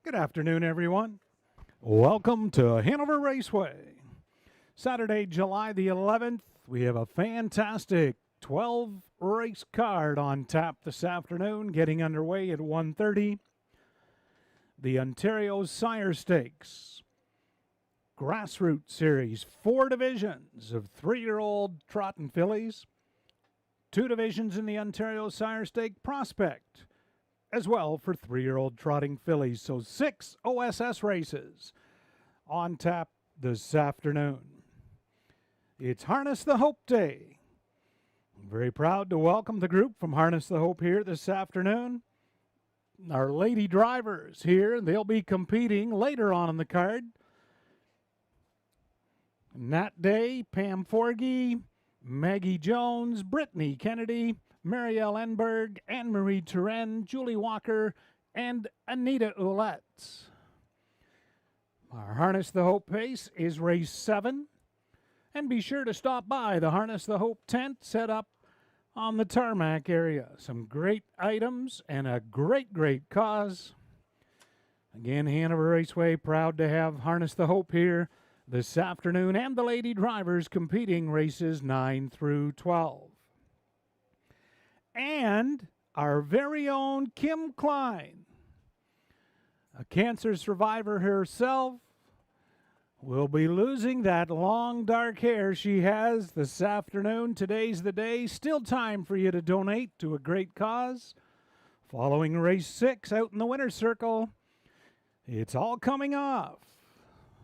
Good afternoon, everyone. Welcome to Hanover Raceway. Saturday, July the 11th, we have a fantastic 12 race card on tap this afternoon, getting underway at 1:30. The Ontario Sire Stakes Grassroots Series, 4 divisions of 3-year-old trotting fillies, 2 divisions in the Ontario Sire Stake Prospect, as well for 3-year-old trotting fillies. So 6 OSS races on tap this afternoon. It's Harness the Hope Day. I'm very proud to welcome the group from Harness the Hope here this afternoon. Our lady drivers here, they'll be competing later on in the card. Nat Day, Pam Forgy, Maggie Jones, Brittany Kennedy, Marielle Enberg, Anne-Marie Turenne, Julie Walker, and Anita Ouellette. Our Harness the Hope pace is race 7. And be sure to stop by the Harness the Hope tent set up on the tarmac area. Some great items and a great cause. Again, Hanover Raceway proud to have Harness the Hope here this afternoon, and the lady drivers competing races 9 through 12. And our very own Kim Klein, a cancer survivor herself, will be losing that long dark hair she has this afternoon. Today's the day. Still time for you to donate to a great cause. Following race 6 out in the winner's circle, it's all coming off.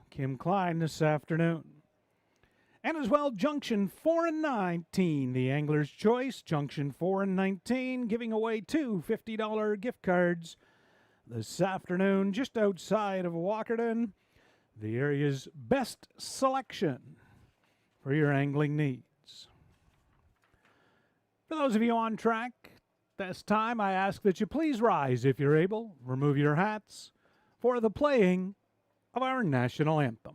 Kim Klein this afternoon. And as well, Junction 4 and 19, the Angler's Choice. Junction 4 and 19, giving away 2 $50 gift cards this afternoon, just outside of Walkerton, the area's best selection for your angling needs. For those of you on track, this time I ask that you please rise if you're able, remove your hats for the playing of our national anthem.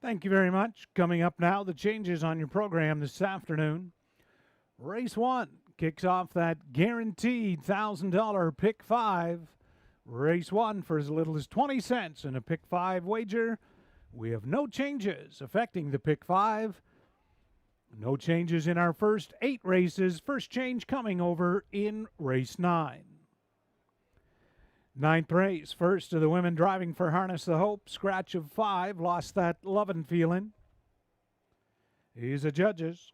Thank you very much. Coming up now, the changes on your program this afternoon. Race 1 kicks off that guaranteed $1,000 pick 5. Race 1 for as little as 20 cents in a pick 5 wager. We have no changes affecting the pick 5. No changes in our first 8 races. First change coming over in race 9. 9th race, first of the women driving for Harness the Hope. Scratch of 5, lost that lovin' feeling. Here's the judges.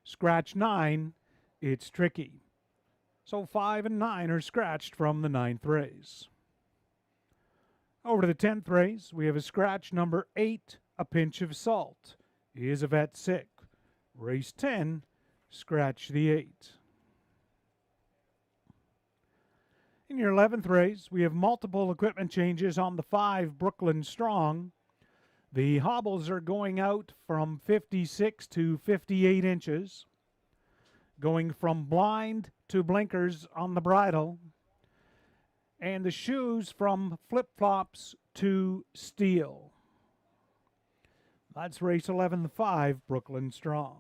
Scratch 9, it's tricky. So 5 and 9 are scratched from the 9th race. Over to the 10th race, we have a scratch number 8, a pinch of salt. Here's a vet sick. Race 10, scratch the 8. In your 11th race, we have multiple equipment changes on the 5 Brooklyn Strong. The hobbles are going out from 56 to 58 inches, going from blind to blinkers on the bridle, and the shoes from flip-flops to steel. That's race 11, the 5, Brooklyn Strong.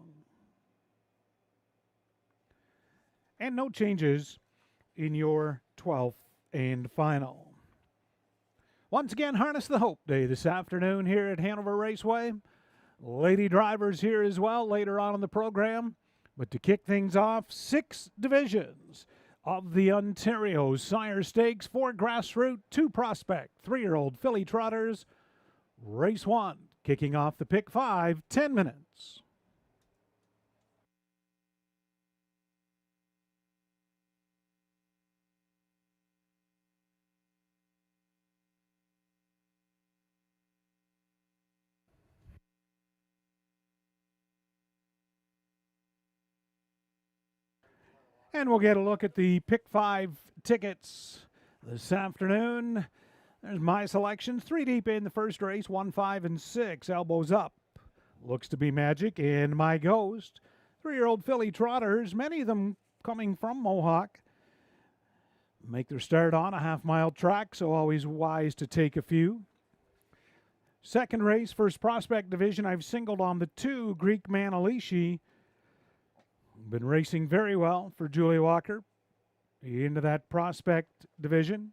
And no changes in your 12th and final. Once again, Harness the Hope Day this afternoon here at Hanover Raceway. Lady drivers here as well later on in the program. But to kick things off, 6 divisions of the Ontario Sire Stakes, 4 grassroots, 2 prospect, 3-year-old filly trotters. Race 1, kicking off the pick 5, 10 minutes. And we'll get a look at the pick 5 tickets this afternoon. There's my selections. 3 deep in the first race, 1, 5, and 6. Elbows up. Looks to be Magic and My Ghost. 3-year-old filly trotters, many of them coming from Mohawk. Make their start on a half-mile track, so always wise to take a few. Second race, first prospect division, I've singled on the 2, Greek Manalishi. Been racing very well for Julie Walker into that prospect division.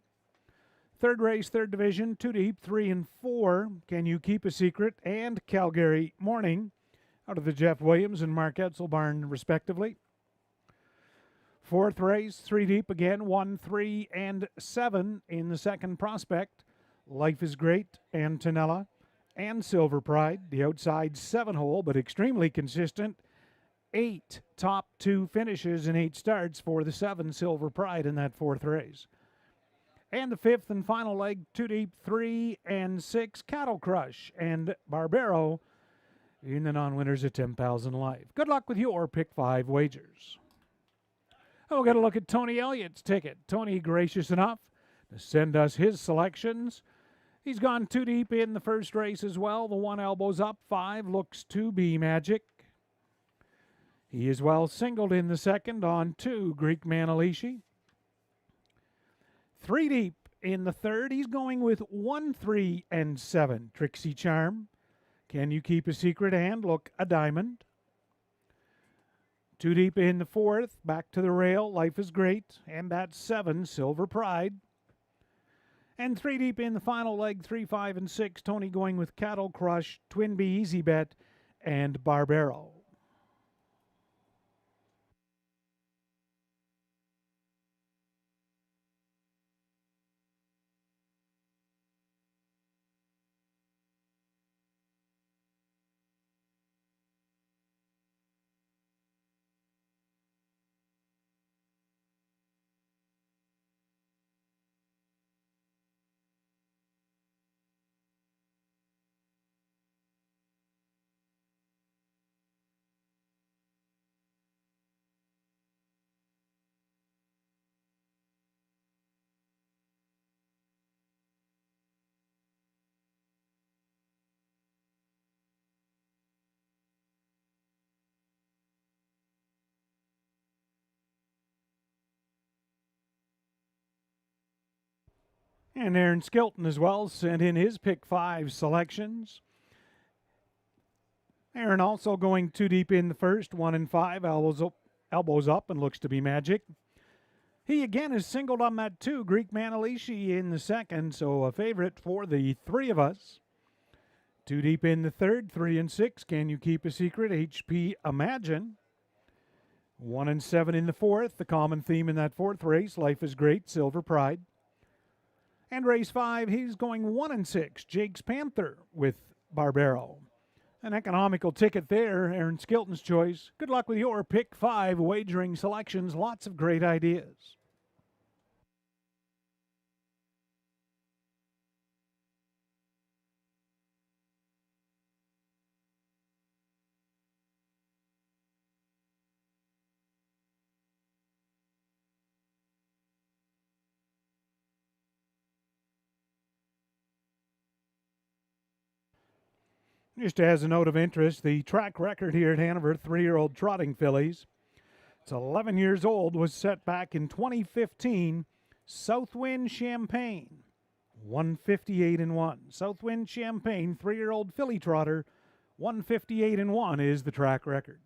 Third race, third division, 2 deep, 3 and 4. Can You Keep a Secret and Calgary Morning out of the Jeff Williams and Mark Edsel barn, respectively. Fourth race, 3 deep again, 1, 3, and 7 in the second prospect. Life is Great, Antonella, and Silver Pride. The outside 7-hole, but extremely consistent. 8 top 2 finishes and 8 starts for the 7 Silver Pride in that fourth race. And the fifth and final leg, 2 deep, 3 and 6, Cattle Crush and Barbero in the non-winners at 10,000 life. Good luck with your pick 5 wagers. We'll get a look at Tony Elliott's ticket. Tony, gracious enough to send us his selections. He's gone 2 deep in the first race as well. The 1 elbows up, 5 looks to be Magic. He is well singled in the second on 2, Greek Manalishi. 3 deep in the third. He's going with 1, 3, and 7, Trixie Charm. Can You Keep a Secret and Look a Diamond. 2 deep in the fourth. Back to the rail, Life is Great. And that's 7, Silver Pride. And 3 deep in the final leg, 3, 5, and 6. Tony going with Cattle Crush, Twin Bee Easy Bet, and Barbero. And Aaron Skilton as well sent in his pick 5 selections. Aaron also going 2 deep in the first, 1 and 5, elbows up and looks to be Magic. He again is singled on that 2, Greek Manalishi in the second, so a favorite for the 3 of us. 2 deep in the third, 3 and 6, Can You Keep a Secret, HP Imagine. 1 and 7 in the fourth, the common theme in that fourth race, Life is Great, Silver Pride. And race 5, he's going 1 and 6, Jake's Panther with Barbero. An economical ticket there, Aaron Skilton's choice. Good luck with your pick 5 wagering selections. Lots of great ideas. Just as a note of interest, the track record here at Hanover, 3-year-old trotting fillies. It's 11 years old, was set back in 2015. Southwind Champagne, 158 and 1. Southwind Champagne, 3-year-old filly trotter, 158-1 is the track record.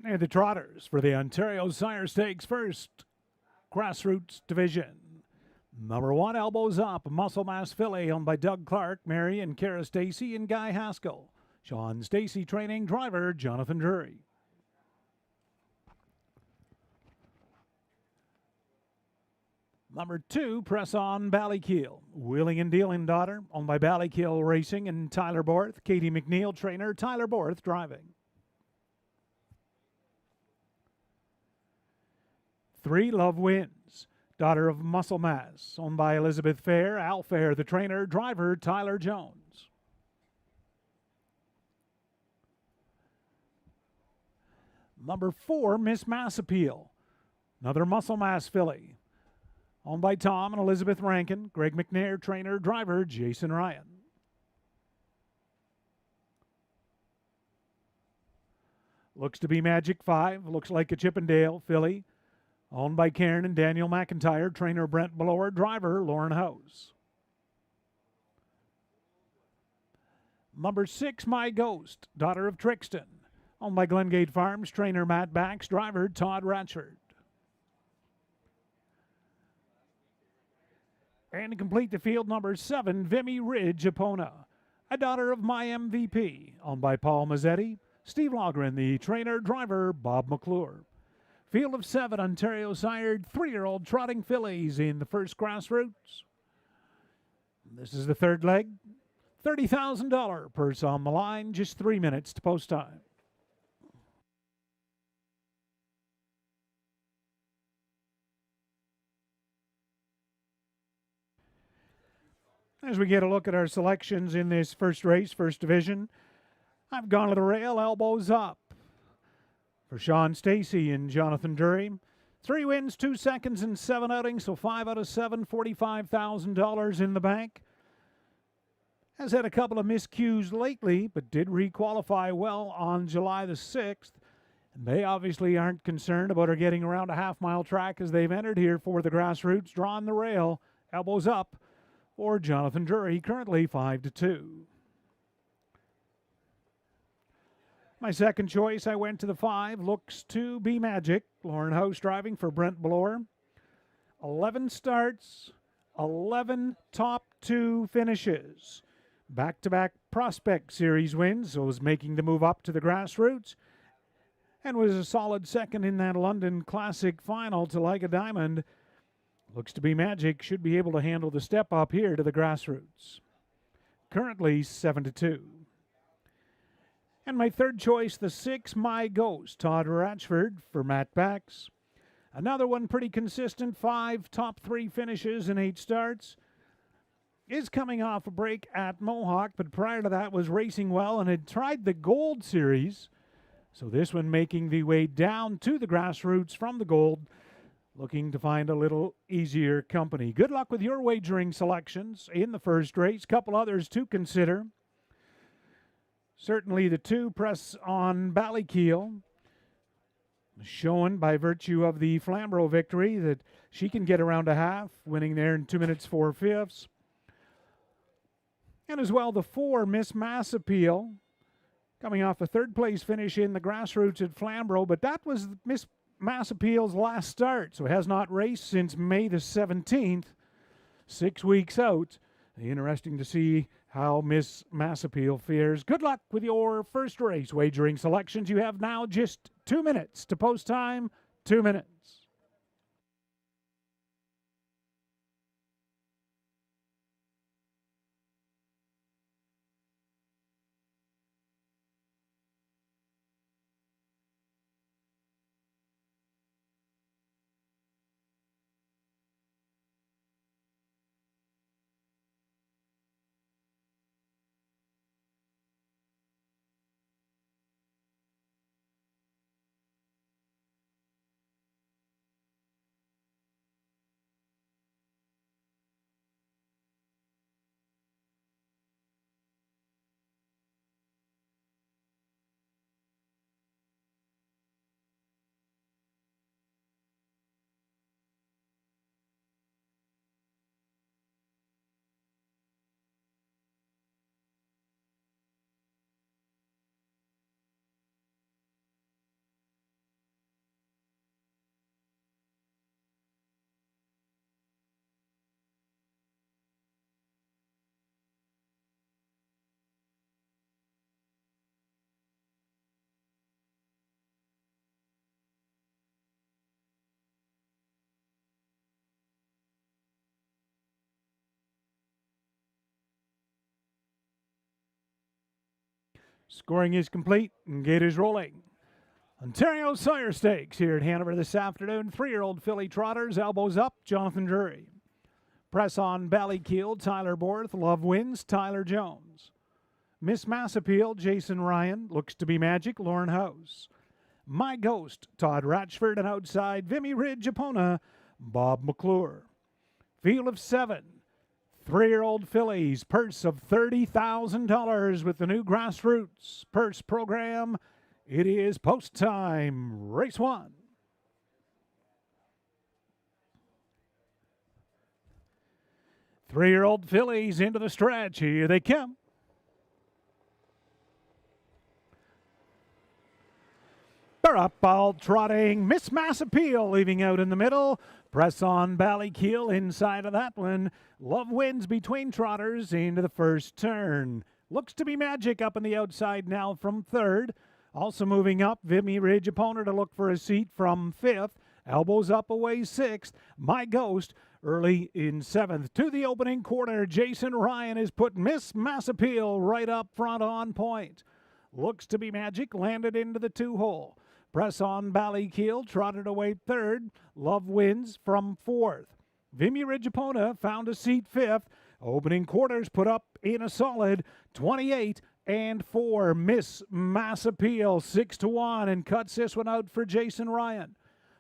And the Trotters for the Ontario Sire Stakes first grassroots division. Number 1, Elbows Up, Muscle Mass Filly, owned by Doug Clark, Mary and Kara Stacey, and Guy Haskell. Sean Stacey training, driver Jonathan Drury. Number 2, Press On, Ballykeel. Wheeling and Dealing Daughter, owned by Ballykeel Racing and Tyler Borth. Katie McNeil trainer, Tyler Borth driving. 3, Love Wins, daughter of Muscle Mass, owned by Elizabeth Fair, Al Fair the trainer, driver Tyler Jones. Number 4, Miss Mass Appeal, another Muscle Mass filly, Owned by Tom and Elizabeth Rankin. Greg McNair, trainer, driver, Jason Ryan. Looks to be Magic 5. Looks like a Chippendale filly. Owned by Karen and Daniel McIntyre. Trainer Brent Blower. Driver Lauren House. Number 6, My Ghost. Daughter of Trixton. Owned by Glengate Farms. Trainer Matt Bax. Driver Todd Ratchford. And to complete the field, number 7, Vimy Ridge Epona. A daughter of My MVP. Owned by Paul Mazzetti. Steve Logren, the trainer, driver, Bob McClure. Field of 7, Ontario sired 3-year-old trotting fillies in the first grassroots. This is the third leg. $30,000 purse on the line, just 3 minutes to post time. As we get a look at our selections in this first race, first division, I've gone to the rail, elbows up. For Sean Stacy and Jonathan Dury, 3 wins, 2 seconds, and 7 outings, so 5 out of 7, $45,000 in the bank. Has had a couple of miscues lately, but did requalify well on July the 6th. And they obviously aren't concerned about her getting around a half-mile track as they've entered here for the grassroots, drawing the rail, elbows up. For Jonathan Dury, currently 5-2. My second choice, I went to the 5, looks to be Magic. Lauren House driving for Brent Blower. 11 starts, 11 top 2 finishes. Back-to-back Prospect Series wins, so is making the move up to the grassroots. And was a solid second in that London Classic final to Like a Diamond. Looks to be Magic, should be able to handle the step up here to the grassroots. Currently 7-2. And my third choice, the 6, My Ghost, Todd Ratchford for Matt Bax. Another one pretty consistent, 5 top 3 finishes in 8 starts. Is coming off a break at Mohawk, but prior to that was racing well and had tried the Gold Series. So this one making the way down to the grassroots from the Gold, looking to find a little easier company. Good luck with your wagering selections in the first race. Couple others to consider. Certainly the 2, Press on Ballykeel, showing by virtue of the Flamborough victory that she can get around a half, winning there in 2 minutes 4/5. And as well the 4, Miss Mass Appeal, coming off a 3rd place finish in the grassroots at Flamborough, but that was Miss Mass Appeal's last start, so has not raced since May the 17th, 6 weeks out. Interesting to see how Miss Mass Appeal fares. Good luck with your first race wagering selections. You have now just 2 minutes to post time, 2 minutes. Scoring is complete and gate is rolling. Ontario Sire Stakes here at Hanover this afternoon. 3-year-old filly trotters, elbows up, Jonathan Dury. Press on Ballykeel, Tyler Borth. Love Wins, Tyler Jones. Miss Mass Appeal, Jason Ryan. Looks to be Magic, Lauren House. My Ghost, Todd Ratchford. And outside, Vimy Ridge Epona, Bob McClure. Field of 7. 3-year-old fillies, purse of $30,000 with the new grassroots purse program. It is post time, race 1. Three-year-old fillies into the stretch. Here they come. They're up all trotting. Miss Mass Appeal leaving out in the middle. Press on Ballykeel inside of that one. Love Wins between trotters into the first turn. Looks to be Magic up on the outside now from third. Also moving up, Vimy Ridge opponent to look for a seat from fifth. Elbows up away sixth. My Ghost early in seventh. To the opening quarter, Jason Ryan has put Miss Mass Appeal right up front on point. Looks to be Magic landed into the 2-hole. Press on Ballykeel trotted away third. Love Wins from fourth. Vimy Ridge Epona found a seat fifth. Opening quarters put up in a solid 28-4. Miss Mass Appeal 6-1 and cuts this one out for Jason Ryan.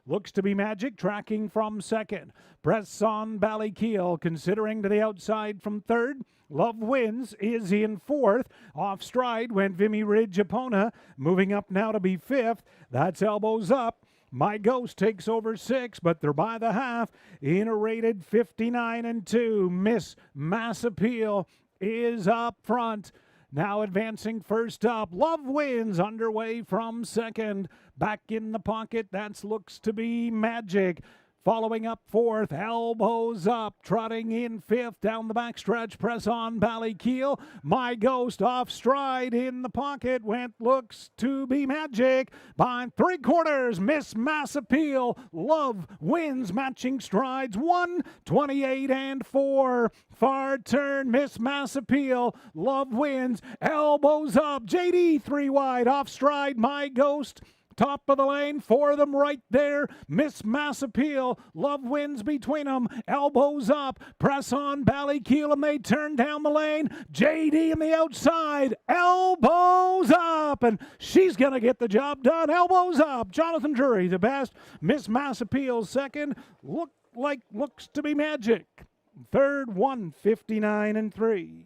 Looks to be Magic tracking from second. Press on Ballykeel considering to the outside from third. Love Wins is in fourth. Off stride went Vimy Ridge Epona. Moving up now to be fifth. That's Elbows Up. My Ghost takes over six, but they're by the half in a rated 59-2. Miss Mass Appeal is up front. Now advancing first up. Love Wins underway from second. Back in the pocket, that looks to be Magic. Following up fourth, Elbows Up, trotting in fifth, down the backstretch, Press on Ballykeel. My Ghost off stride in the pocket, looks to be Magic. By 3/4, Miss Mass Appeal, Love Wins, matching strides, 1:28-4. Far turn, Miss Mass Appeal, Love Wins, Elbows Up, JD 3 wide, off stride, My Ghost. Top of the lane, four of them right there. Miss Mass Appeal, Love Wins between them. Elbows Up, Press on Ballykeel, and they turn down the lane. JD on the outside, Elbows Up, and she's going to get the job done. Elbows Up, Jonathan Drury the best. Miss Mass Appeal second. Looks to be Magic. Third, 1:59-3.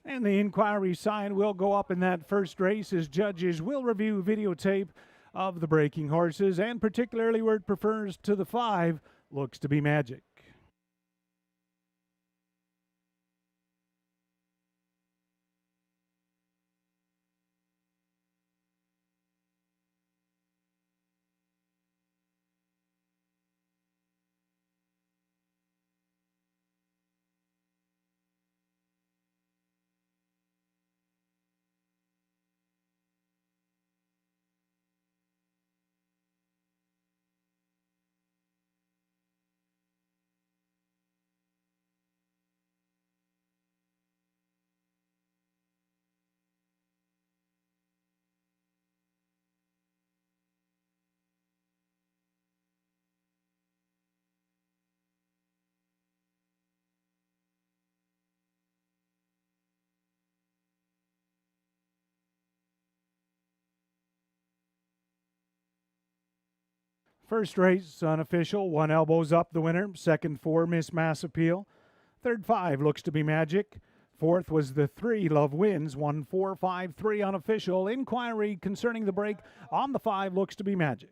And the inquiry sign will go up in that first race as judges will review videotape of the breaking horses, and particularly where it prefers to the 5, looks to be Magic. First race unofficial, 1 Elbows Up the winner. Second 4 Miss Mass Appeal. Third 5 looks to be Magic. Fourth was the 3 Love Wins. 1-4-5-3 unofficial. Inquiry concerning the break on the 5 looks to be Magic.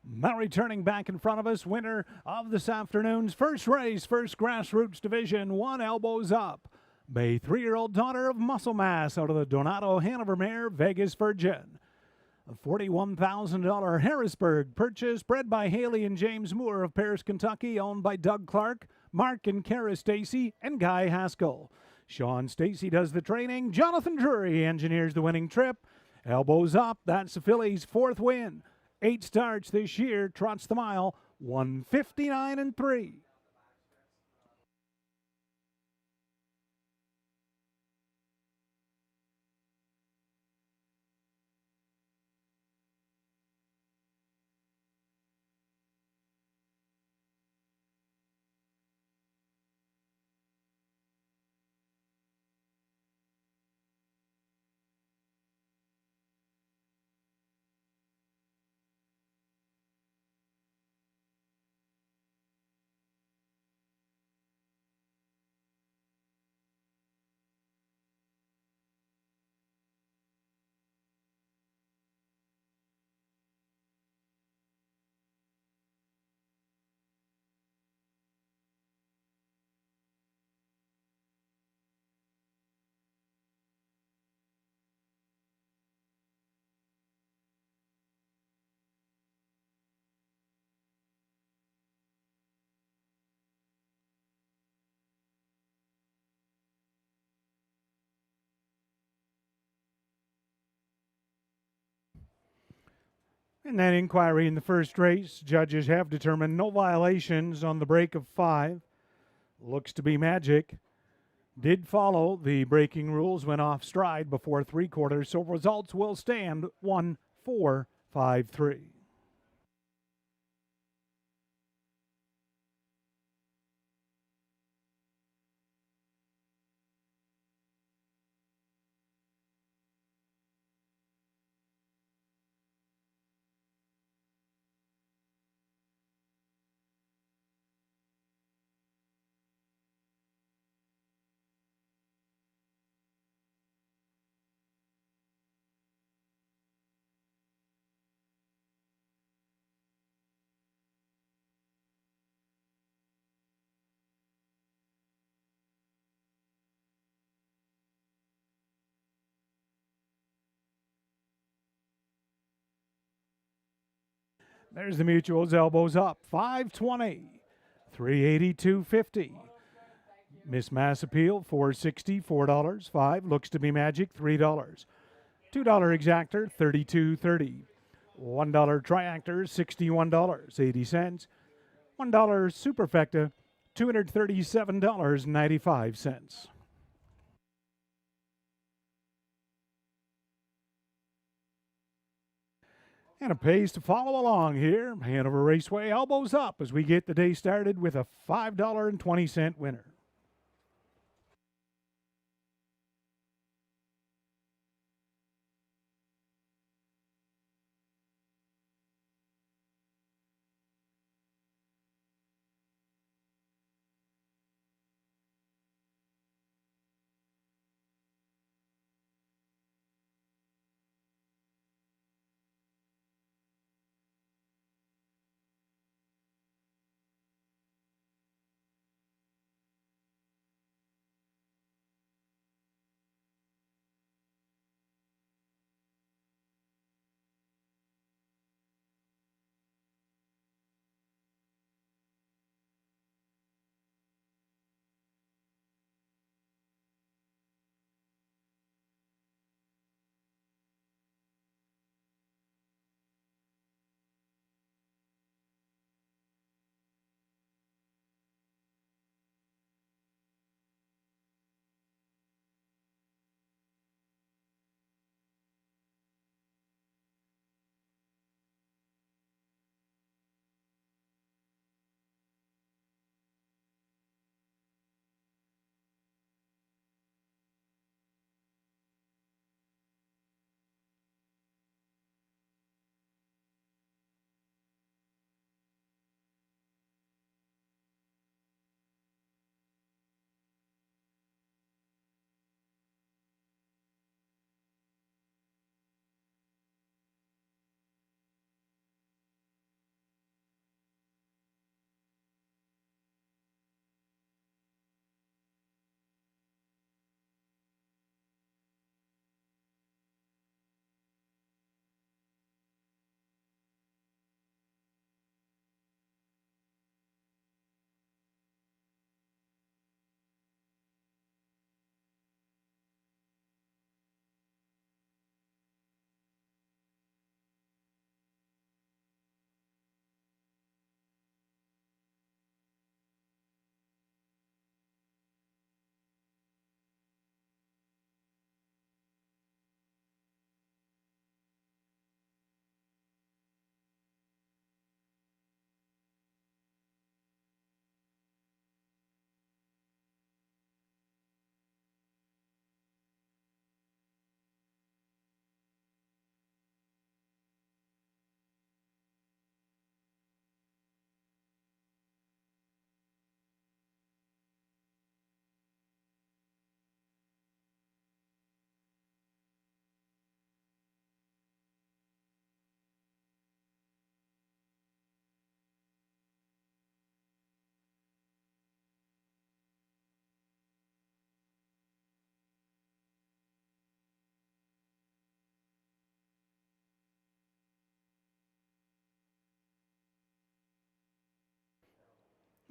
Now returning back in front of us, winner of this afternoon's first race, first grassroots division, 1 Elbows Up. May 3-year-old daughter of Muscle Mass out of the Donato Hanover mare, Vegas Virgin. A $41,000 Harrisburg purchase, bred by Haley and James Moore of Paris, Kentucky, owned by Doug Clark, Mark and Kara Stacy, and Guy Haskell. Sean Stacy does the training. Jonathan Drury engineers the winning trip. Elbows Up, that's the filly's 4th win. 8 starts this year, trots the mile, 159-3. In that inquiry in the first race, judges have determined no violations on the break of 5. Looks to be Magic. Did follow the braking rules, went off stride before 3/4, so results will stand 1-4-5-3. There's the Mutuals, Elbows Up, 520, 382.50. Miss Mass Appeal, 460, $4. 5 Looks to be Magic, $3. $2 Exactor, 32.30. $1 Triactor, $61.80. $1 Superfecta, $237.95. And a pace to follow along here. Hanover Raceway, Elbows Up as we get the day started with a $5.20 winner.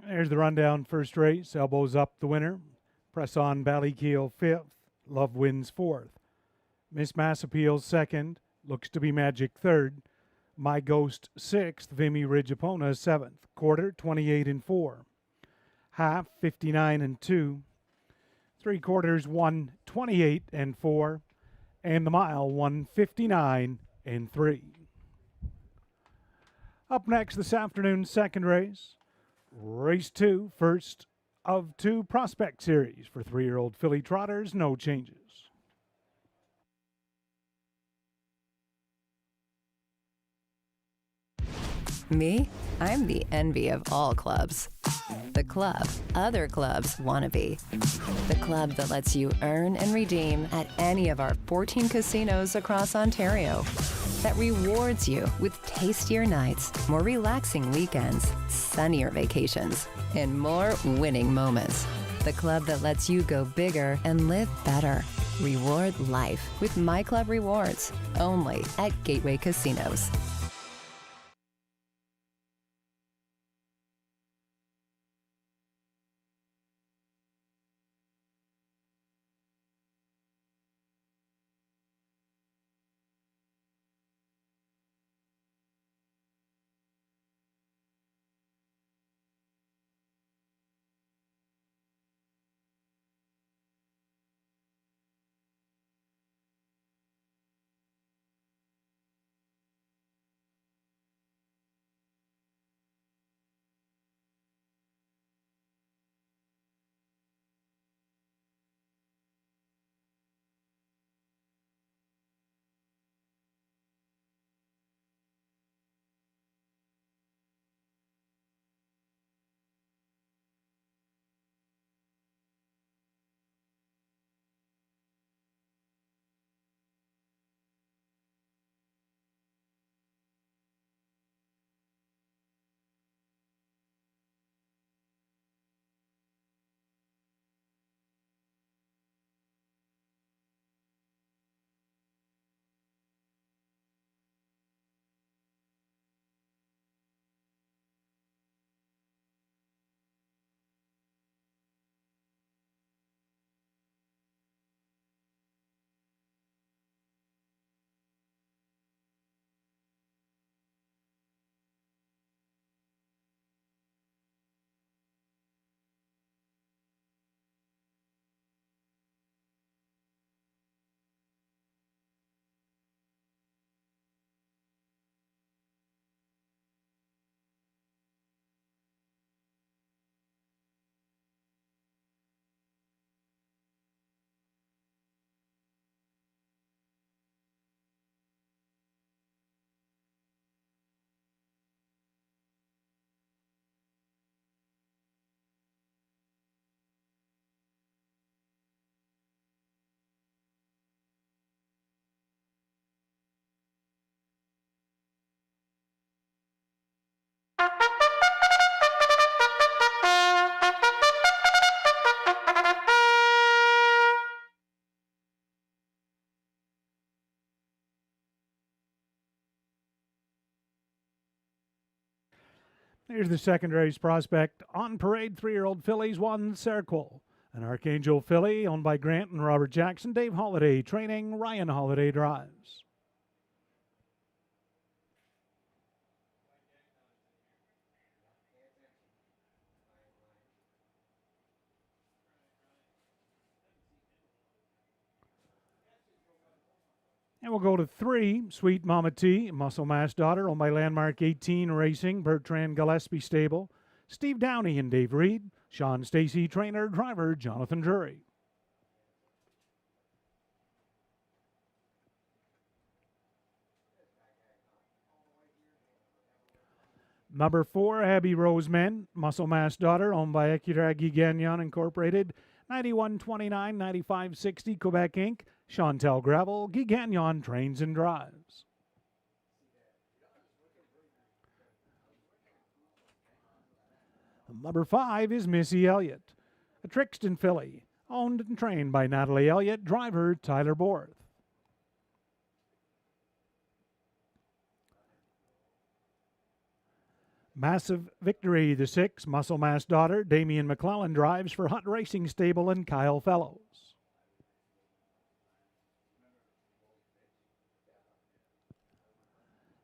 There's the rundown first race. Elbows Up the winner. Press On Ballykeel 5th. Love Wins 4th. Miss Mass Appeals 2nd. Looks to be Magic 3rd. My Ghost 6th. Vimy Ridge Epona 7th. Quarter 28 and 4. Half 59 and 2. 3/4 128 and 4. And the mile 159 and 3. Up next this afternoon's second race. Race 2, first of 2 Prospect Series for 3-year-old filly trotters, no changes. Me? I'm the envy of all clubs. The club other clubs want to be. The club that lets you earn and redeem at any of our 14 casinos across Ontario. That rewards you with tastier nights, more relaxing weekends, sunnier vacations, and more winning moments. The club that lets you go bigger and live better. Reward life with My Club Rewards, only at Gateway Casinos. Here's the second race prospect. On parade, 3-year-old fillies, 1 Circle. An Archangel filly owned by Grant and Robert Jackson. Dave Holliday training. Ryan Holliday drives. And we'll go to 3, Sweet Mama T, Muscle Mass Daughter, owned by Landmark 18 Racing, Bertrand Gillespie Stable, Steve Downey and Dave Reed, Sean Stacy, trainer, driver, Jonathan Drury. Number 4, Abby Roseman, Muscle Mass Daughter, owned by Ecudragi Gagnon Incorporated, 9129, 9560, Quebec Inc., Chantel Gravel, Guy Gagnon trains and drives. Number 5 is Missy Elliott, a Trixton filly, owned and trained by Natalie Elliott, driver Tyler Borth. Massive Victory, the 6, Muscle Mass Daughter, Damian McClellan drives for Hunt Racing Stable and Kyle Fellows.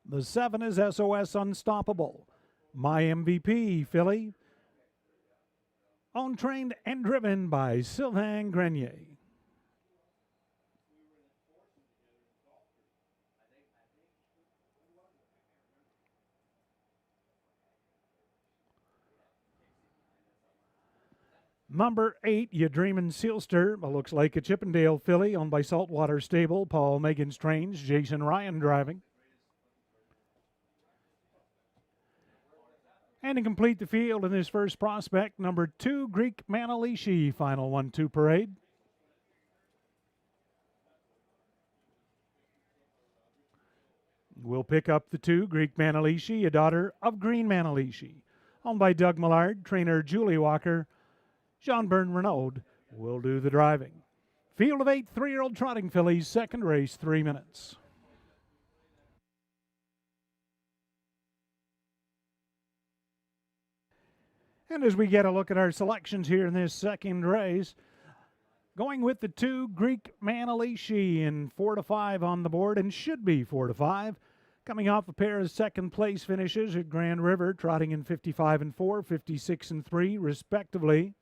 The 7 is SOS Unstoppable, My MVP filly, owned, trained, and driven by Sylvain Grenier. Number 8, You Dreamin' Sealster, looks like a Chippendale filly owned by Saltwater Stable, Paul Megan's trains, Jason Ryan driving. And to complete the field in this first prospect, number 2, Greek Manalishi, final 1-2 parade. We'll pick up the 2, Greek Manalishi, a daughter of Green Manalishi, owned by Doug Millard, trainer Julie Walker. Jean-Bern Renaud will do the driving. Field of 8 3-year-old trotting fillies, second race, 3 minutes. And as we get a look at our selections here in this second race, going with the 2, Greek Manalishi in 4-5 on the board, and should be 4-5. Coming off a pair of second place finishes at Grand River, trotting in 55 and 4, 56 and 3, respectively.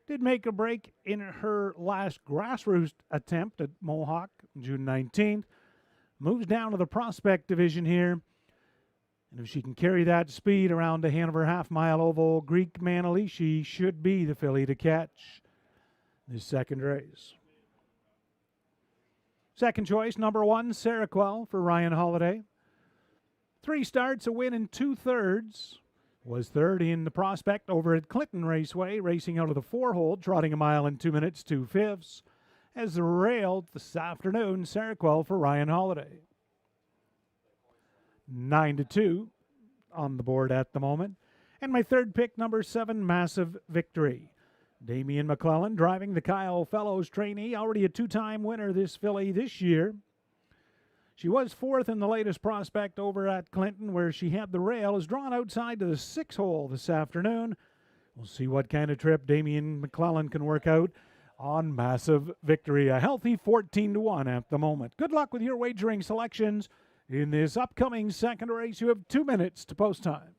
Did make a break in her last grassroots attempt at Mohawk, June 19th. Moves down to the prospect division here. And if she can carry that speed around the Hanover half-mile oval, Greek Manalishi should be the filly to catch this second race. Second choice, number 1, Seroquel for Ryan Holiday. 3 starts, a win in 2/3. Was third in the prospect over at Clinton Raceway, racing out of the 4-hole, trotting a mile in 2 minutes, 2/5. As the rail this afternoon, Seroquel for Ryan Holiday. 9-2 on the board at the moment. And my third pick, number 7, Massive Victory. Damian McClellan driving the Kyle Fellows trainee, already a 2-time winner this filly this year. She was 4th in the latest prospect over at Clinton, where she had the rail, is drawn outside to the 6-hole this afternoon. We'll see what kind of trip Damian McClellan can work out on Massive Victory. A healthy 14-1 at the moment. Good luck with your wagering selections in this upcoming second race. You have 2 minutes to post time.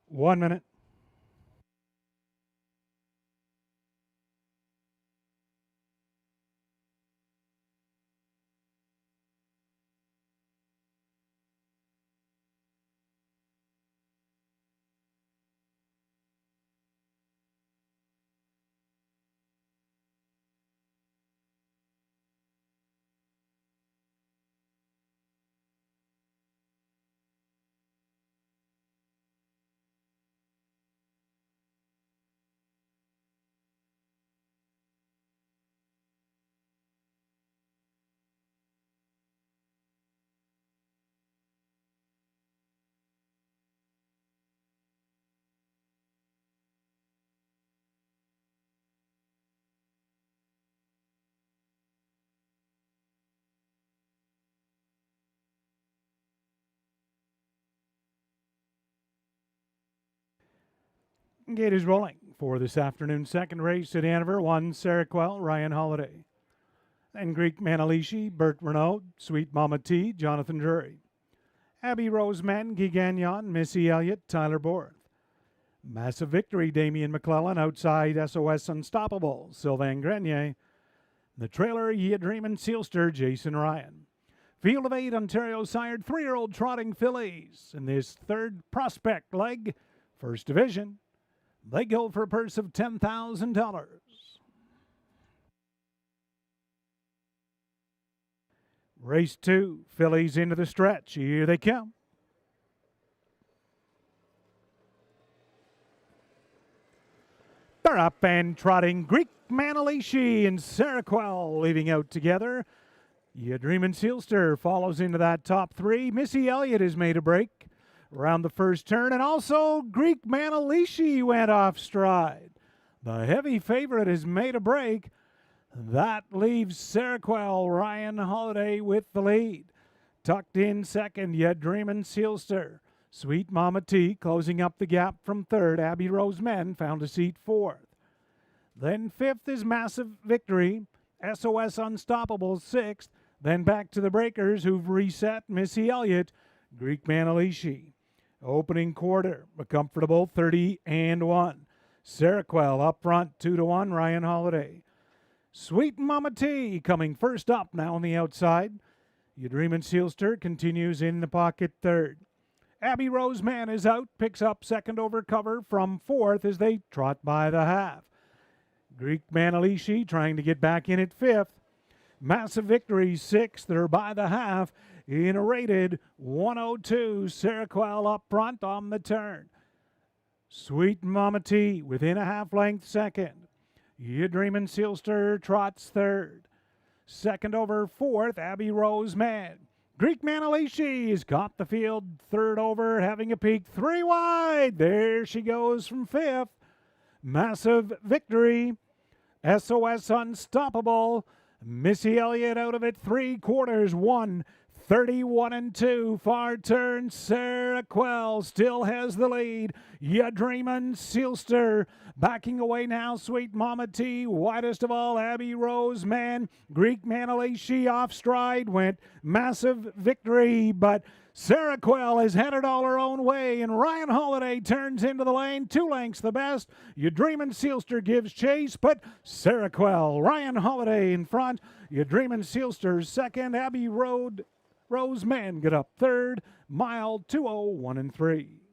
One minute. Gate is rolling for this afternoon's second race at Hanover. 1, Seroquel, Ryan Holiday. Then Greek Manalishi, Bert Renault, Sweet Mama T, Jonathan Drury. Abby Roseman, Gigagnon, Missy Elliott, Tyler Borth. Massive Victory, Damian McClellan, outside SOS Unstoppable, Sylvain Grenier. The trailer, Ye Dreamin' Sealster, Jason Ryan. Field of 8, Ontario sired 3-year-old trotting fillies. In this third prospect leg, first division, they go for a purse of $10,000. Race 2, fillies into the stretch. Here they come. They're up and trotting. Greek Manalishi and Seroquel leaving out together. Ya Dreamin' Sealster follows into that top 3. Missy Elliott has made a break around the first turn, and also Greek Manalishi went off stride. The heavy favorite has made a break. That leaves Seroquel, Ryan Holiday with the lead. Tucked in second, Ya Dreamin' Sealster. Sweet Mama T closing up the gap from third. Abby Roseman found a seat fourth. Then fifth is Massive Victory. SOS Unstoppable sixth. Then back to the breakers who've reset. Missy Elliott, Greek Manalishi. Opening quarter, a comfortable 30-1. Seroquel up front, 2-1, Ryan Holiday. Sweet Mama T coming first up now on the outside. Ya Dreamin' Sealster continues in the pocket third. Abby Roseman is out, picks up second over cover from fourth as they trot by the half. Greek Manalishi trying to get back in at fifth. Massive Victory sixth. They're by the half in a rated 102. Seroquel up front on the turn. Sweet Mama T within a half length second. Ya Dreamin' Sealster trots third. Second over fourth, Abby Roseman. Greek Manalishi has got the field third over, having a peek 3 wide. There she goes from fifth. Massive Victory. SOS Unstoppable. Missy Elliott out of it 3/4, 1:31-2. Far turn, Seroquel still has the lead. Ya Dreamin' Sealster backing away now. Sweet Mama T, widest of all, Abby Roseman. Greek Manalishi off stride went Massive Victory, but Seroquel has headed all her own way, and Ryan Holiday turns into the lane, 2 lengths the best. Ya Dreamin' Sealster gives chase, but Seroquel, Ryan Holiday in front. Ya Dreamin' Sealster second. Abby Roseman get up third. Mile 2:01-3.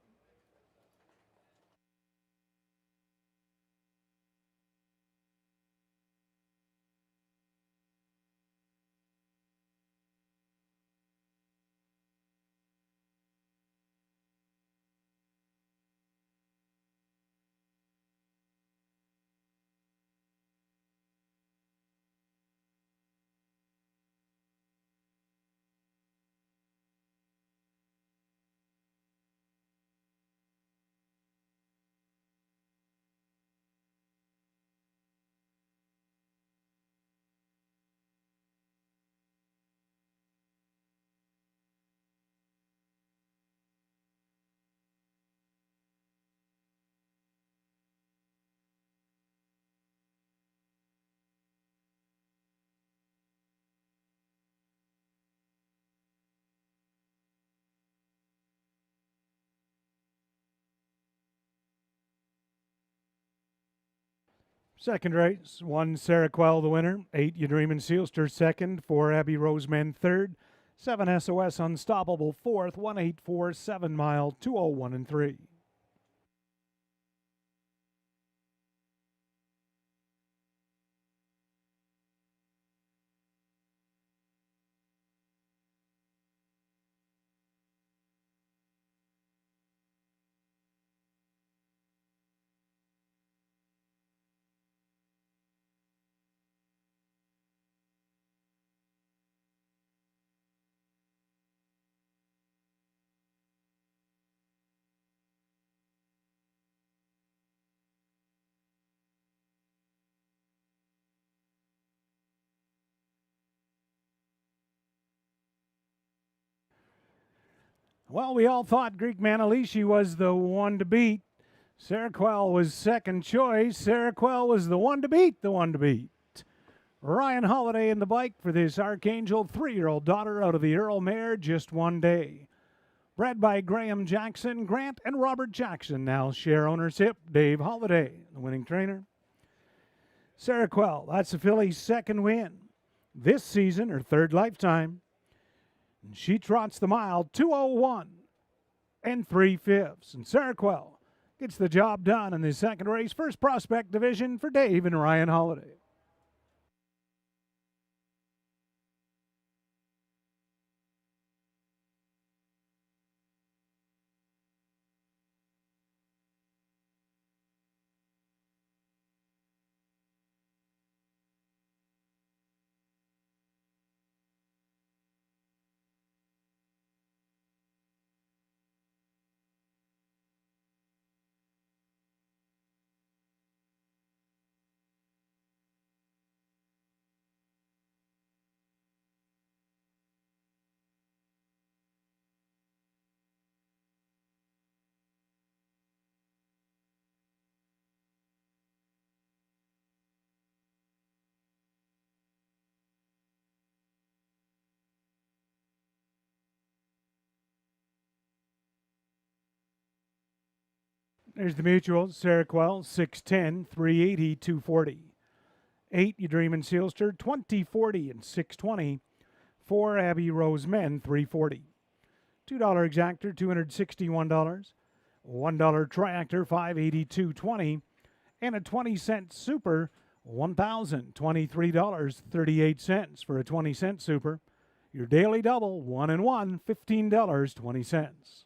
Second race, 1 Seroquel the winner, 8 Ya Dreamin' Sealster second, 4 Abby Roseman third, 7 SOS Unstoppable fourth, 1:08.47 mile, 2:01-3. Well, we all thought Greek Manalishi was the one to beat. Seroquel was second choice. Seroquel was the one to beat, Ryan Holiday in the bike for this Archangel 3-year-old daughter out of the Earl Mare, Just One Day. Bred by Graham Jackson, Grant and Robert Jackson now share ownership. Dave Holiday, the winning trainer. Seroquel, that's the filly's second win this season, her third lifetime. And she trots the mile 2:01 and 3/5. And Seroquel gets the job done in the second race, first prospect division for Dave and Ryan Holiday. There's the mutuals. Seroquel, 610, 380, 240. 8, You Dream and Sealster, 2040 and 620. 4, Abbey Rose Men, 340. $2 exactor, $261. $1 triactor, $582.20. And a 20-cent super, $1,023.38 for a 20-cent super. Your daily double, 1 and 1, $15.20.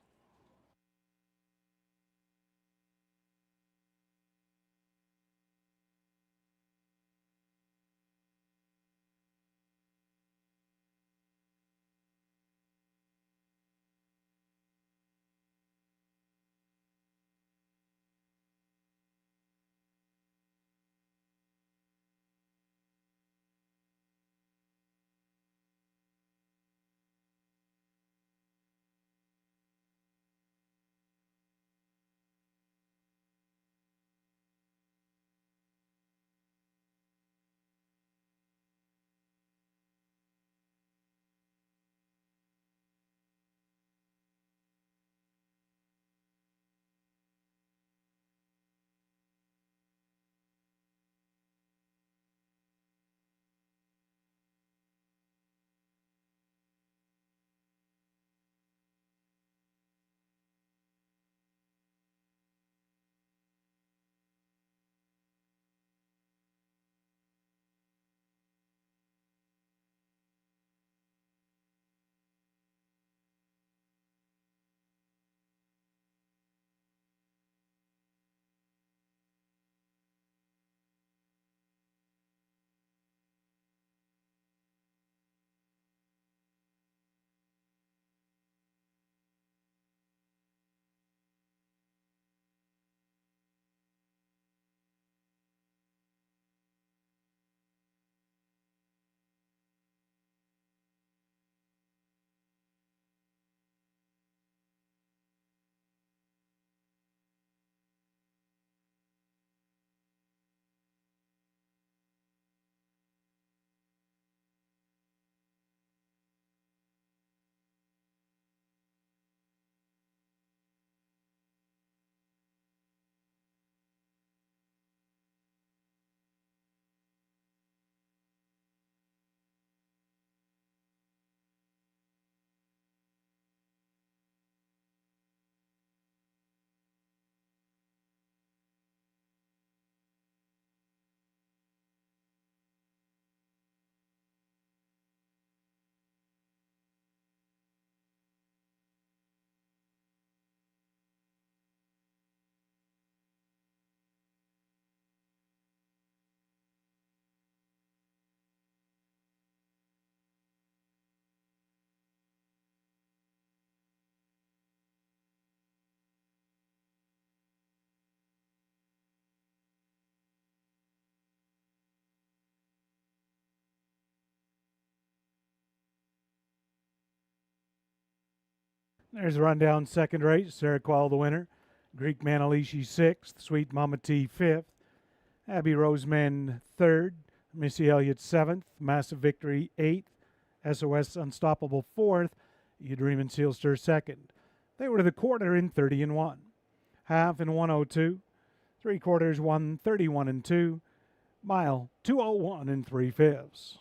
There's a rundown second race. Seroquel the winner. Greek Manalishi 6th, Sweet Mama T 5th, Abby Roseman 3rd, Missy Elliott 7th, Massive Victory 8th, SOS Unstoppable 4th, You Dreamin' Sealster 2nd. They were to the quarter in 30 and 1, half in 102, 3/4 131 and 2, mile 201 and 3/5.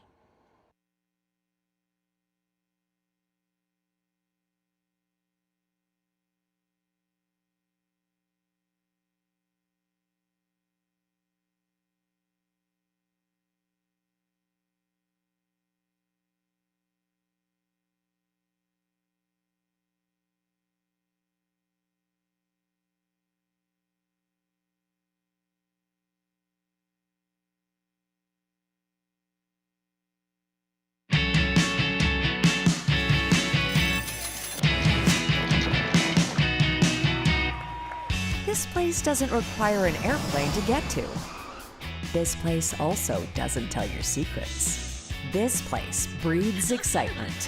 This place doesn't require an airplane to get to. This place also doesn't tell your secrets. This place breathes excitement.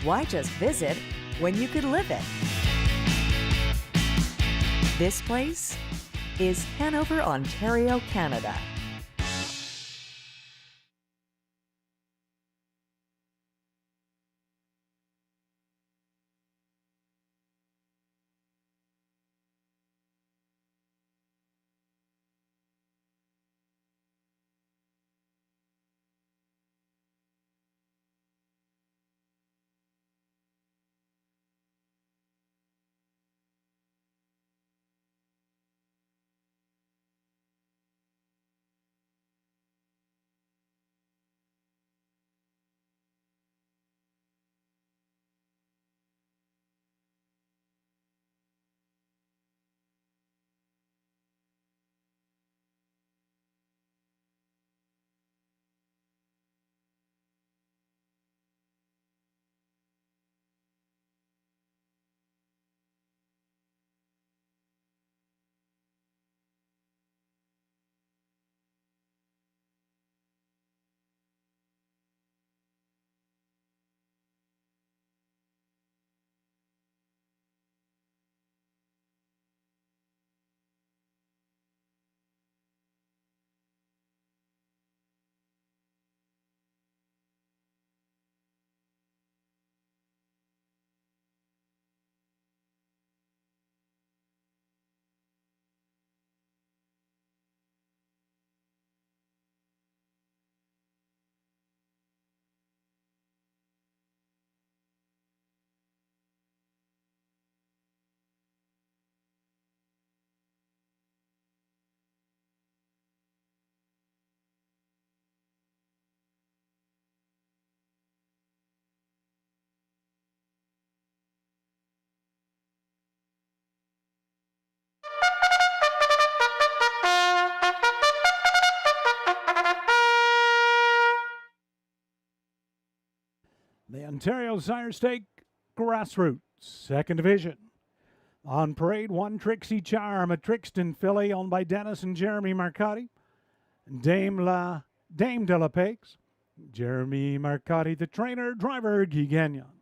Why just visit when you could live it? This place is Hanover, Ontario, Canada. The Ontario Sire Stake Grassroots, 2nd Division. On parade, one Trixie Charm, a Trixton filly owned by Dennis and Jeremy Marcotti. Dame de la Paix, Jeremy Marcotti, the trainer, driver, Guy Gagnon.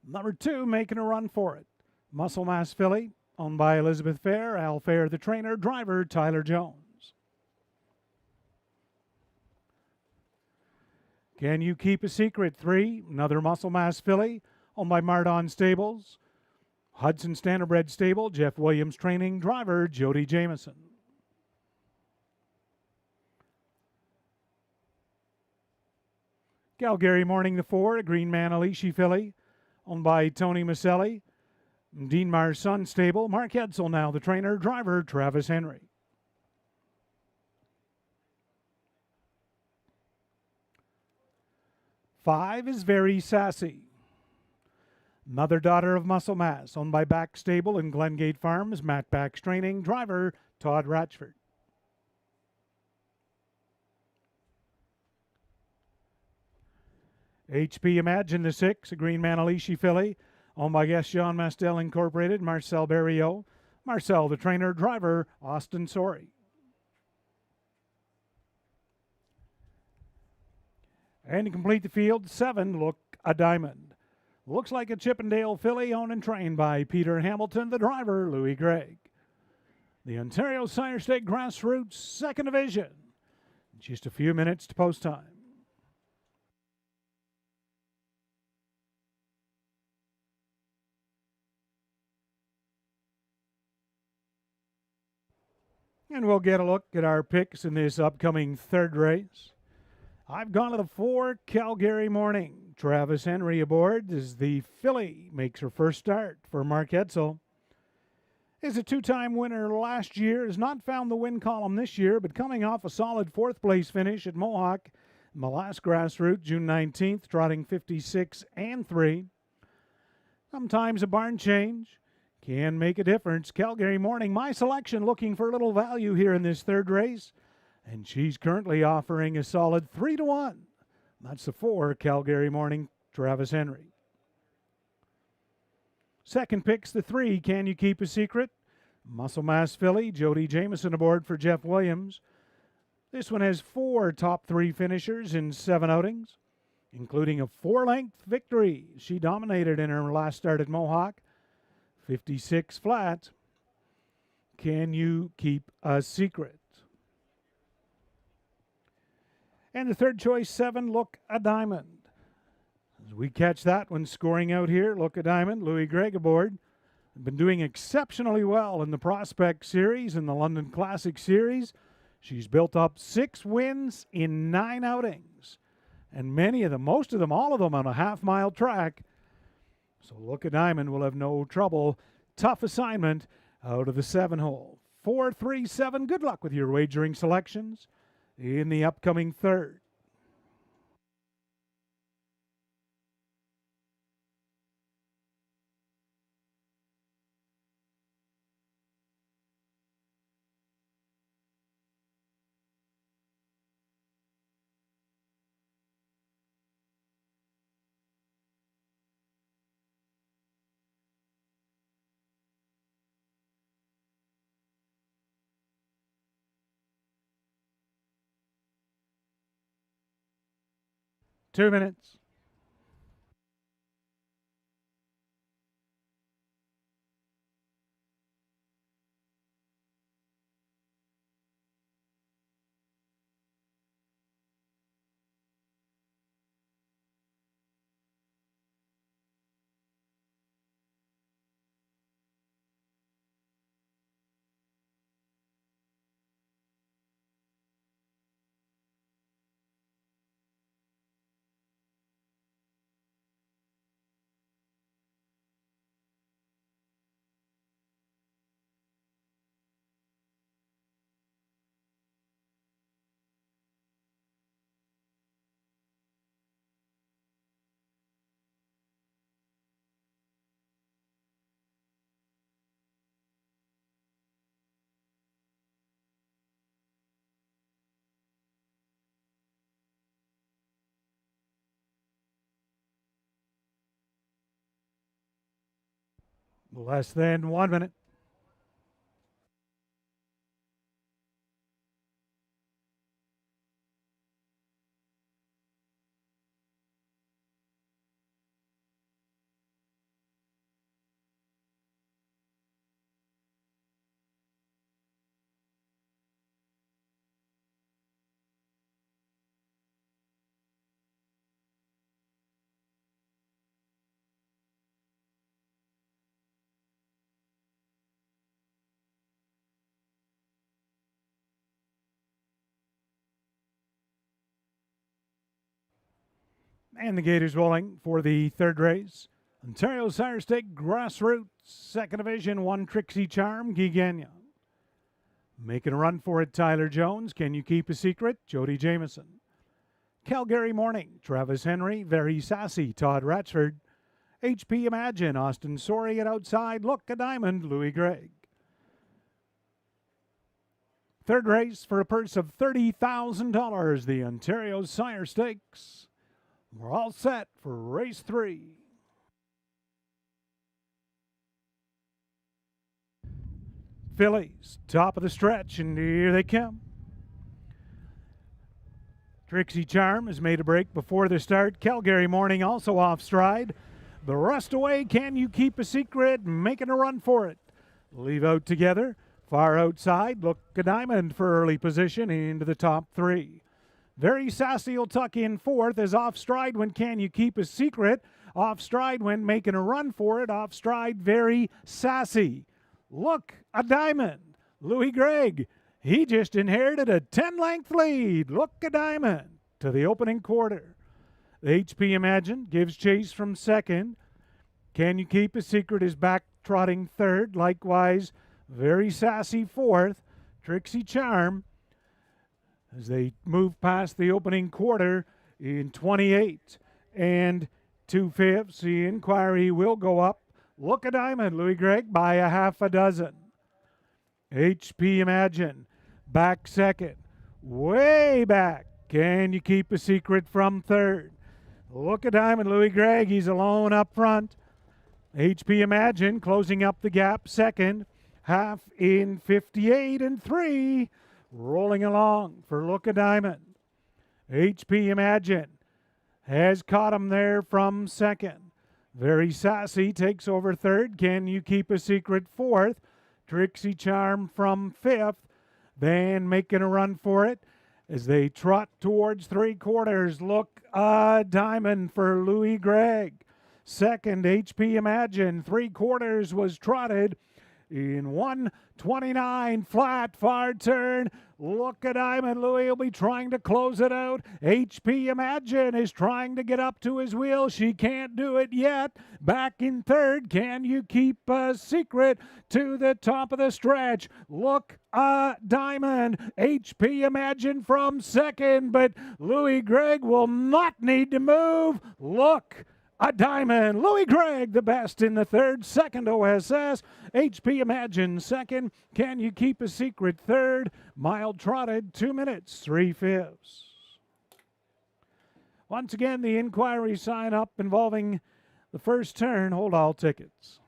Number 2, making a run for it. Muscle Mass filly, owned by Elizabeth Fair, Al Fair, the trainer, driver, Tyler Jones. Can You Keep a Secret? 3, another Muscle Mass filly, owned by Mardon Stables. Hudson Standardbred Stable, Jeff Williams training, driver, Jody Jameson. Calgary Morning the 4, a Green Manalishi filly, owned by Tony Maselli. Dean Mar's Son Stable, Mark Edsel now the trainer, driver, Travis Henry. Five is Very Sassy. Mother-daughter of Muscle Mass, owned by Back Stable and Glengate Farms, Matt Back's training, driver, Todd Ratchford. HP Imagine the 6, a Green Manalishi filly, owned by Guest Jean Mastel Incorporated, Marcel Berriot. Marcel, the trainer, driver, Austin Sorey. And to complete the field, 7, Look a Diamond. Looks like a Chippendale filly owned and trained by Peter Hamilton, the driver, Louis Gregg. The Ontario Sire State Grassroots Second Division. Just a few minutes to post time. And we'll get a look at our picks in this upcoming third race. I've gone to the 4 Calgary Morning. Travis Henry aboard as the filly makes her first start for Mark Edsel. Is a 2-time winner last year, has not found the win column this year, but coming off a solid 4th place finish at Mohawk in the last Grassroots, June 19th, trotting 56 and 3. Sometimes a barn change can make a difference. Calgary Morning, my selection, looking for a little value here in this third race, and she's currently offering a solid 3-1. That's the 4 Calgary Morning, Travis Henry. Second pick's the 3, Can You Keep a Secret? Muscle Mass filly, Jody Jameson aboard for Jeff Williams. This one has 4 top 3 finishers in 7 outings, including a 4-length victory. She dominated in her last start at Mohawk, 56 flat. Can You Keep a Secret? And the third choice, 7, Look a Diamond. As we catch that one scoring out here, Look a Diamond, Louis Gregg aboard. Been doing exceptionally well in the Prospect Series and the London Classic Series. She's built up 6 wins in 9 outings. And many of them, most of them, all of them on a half-mile track. So Look a Diamond will have no trouble. Tough assignment out of the 7-hole. 4, 3, 7. Good luck with your wagering selections in the upcoming third. Two minutes. Less than 1 minute. And the Gators rolling for the third race. Ontario Sire State Grassroots, Second Division, 1 Trixie Charm, Guy Gagnon. Making a run for it, Tyler Jones. Can You Keep a Secret? Jody Jameson. Calgary Morning, Travis Henry. Very Sassy, Todd Ratchford. HP Imagine, Austin Sorey. And outside, Look a Diamond, Louis Gregg. Third race for a purse of $30,000, the Ontario Sire Stakes. We're all set for race 3. Fillies, top of the stretch, and here they come. Trixie Charm has made a break before the start. Calgary Morning also off stride. The rest away, Can You Keep a Secret? Making a run for it. Leave Out Together. Far outside, Look a Diamond for early position into the top 3. Very Sassy will tuck in 4th as off stride when Can You Keep a Secret. Off stride when making a run for it. Off stride, Very Sassy. Look a Diamond. Louis Gregg. He just inherited a 10-length lead. Look a Diamond to the opening quarter. HP Imagine gives chase from second. Can You Keep a Secret is back trotting third. Likewise, Very Sassy 4th. Trixie Charm as they move past the opening quarter in 28 and 2/5. The Inquiry will go up. Look a Diamond, Louis Gregg, by a half a dozen. HP Imagine back second. Way back. Can You Keep a Secret from third. Look a Diamond, Louis Gregg. He's alone up front. HP Imagine closing up the gap second. Half in 58 and 3. Rolling along for Look a Diamond. HP Imagine has caught him there from second. Very Sassy takes over third. Can You Keep a Secret 4th. Trixie Charm from 5th. Then making a run for it as they trot towards 3/4. Look a Diamond for Louis Gregg. Second, HP Imagine. 3/4 was trotted in 1:29 flat. Far turn. Look a Diamond. Louis will be trying to close it out. HP Imagine is trying to get up to his wheel. She can't do it yet. Back in third. Can You Keep a Secret to the top of the stretch. Look a Diamond. HP Imagine from second, but Louis Gregg will not need to move. Look a Diamond. Louis Gregg, the best in the third. Second, OSS. HP Imagine second. Can You Keep a Secret third. Mild trotted 2 minutes, 3/5. Once again, the Inquiry sign up involving the first turn. Hold all tickets.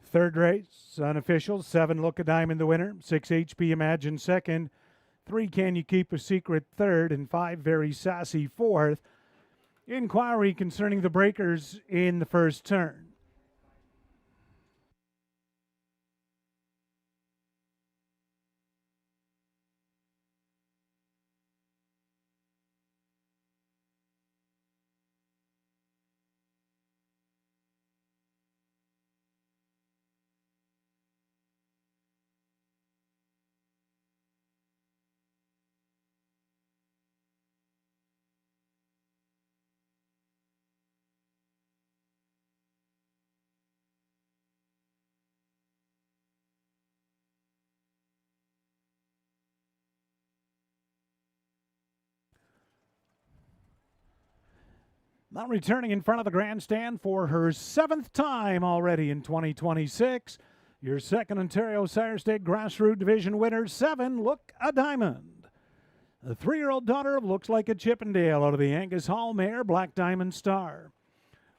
Third race, unofficial. 7, Look a Diamond, the winner. 6, HP Imagine second. 3, Can You Keep a Secret third. And 5, Very Sassy 4th. Inquiry concerning the breakers in the first turn. Now returning in front of the grandstand for her 7th time already in 2026. Your second Ontario Sire State Grassroots Division winner, 7, Look a Diamond. The 3-year-old daughter of Looks Like a Chippendale out of the Angus Hall mare, Black Diamond Star.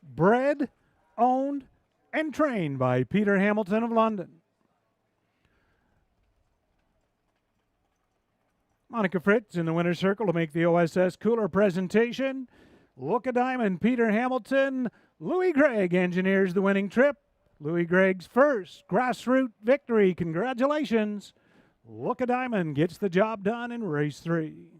Bred, owned, and trained by Peter Hamilton of London. Monica Fritz in the winner's circle to make the OSS Cooler presentation. Look a Diamond, Peter Hamilton. Louis Gregg engineers the winning trip. Louis Gregg's first grassroots victory. Congratulations. Look a Diamond gets the job done in race 3.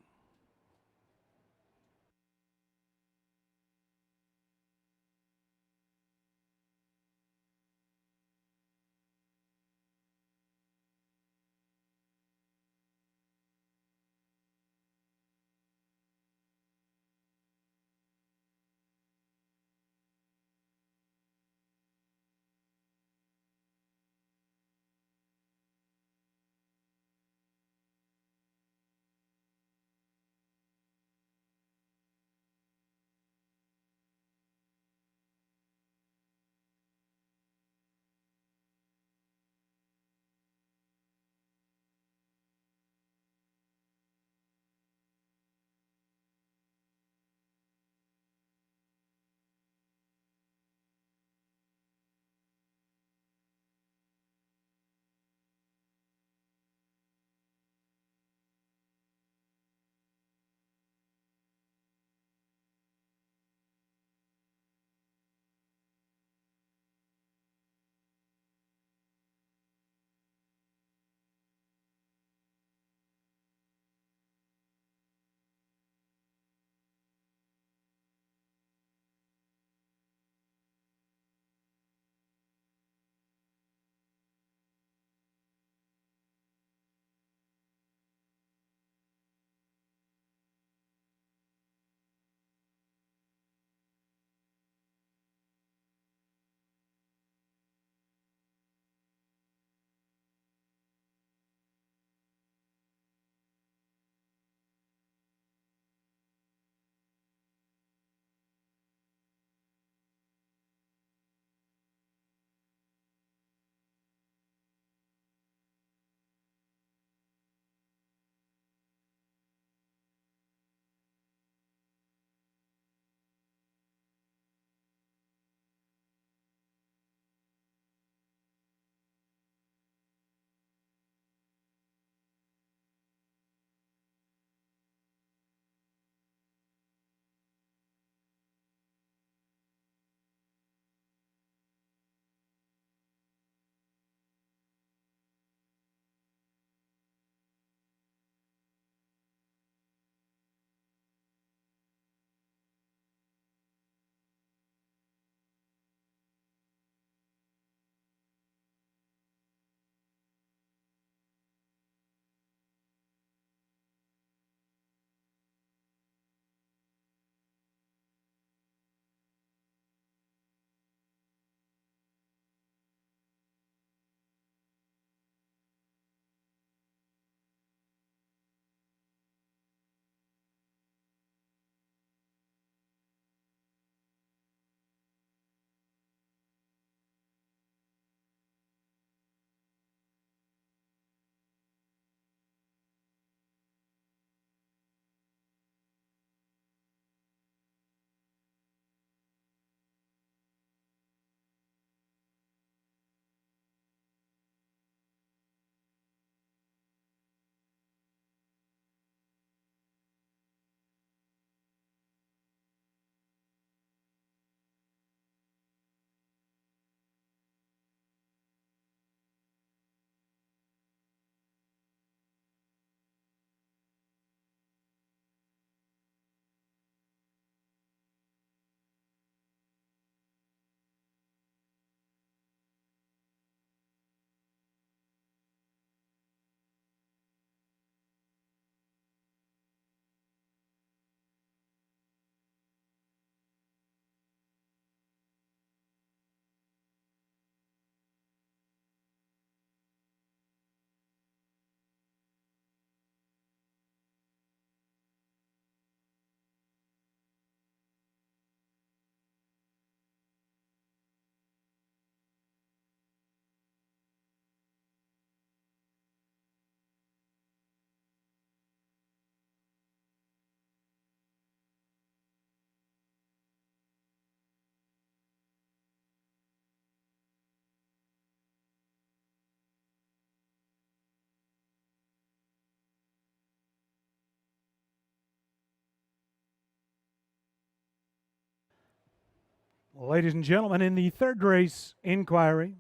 Ladies and gentlemen, in the third race inquiry,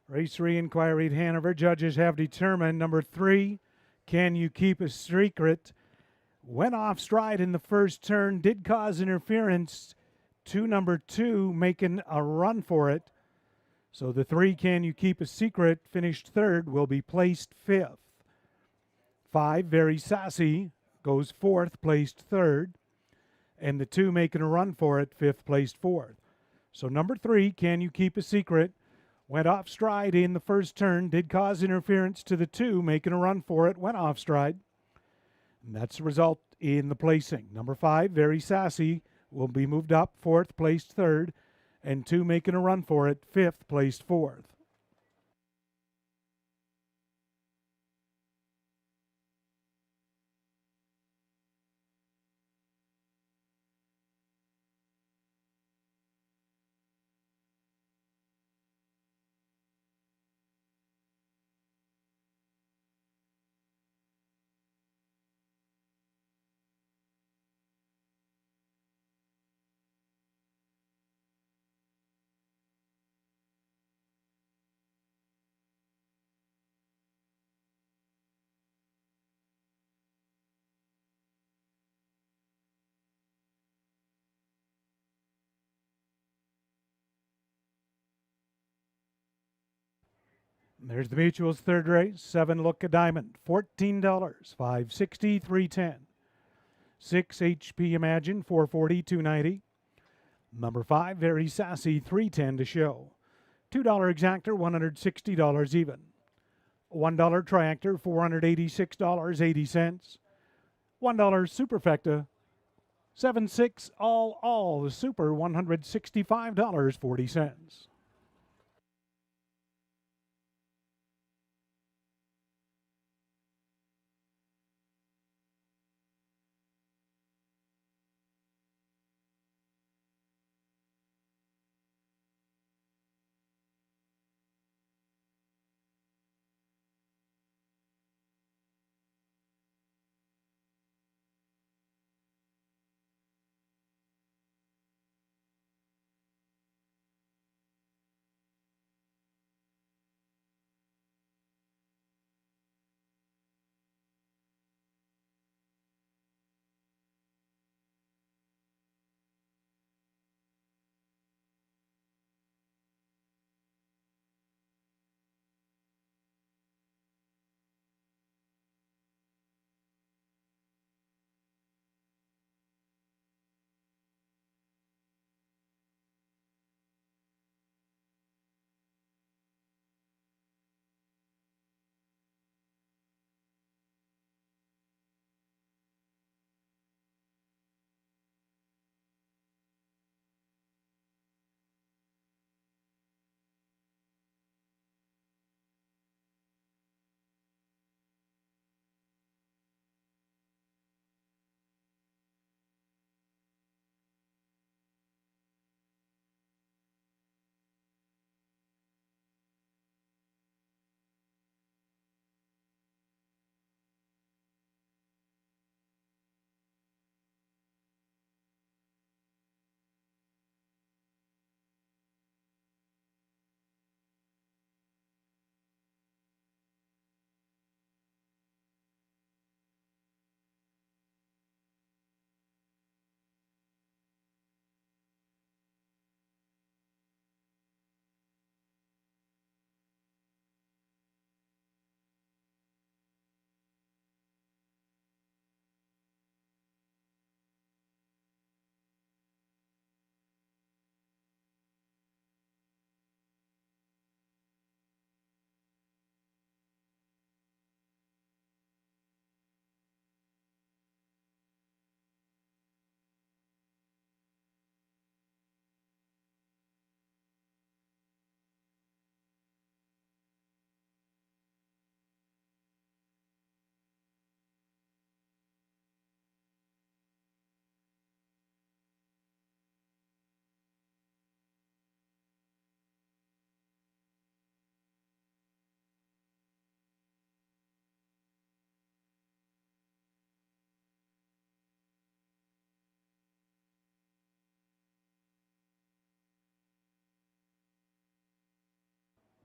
race 3 inquiry at Hanover, judges have determined number 3, Can You Keep a Secret, went off stride in the first turn, did cause interference to number 2, making a run for it. So the 3, Can You Keep a Secret, finished third, will be placed 5th. 5, Very Sassy, goes 4th, placed third. And the 2 making a run for it, 5th, placed 4th. So number 3, Can You Keep a Secret, went off stride in the first turn, did cause interference to the 2, making a run for it, went off stride. And that's the result in the placing. Number 5, Very Sassy, will be moved up, 4th, placed 3rd, and 2 making a run for it, 5th, placed 4th. There's the Mutual's third race. 7 Look a Diamond, $14, $560, $310. 6 HP Imagine, $440, $290. Number 5 Very Sassy, $310 to show. $2 Exactor, $160 even. $1 Triactor, $486.80. $1 Superfecta, 7.6 all the Super, $165.40.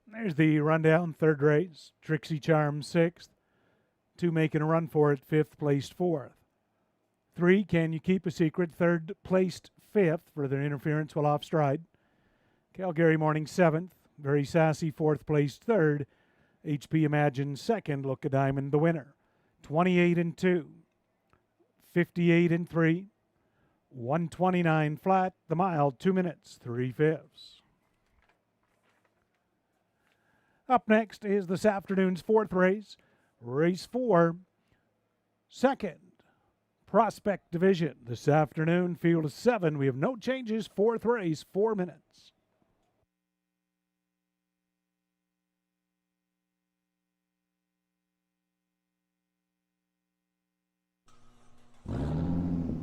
There's the rundown. Third race, Trixie Charm sixth. 2 making a run for it, fifth placed fourth. 3, Can You Keep a Secret, third placed fifth for their interference while off stride. Calgary Morning seventh. Very Sassy fourth placed third. HP Imagine second. Look a Diamond the winner. 28 and 2. 58 and 3. 129 flat. The mile 2 minutes 3/5. Up next is this afternoon's fourth race. Race 4, second Prospect Division. This afternoon, field of 7. We have no changes. Fourth race, 4 minutes.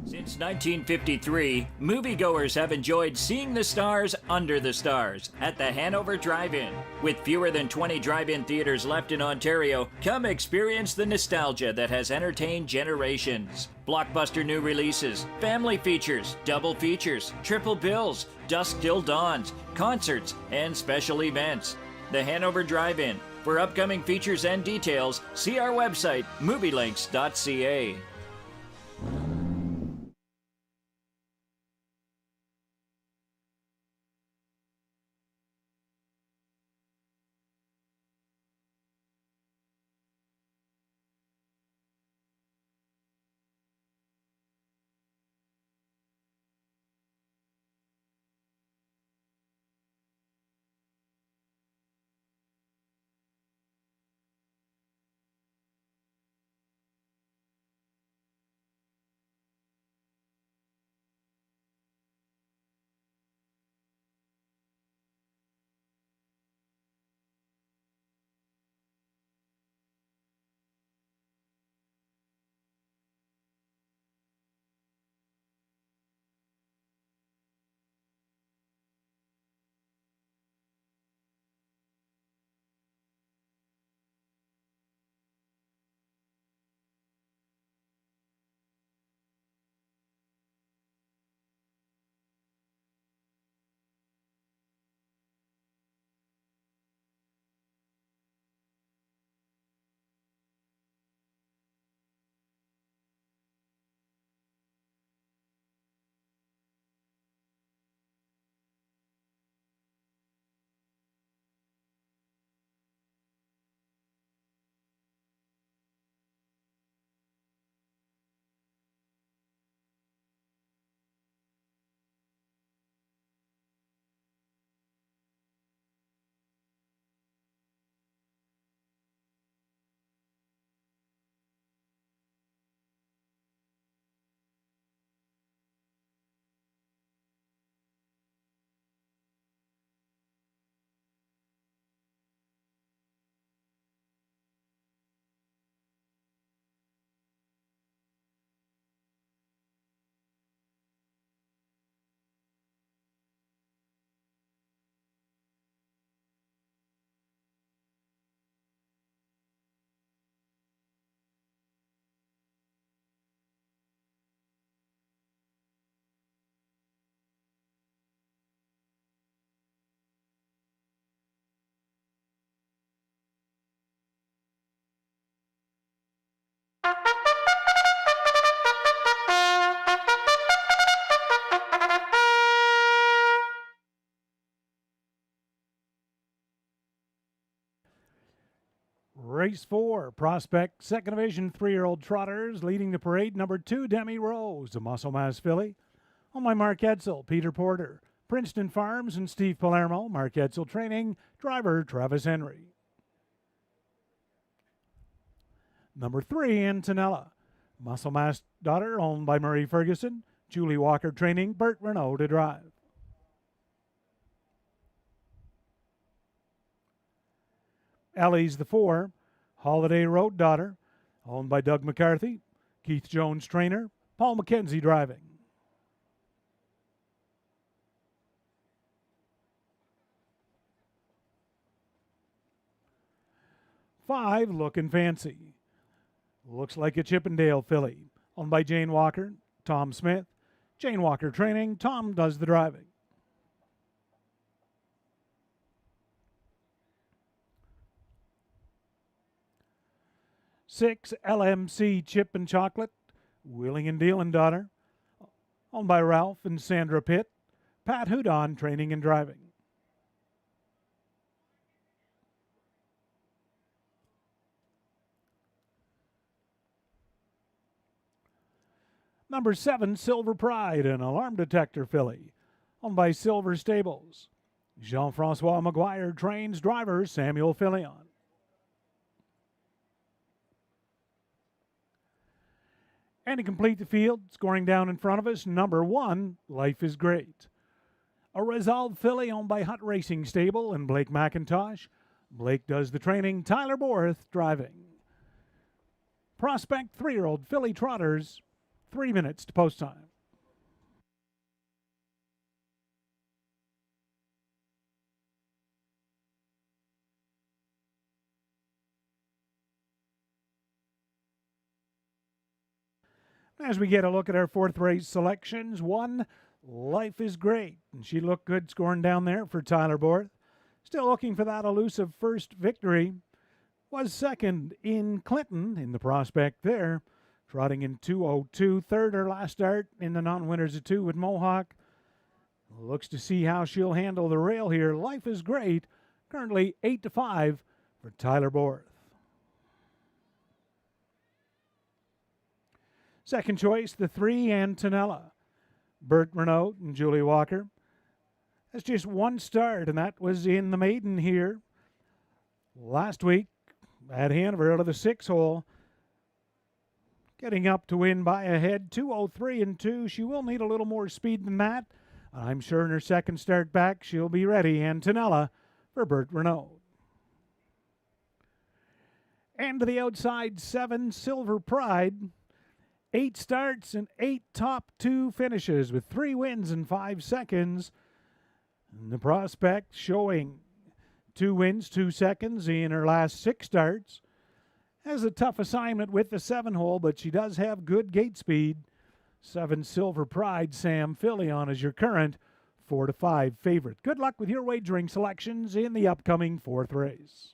Since 1953, moviegoers have enjoyed seeing the stars under the stars at the Hanover Drive-In. With fewer than 20 drive-in theaters left in Ontario, come experience the nostalgia that has entertained generations. Blockbuster new releases, family features, double features, triple bills, dusk till dawns, concerts, and special events. The Hanover Drive-In. For upcoming features and details, see our website, movielinks.ca. Race 4, Prospect, second division, 3-year-old trotters leading the parade. Number 2, Demi Rose, a Muscle Mass filly. On by Mark Edsel, Peter Porter, Princeton Farms, and Steve Palermo. Mark Edsel training, driver Travis Henry. Number 3, Antonella, Muscle Mass daughter, owned by Murray Ferguson. Julie Walker training, Bert Renault to drive. Ellie's the 4, Holiday Road daughter, owned by Doug McCarthy. Keith Jones trainer, Paul McKenzie driving. Five, Looking Fancy. Looks like a Chippendale filly, owned by Jane Walker, Tom Smith. Jane Walker training, Tom does the driving. 6, LMC Chip and Chocolate, Wheeling and Dealing Daughter, owned by Ralph and Sandra Pitt. Pat Hudon, training and driving. Number 7, Silver Pride, an alarm detector filly, owned by Silver Stables. Jean-Francois Maguire trains driver Samuel Filion. And to complete the field, scoring down in front of us, number 1, Life is Great. A Resolve filly owned by Hutt Racing Stable and Blake McIntosh. Blake does the training, Tyler Borth driving. Prospect 3-year-old filly trotters, 3 minutes to post time. As we get a look at our 4th race selections, 1, Life is Great, and she looked good scoring down there for Tyler Borth. Still looking for that elusive first victory. Was second in Clinton in the prospect there, trotting in 2:02. Third her last start in the non-winners of 2 with Mohawk. Looks to see how she'll handle the rail here. Life is Great, currently 8-5 for Tyler Borth. Second choice, the 3, Antonella. Bert Renault and Julie Walker. That's just one start, and that was in the maiden here last week at Hanover out of the 6 hole. Getting up to win by a head, 2:03 and 2. She will need a little more speed than that. I'm sure in her second start back, she'll be ready. Antonella for Bert Renault. And to the outside, 7, Silver Pride. 8 starts and 8 top 2 finishes with 3 wins in 5 seconds. And the prospect showing 2 wins, 2 seconds in her last 6 starts. Has a tough assignment with the 7 hole, but she does have good gate speed. 7, Silver Pride, Sam Filion is your current 4-5 favorite. Good luck with your wagering selections in the upcoming 4th race.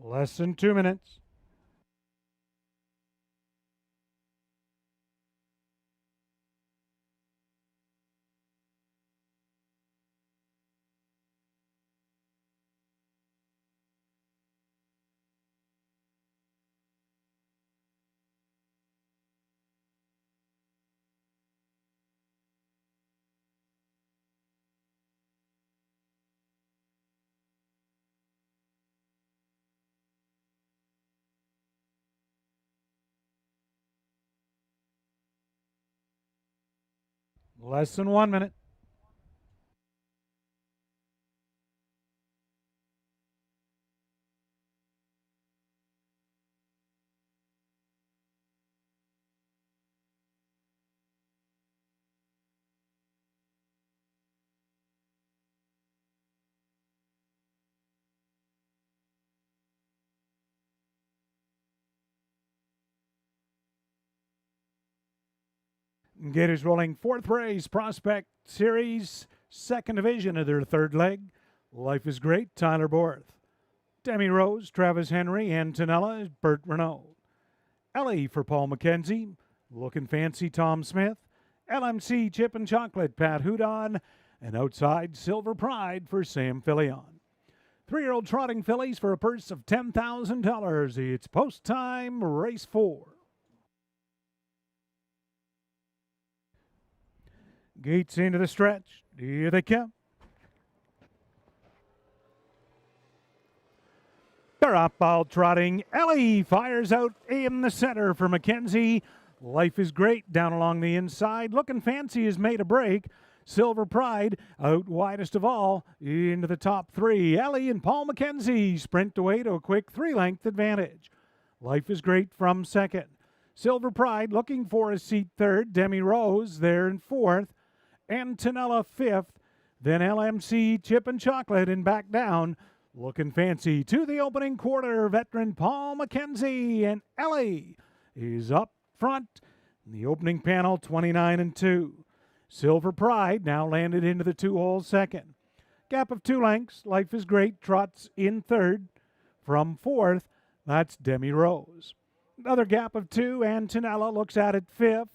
Less than 2 minutes. Less than 1 minute. Gators rolling 4th race, Prospect Series, 2nd division of their 3rd leg. Life is Great, Tyler Borth. Demi Rose, Travis Henry, Antonella, Bert Renault. Ellie for Paul McKenzie. Looking Fancy, Tom Smith. LMC Chip and Chocolate, Pat Hudon. And outside, Silver Pride for Sam Filion. 3-year-old trotting fillies for a purse of $10,000. It's post time, race 4. Gates into the stretch. Here they come. They're up all trotting. Ellie fires out in the center for McKenzie. Life is Great down along the inside. Looking Fancy has made a break. Silver Pride out widest of all into the top 3. Ellie and Paul McKenzie sprint away to a quick 3-length advantage. Life is Great from second. Silver Pride looking for a seat third. Demi Rose there in fourth. Antonella fifth. Then LMC Chip and Chocolate and back down. Looking Fancy to the opening quarter. Veteran Paul McKenzie and Ellie is up front. In the opening panel, 29-2. Silver Pride now landed into the 2-hole second. Gap of 2 lengths. Life is Great trots in third. From fourth, that's Demi Rose. Another gap of 2. Antonella looks at it fifth.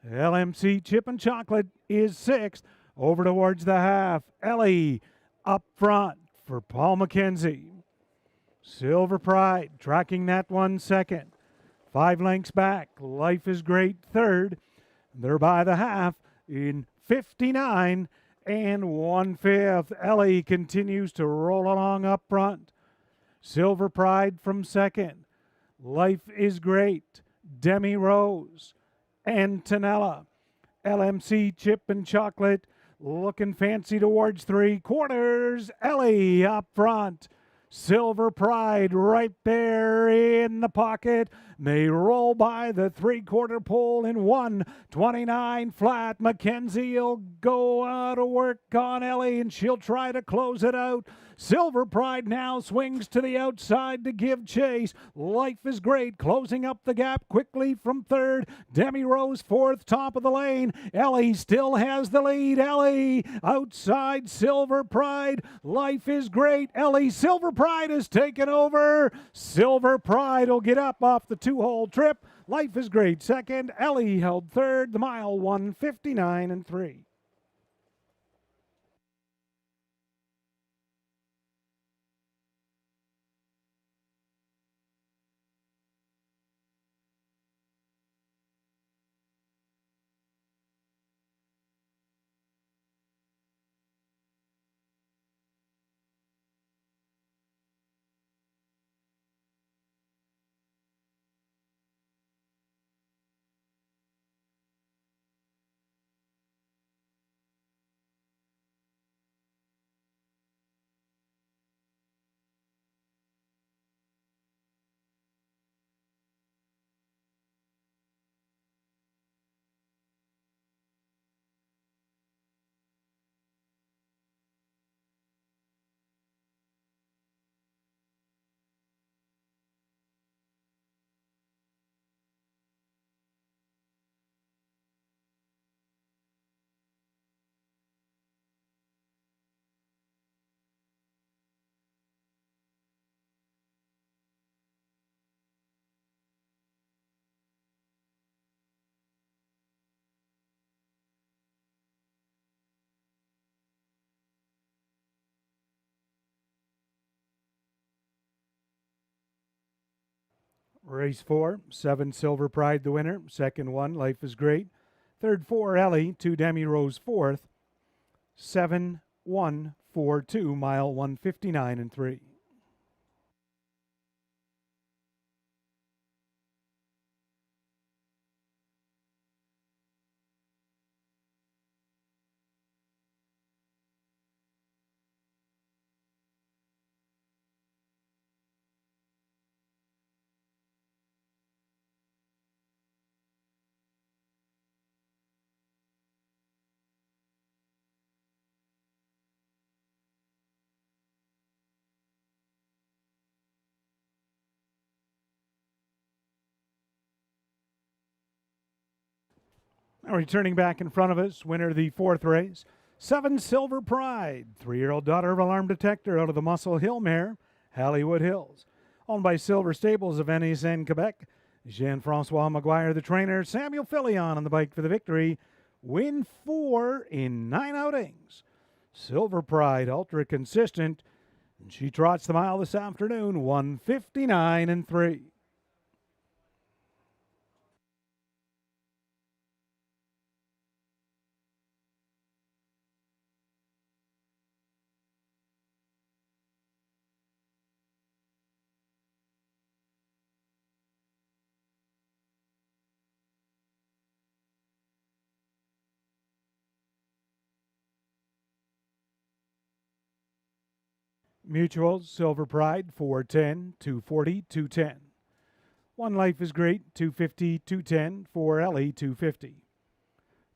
LMC Chip and Chocolate is sixth. Over towards the half. Ellie up front for Paul McKenzie. Silver Pride tracking that one second. 5 lengths back. Life is Great third. They're by the half in 59 1/5. Ellie continues to roll along up front. Silver Pride from second. Life is Great. Demi Rose. Antonella. LMC Chip and Chocolate looking Fancy towards 3/4. Ellie up front. Silver Pride right there in the pocket. They roll by the 3/4 pole in 1:29 flat. McKenzie'll go out of work on Ellie and she'll try to close it out. Silver Pride now swings to the outside to give chase. Life is Great closing up the gap quickly from third. Demi Rose fourth, top of the lane. Ellie still has the lead. Ellie outside Silver Pride. Life is Great. Ellie, Silver Pride has taken over. Silver Pride will get up off the 2-hole trip. Life is Great second. Ellie held third. The mile 1:59 3. Race 4, 7 Silver Pride the winner. Second 1, Life is Great. Third 4, Ellie. 2 Demi Rose fourth. 7-1-4-2, mile 1:59 3. Now returning back in front of us, winner of the 4th race, 7 Silver Pride, 3-year-old daughter of Alarm Detector out of the Muscle Hill mare, Hollywood Hills. Owned by Silver Stables of Ennis and Quebec. Jean-Francois Maguire, the trainer. Samuel Fillion on the bike for the victory. Win 4 in 9 outings. Silver Pride, ultra consistent. And she trots the mile this afternoon, 1:59.3. Mutuals, Silver Pride, 410, 240, 210. One Life is Great, 250, 210. For Ellie, 250.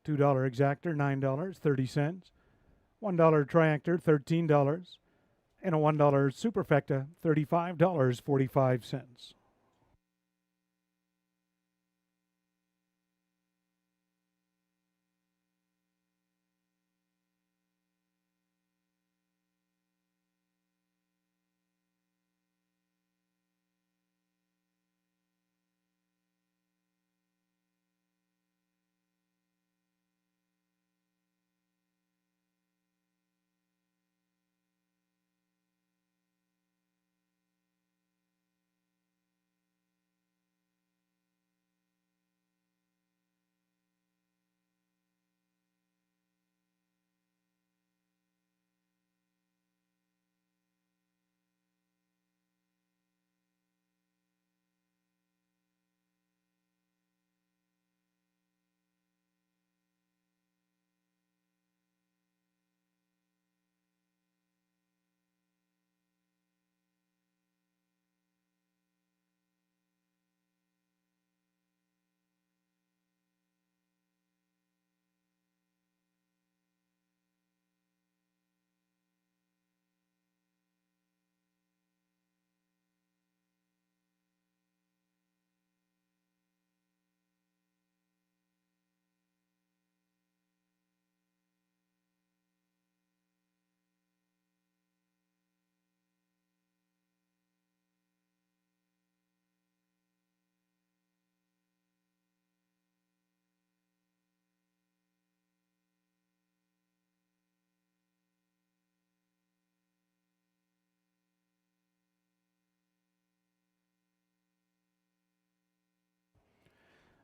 $2 exactor, $9.30. $1 triactor, $13. And a $1 superfecta, $35.45.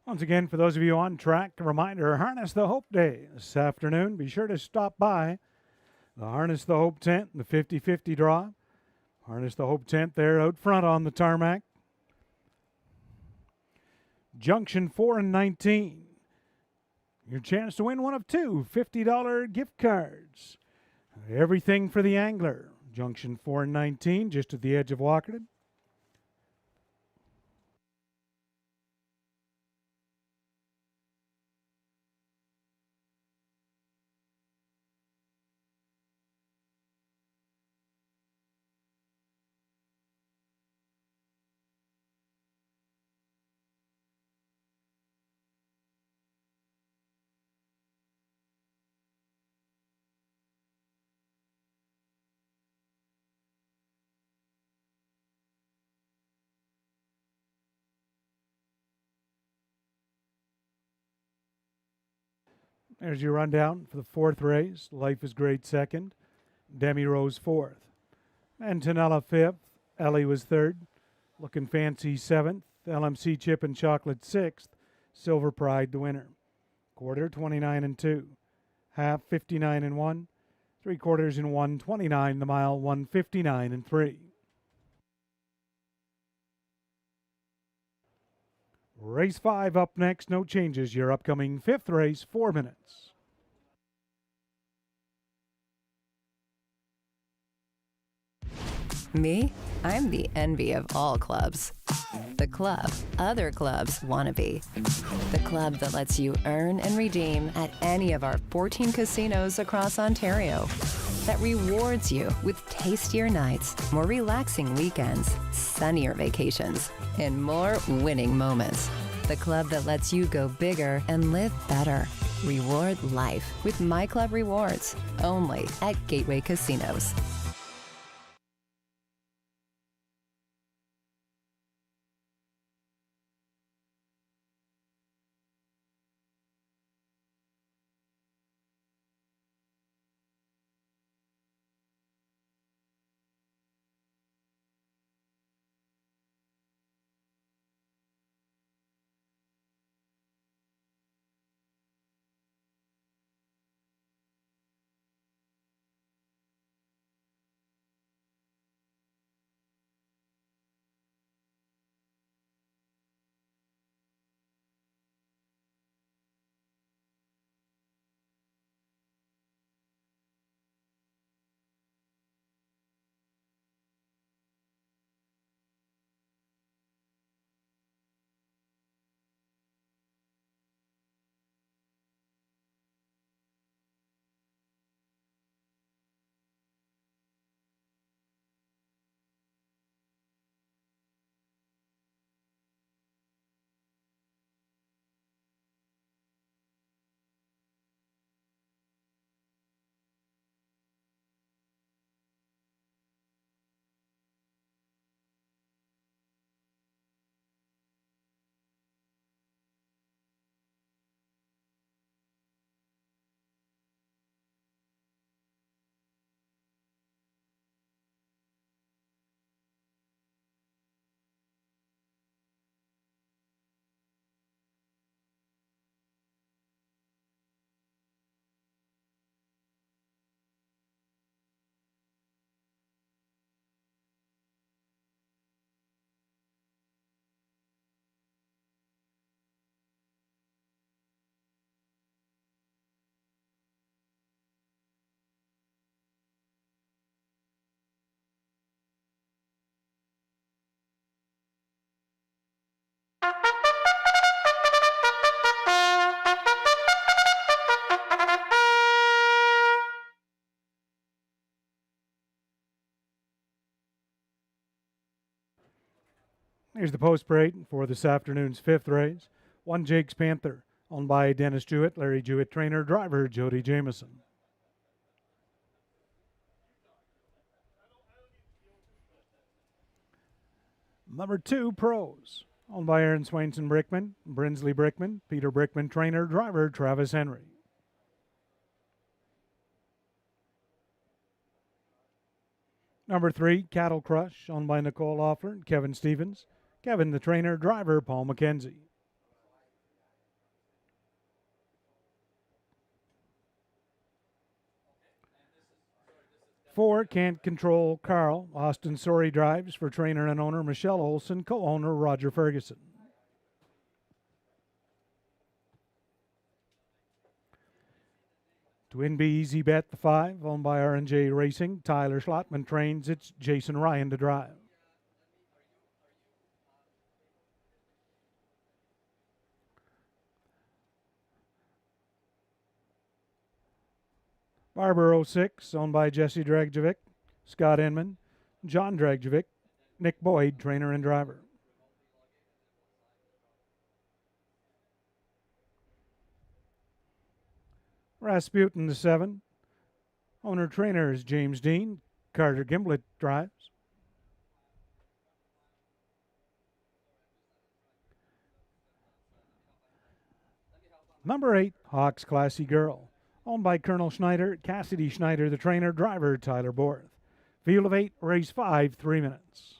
Once again, for those of you on track, a reminder, Harness the Hope Day this afternoon. Be sure to stop by the Harness the Hope tent, the 50-50 draw. Harness the Hope tent there out front on the tarmac. Junction 4 and 19. Your chance to win one of two $50 gift cards. Everything for the angler. Junction 4 and 19, just at the edge of Walkerton. There's your rundown for the fourth race. Life is Great second. Demi Rose fourth. Antonella fifth. Ellie was third. Looking Fancy seventh. LMC Chip and Chocolate sixth. Silver Pride the winner. Quarter 29 and 2. Half 59 and 1. 3/4 in 1:29. The mile 1:59 and 3. Race 5 up next, no changes. Your upcoming fifth race, 4 minutes. Me? I'm the envy of all clubs. The club other clubs want to be. The club that lets you earn and redeem at any of our 14 casinos across Ontario. That rewards you with tastier nights, more relaxing weekends, sunnier vacations, and more winning moments. The club that lets you go bigger and live better. Reward life with My Club Rewards, only at Gateway Casinos. Here's the post parade for this afternoon's fifth race. 1 Jake's Panther, owned by Dennis Jewett, Larry Jewett trainer, driver Jody Jameson. Number 2, Pros, owned by Aaron Swainson Brickman, Brinsley Brickman, Peter Brickman trainer, driver Travis Henry. Number 3, Cattle Crush, owned by Nicole Loeffler and Kevin Stevens. Kevin, the trainer, driver Paul McKenzie. Four, Can't Control Carl, Austin Sorey drives for trainer and owner Michelle Olson, co-owner Roger Ferguson. Twin B Easy Bet, the 5, owned by R&J Racing. Tyler Schlottman trains. It's Jason Ryan to drive. Barber 06, owned by Jesse Dragjovic, Scott Inman, John Dragjovic, Nick Boyd, trainer and driver. Rasputin the 7, owner trainer is James Dean, Carter Gimblett drives. Number 8, Hawks Classy Girl, owned by Colonel Schneider, Cassidy Schneider, the trainer, driver Tyler Borth. Field of 8, race 5, 3 minutes.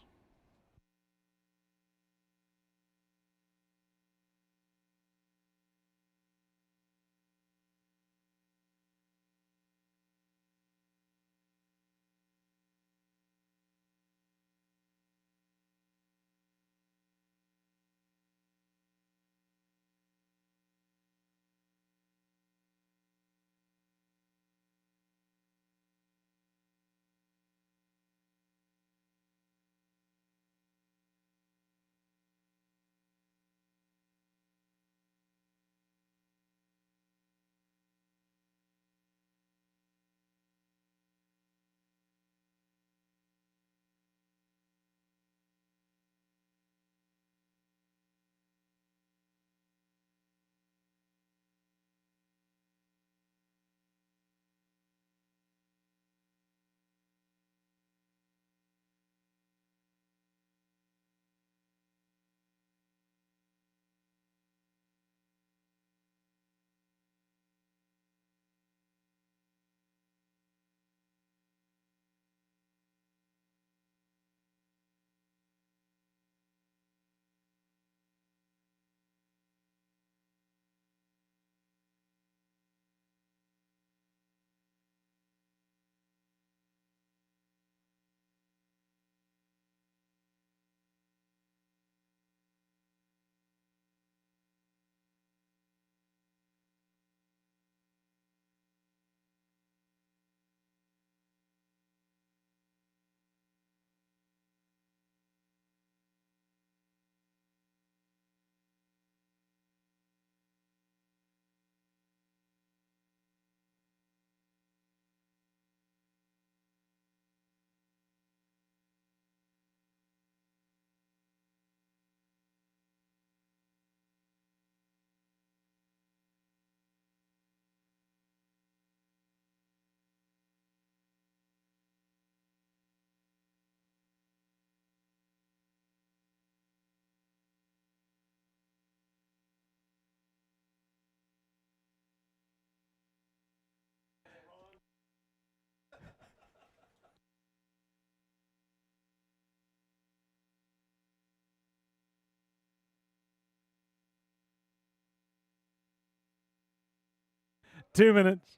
Two minutes.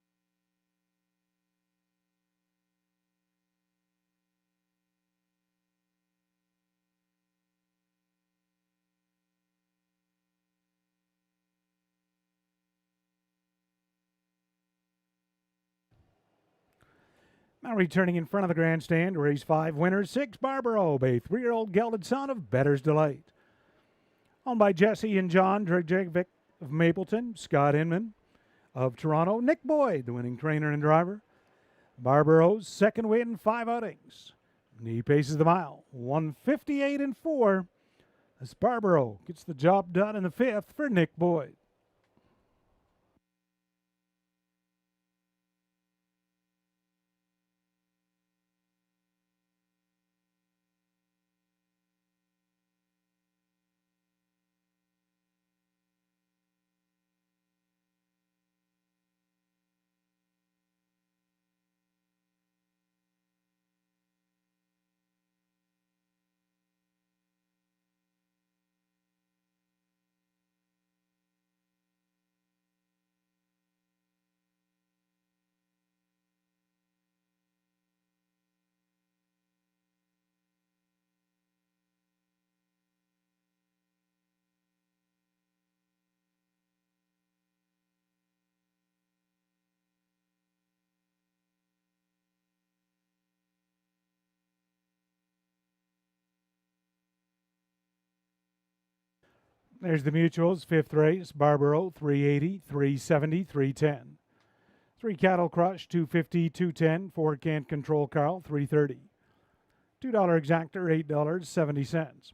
Now returning in front of the grandstand, race 5 winner, 6 Barbaro, a 3-year-old gelded son of Better's Delight. Owned by Jesse and John Dragvic of Mapleton, Scott Inman of Toronto, Nick Boyd, the winning trainer and driver. Barbaro's second win in 5 outings. And he paces the mile, 158-4. As Barbaro gets the job done in the 5th for Nick Boyd. There's the Mutuals, fifth race, Barbaro, 380, 370, 310. 3 Cattle Crush, 250, 210, 4 Can't Control Carl, 330. $2 Exactor, $8.70.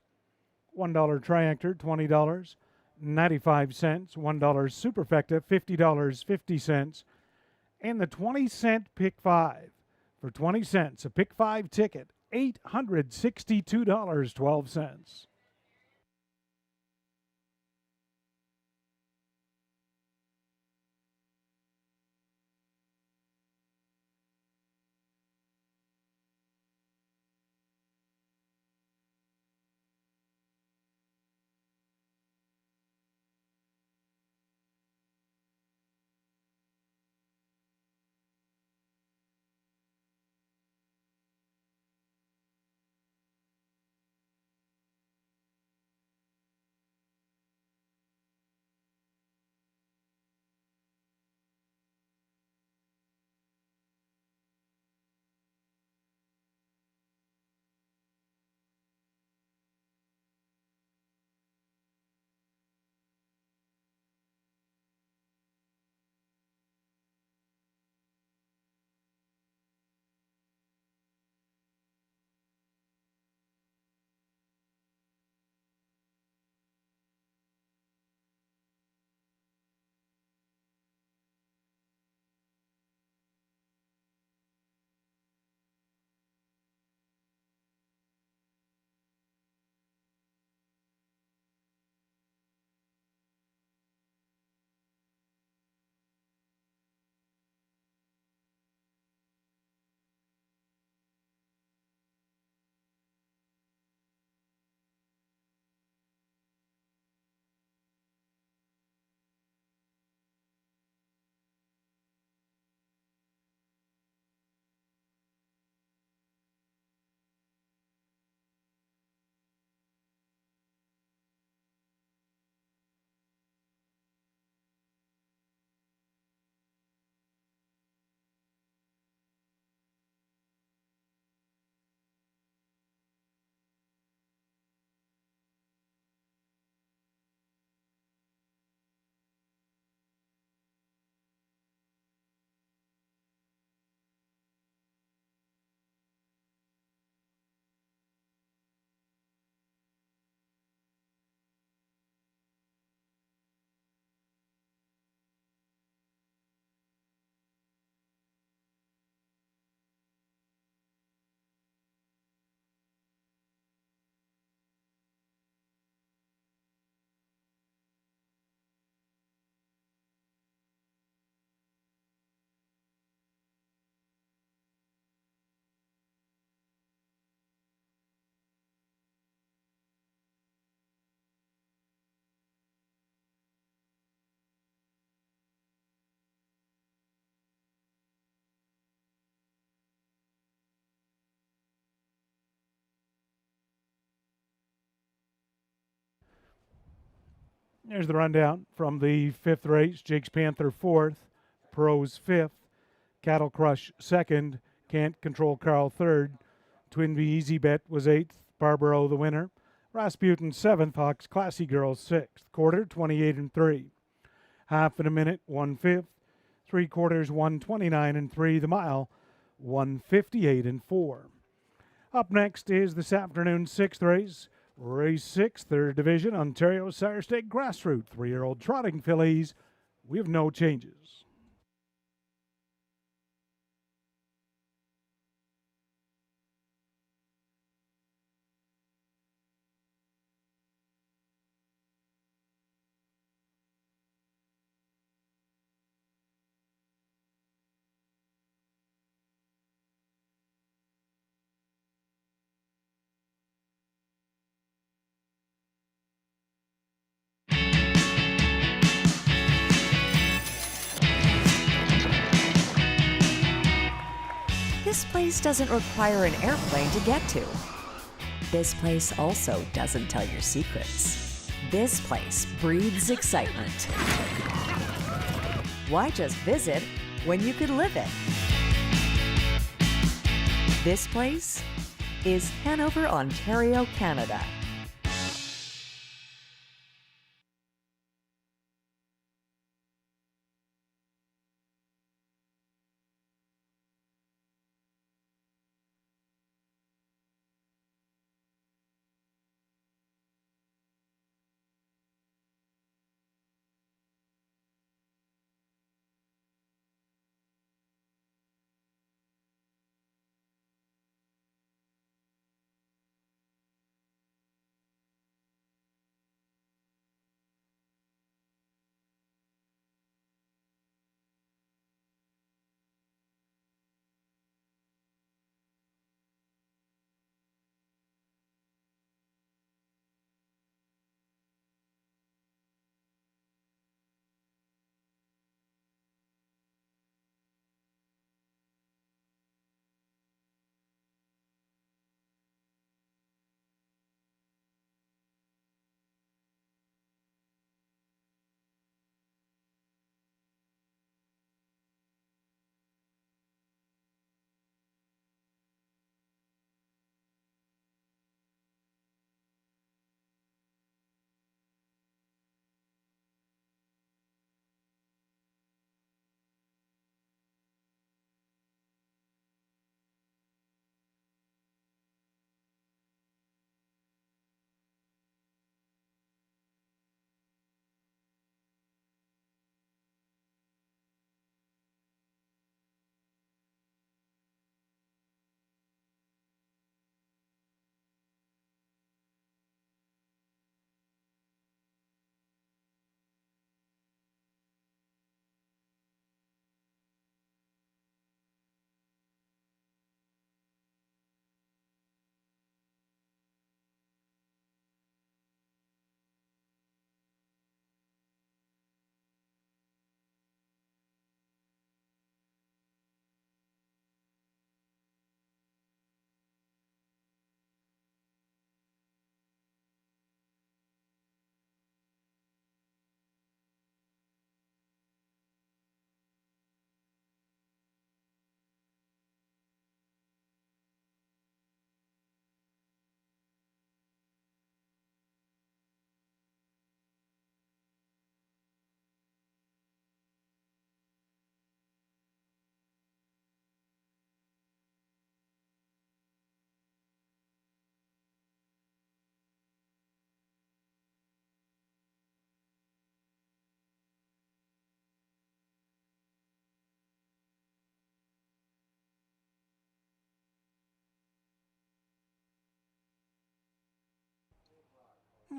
$1 Triactor, $20, 95 cents. $1 Superfecta, $50.50. And the 20-cent Pick 5. For 20 cents, a Pick 5 ticket, $862.12. There's the rundown from the fifth race. Jake's Panther fourth, Pros fifth, Cattle Crush second, Can't Control Carl third, Twin V Easy Bet was eighth, Barbaro the winner, Rasputin seventh, Hawks Classy Girls sixth, quarter 28 and 3, half in a minute 1/5, 3/4 129 and 3, the mile 158 and 4. Up next is this afternoon's sixth race. Race 6, third division, Ontario Sire State Grassroots, 3-year-old trotting fillies. We have no changes. This place doesn't require an airplane to get to. This place also doesn't tell your secrets. This place breathes excitement. Why just visit when you could live it? This place is Hanover, Ontario, Canada.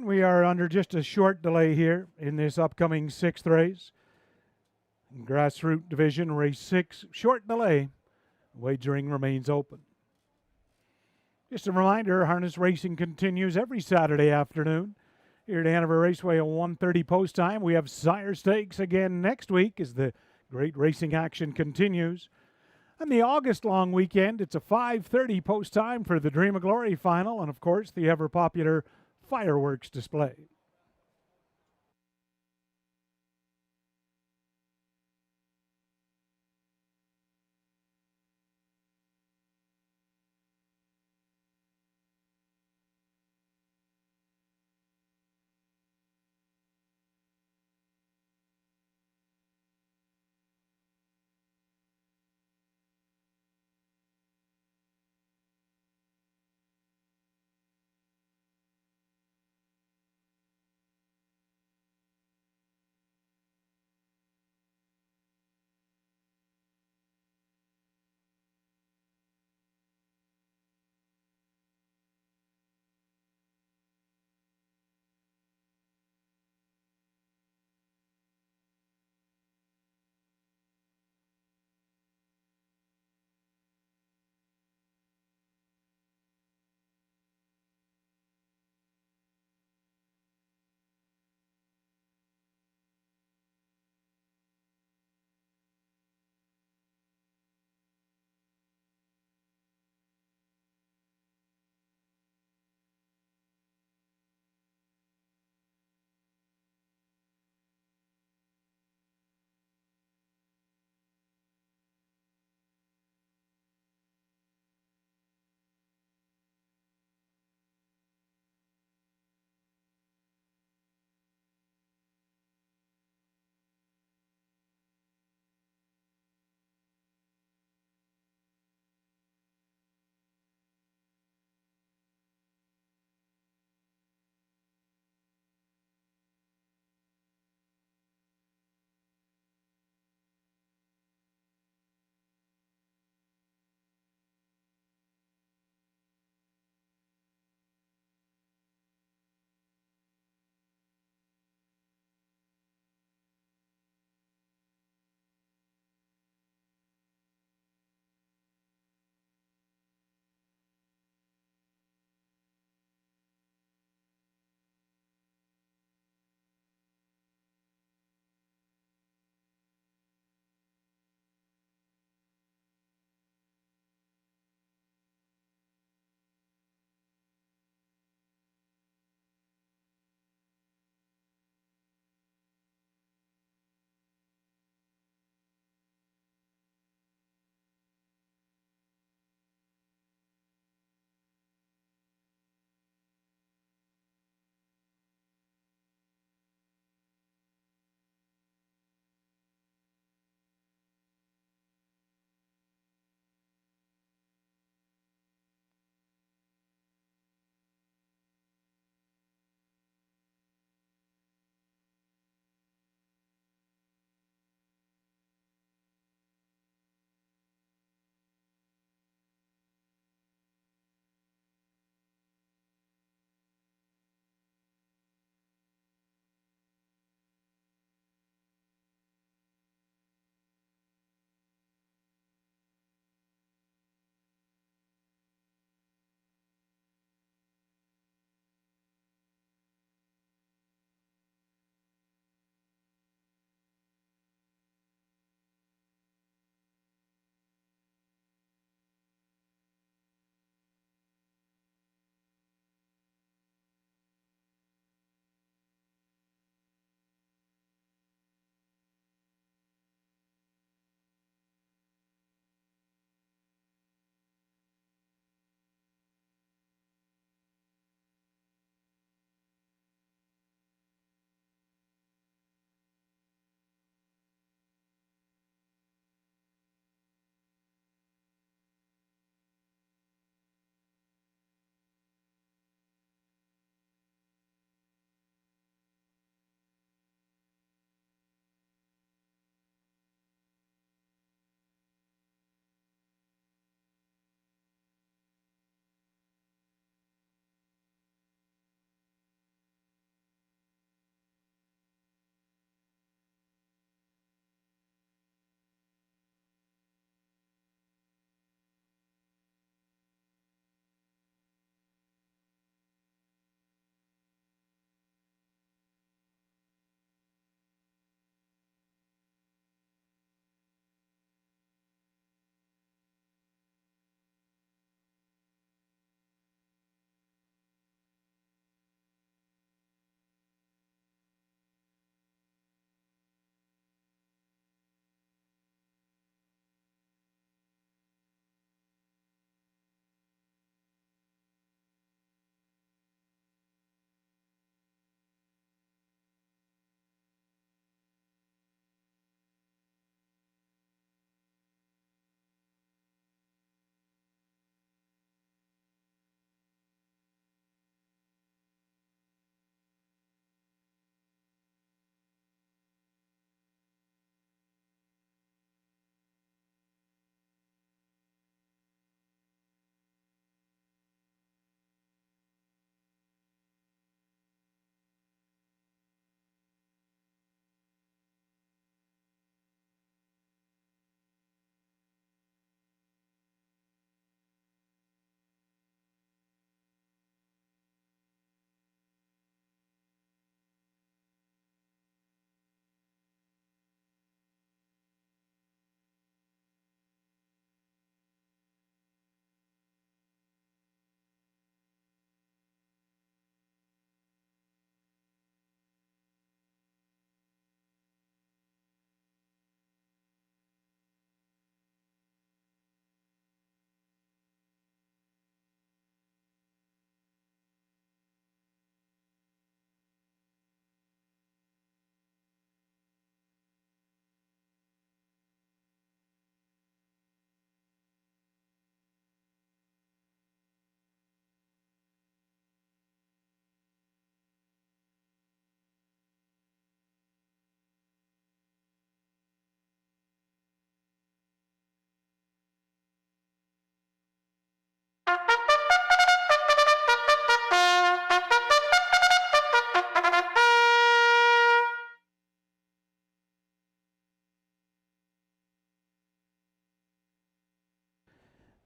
We are under just a short delay here in this upcoming 6th race. Grassroots Division, Race 6, short delay. Wagering remains open. Just a reminder, harness racing continues every Saturday afternoon here at Hanover Raceway at 1:30 post time. We have Sire Stakes again next week as the great racing action continues. And the August long weekend, it's a 5:30 post time for the Dream of Glory final and, of course, the ever-popular fireworks display.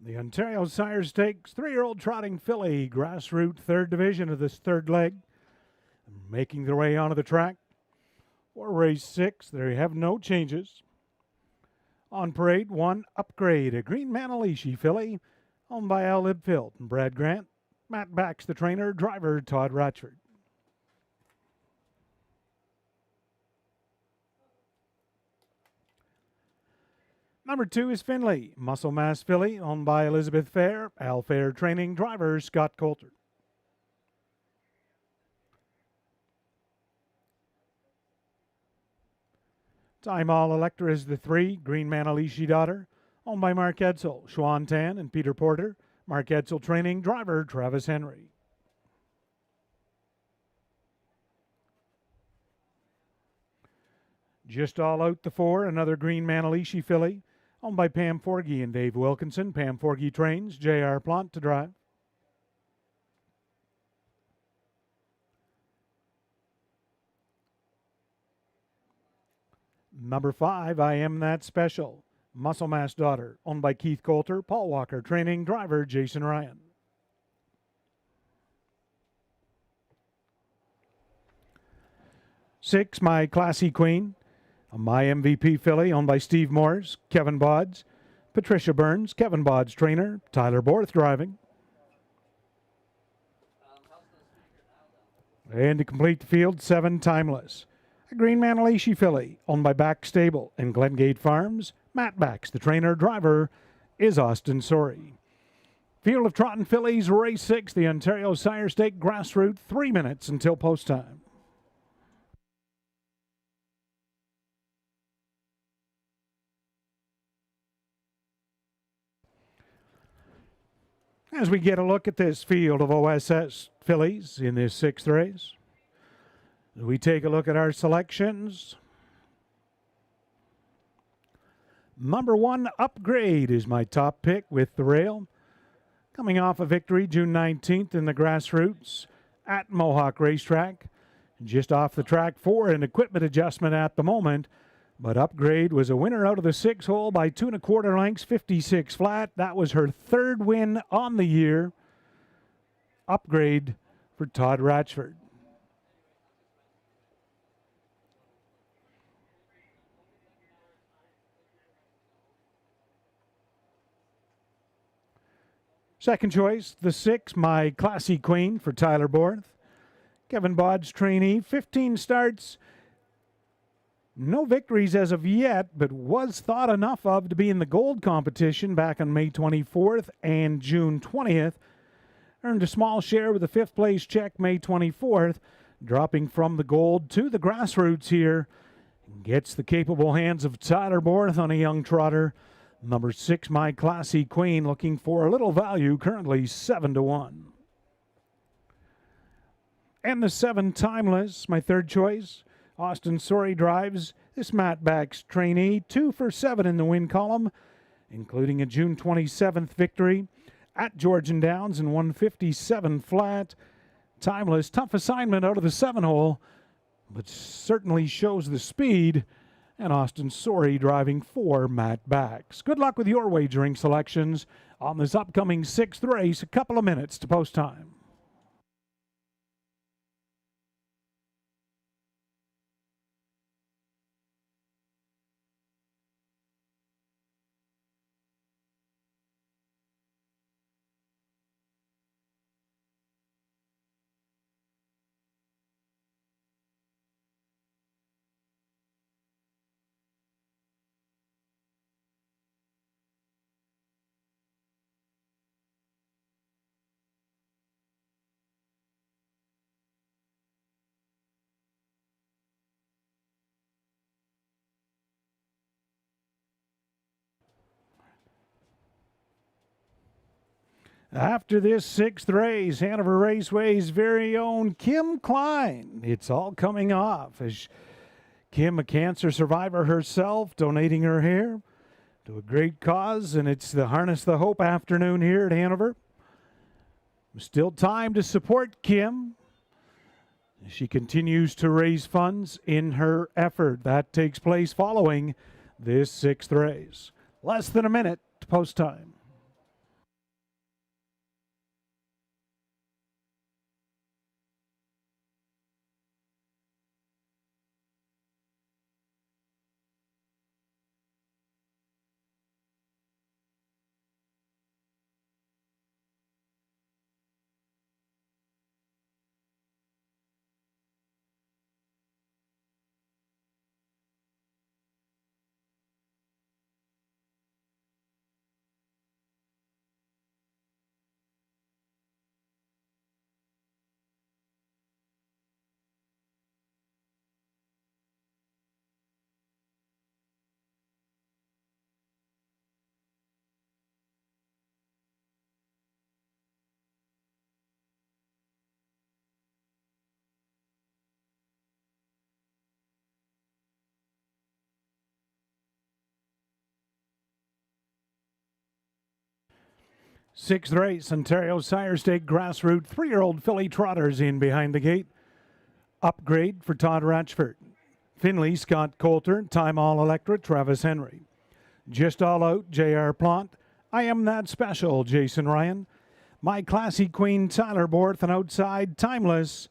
The Ontario Sire Stakes 3-year-old trotting filly, grassroots third division of this third leg, making their way onto the track. For race 6, there you have no changes. On parade, 1 Upgrade, a green Manalishi filly, owned by Al Libfield and Brad Grant. Matt Bax, the trainer, driver Todd Ratchford. Number 2 is Finley, Muscle Mass filly, owned by Elizabeth Fair, Al Fair training, driver Scott Coulter. Time All Electra is the 3, Green Manalishi daughter, owned by Mark Edsel, Schwan Tan, and Peter Porter. Mark Edsel training, driver Travis Henry. Just All Out the 4, another Green Manalishi filly, owned by Pam Forgy and Dave Wilkinson. Pam Forgy trains, J.R. Plant to drive. Number 5, I Am That Special, Muscle Mass daughter, owned by Keith Coulter, Paul Walker training, driver Jason Ryan. Six, My Classy Queen, a My MVP filly, owned by Steve Morris, Kevin Bodds, Patricia Burns, Kevin Bodds trainer, Tyler Borth driving. And to complete the field, 7, Timeless, a Green Manalishi filly, owned by Back Stable and Glengate Farms. Matt Bax, the trainer, driver is Austin Sorey. Field of Trotting Fillies, race 6, the Ontario Sire Stake Grassroots, 3 minutes until post time. As we get a look at this field of OSS fillies in this 6th race, we take a look at our selections. Number 1, Upgrade, is my top pick with the rail. Coming off a victory June 19th in the Grassroots at Mohawk Racetrack. Just off the track for an equipment adjustment at the moment. But Upgrade was a winner out of the 6 hole by 2 1/4 lengths, 56 flat. That was her 3rd win on the year. Upgrade for Todd Ratchford. Second choice, the 6, My Classy Queen, for Tyler Borth. Kevin Bodds trainee, 15 starts. No victories as of yet, but was thought enough of to be in the gold competition back on May 24th and June 20th. Earned a small share with a 5th place check May 24th, dropping from the gold to the Grassroots here. Gets the capable hands of Tyler Borth on a young trotter. Number 6, My Classy Queen, looking for a little value, currently 7 to 1. And the 7, Timeless, my 3rd choice. Austin Sorey drives this Matt Bax trainee, 2 for 7 in the win column, including a June 27th victory at Georgian Downs in 157 flat. Timeless, tough assignment out of the 7 hole, but certainly shows the speed. And Austin Sorey driving for Matt Bax. Good luck with your wagering selections on this upcoming 6th race. A couple of minutes to post time. After this 6th race, Hanover Raceway's very own Kim Klein. It's all coming off as Kim, a cancer survivor herself, donating her hair to a great cause, and it's the Harness the Hope afternoon here at Hanover. Still time to support Kim. She continues to raise funds in her effort. That takes place following this sixth race. Less than a minute to post time. Sixth race, Ontario Sire Stake Grassroot 3-year-old filly trotters in behind the gate. Upgrade for Todd Ratchford. Finley, Scott Coulter, Time All Electra, Travis Henry. Just All Out, J.R. Plant. I Am That Special, Jason Ryan. My Classy Queen, Tyler Borth, and outside, Timeless,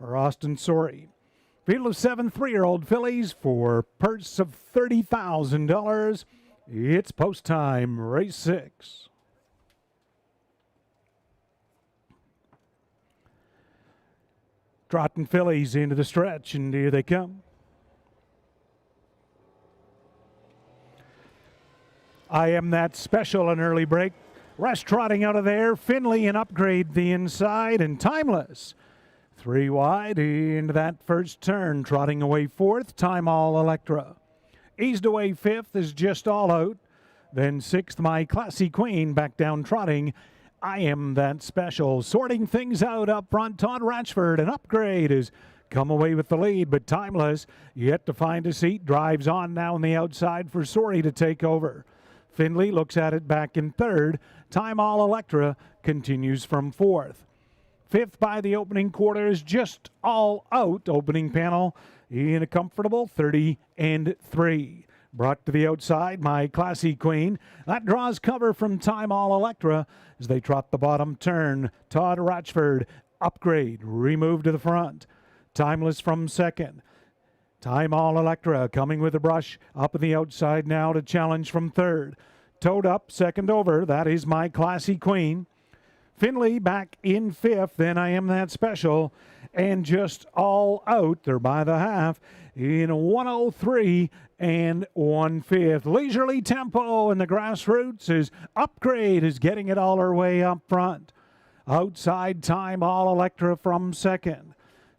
for Austin Sorey. Field of 7 3-year-old fillies for purse of $30,000. It's post time, race 6. Trotting fillies into the stretch, and here they come. I Am That Special, an early break. Rest trotting out of there. Finley and Upgrade the inside, and Timeless. 3 wide into that first turn. Trotting away fourth, Time All Electra. Eased away fifth is Just All Out. Then sixth, My Classy Queen, back down trotting. I Am That Special. Sorting things out up front, Todd Ratchford, and Upgrade has come away with the lead, but Timeless yet to find a seat. Drives on now on the outside for Sorey to take over. Finley looks at it back in third. Time All Electra continues from fourth. Fifth by the opening quarters, Just All Out. Opening panel in a comfortable 30-3. Brought to the outside, My Classy Queen. That draws cover from Time All Electra as they trot the bottom turn. Todd Ratchford, Upgrade, removed to the front. Timeless from second. Time All Electra coming with a brush up on the outside now to challenge from third. Towed up, second over. That is My Classy Queen. Finley back in fifth. Then I Am That Special. And Just All Out. They're by the half in 103 and 1/5. Leisurely tempo in the grassroots as Upgrade is getting it all her way up front. Outside, Time All Electra from second.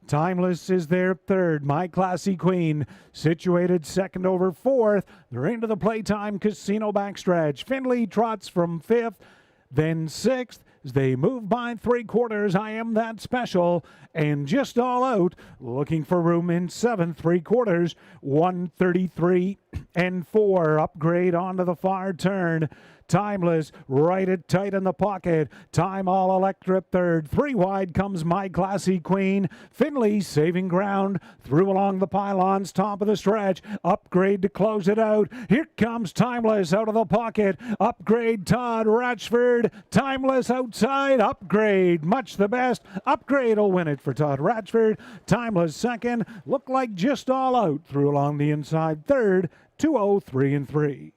Timeless is their third. My Classy Queen situated second over fourth. They're into the Playtime Casino backstretch. Finley trots from fifth, then sixth. As they move by 3/4, I Am That Special, and Just All Out, looking for room in seventh, 3/4, 133 and 4. Upgrade onto the far turn. Timeless, right it tight in the pocket. Time All Electra third. 3 wide comes My Classy Queen. Finley saving ground through along the pylons, top of the stretch. Upgrade to close it out. Here comes Timeless out of the pocket. Upgrade, Todd Ratchford. Timeless outside. Upgrade, much the best. Upgrade will win it for Todd Ratchford. Timeless second. Look like Just All Out through along the inside third. 203 and 3.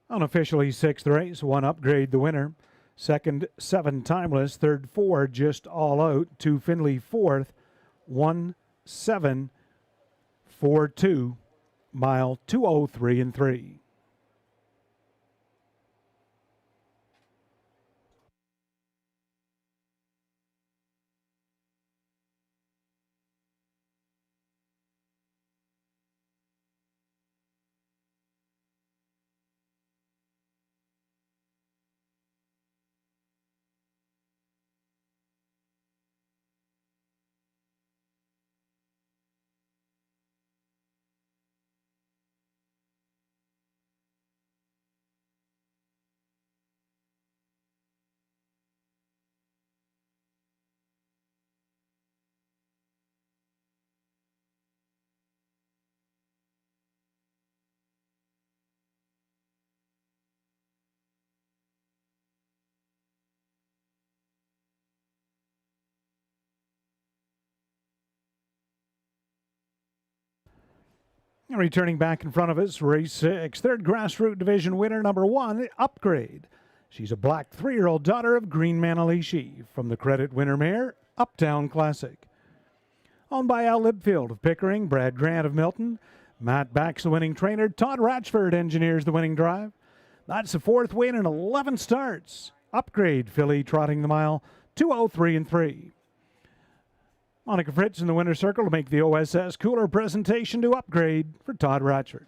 Unofficially sixth race, 1 Upgrade the winner. Second, 7 Timeless. Third, 4 Just All Out. 2 Findlay fourth. 1 7 4 2 mile 203 and 3. And returning back in front of us, race 6, third grassroots division winner, number 1, Upgrade. She's a black 3-year-old daughter of Green Manalishi from the credit winner mare, Uptown Classic. Owned by Al Libfield of Pickering, Brad Grant of Milton, Matt Bax, the winning trainer, Todd Ratchford engineers the winning drive. That's the 4th win in 11 starts. Upgrade filly trotting the mile 203 and 3. Monica Fritz in the winner's circle to make the OSS Cooler presentation to Upgrade for Todd Ratchford.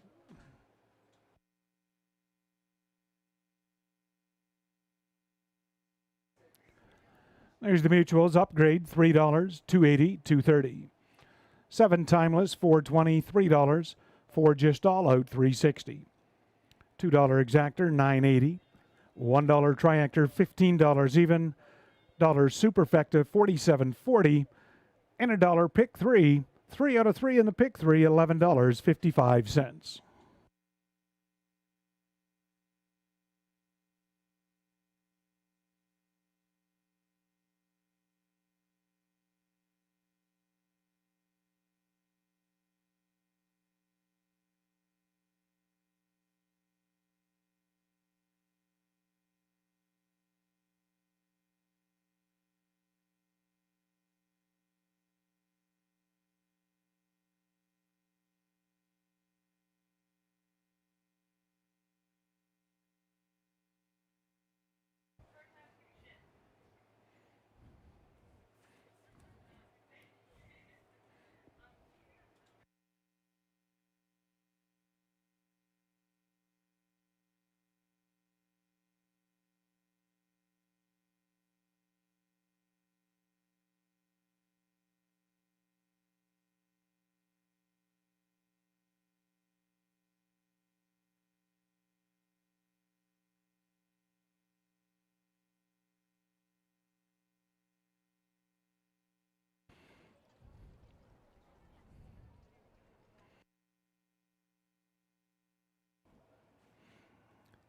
There's the mutuals. Upgrade, $3, $2.80, $2.30. 7 Timeless, $4.20, $3. 4 Just All Out, $3.60. $2 Exactor, $9.80. $1 Triactor, $15 even. $1 Superfecta, $47.40. And $1 Pick 3. 3 out of 3 in the Pick 3, $11.55.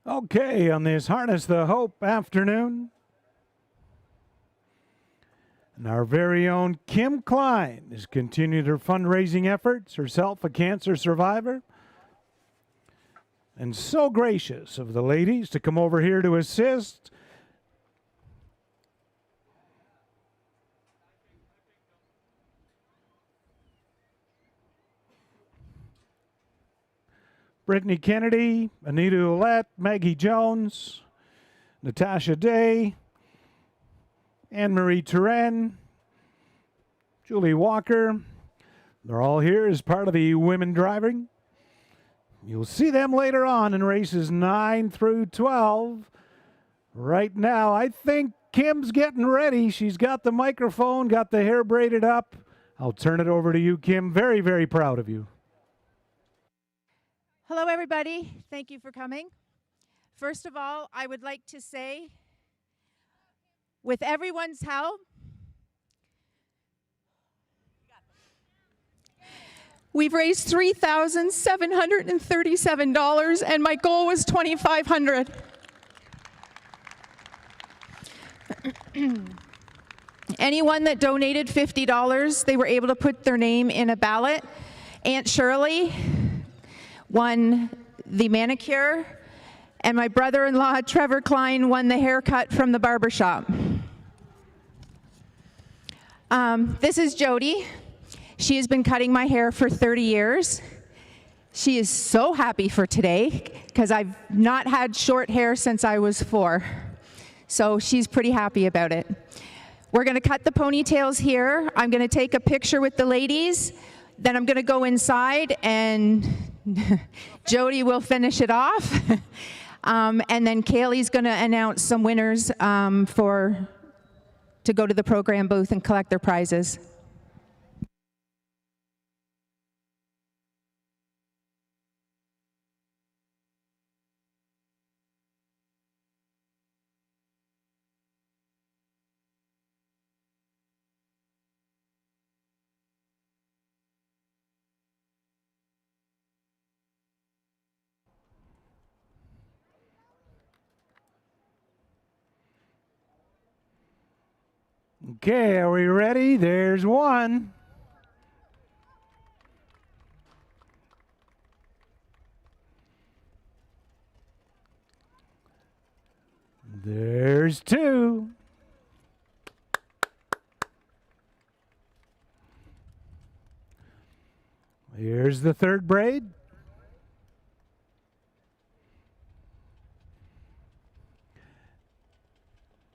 Okay, on this Harness the Hope afternoon, and our very own Kim Klein has continued her fundraising efforts, herself a cancer survivor, and so gracious of the ladies to come over here to assist. Brittany Kennedy, Anita Ouellette, Maggie Jones, Natasha Day, Anne-Marie Turenne, Julie Walker. They're all here as part of the women driving. You'll see them later on in races 9 through 12. Right now, I think Kim's getting ready. She's got the microphone, got the hair braided up. I'll turn it over to you, Kim. Very, very proud of you. Hello, everybody. Thank you for coming. First of all, I would like to say, with everyone's help, we've raised $3,737, and my goal was $2,500. Anyone that donated $50, they were able to put their name in a ballot. Aunt Shirley won the manicure, And my brother-in-law, Trevor Klein, won the haircut from the barber shop. This is Jody. She has been cutting my hair for 30 years. She is so happy for today because I've not had short hair since I was 4. So she's pretty happy about it. We're going to cut the ponytails here. I'm going to take a picture with the ladies. Then I'm going to go inside and Jody will finish it off. And then Kaylee's going to announce some winners to go to the program booth and collect their prizes. Okay, are we ready? There's one. There's 2. Here's the 3rd braid.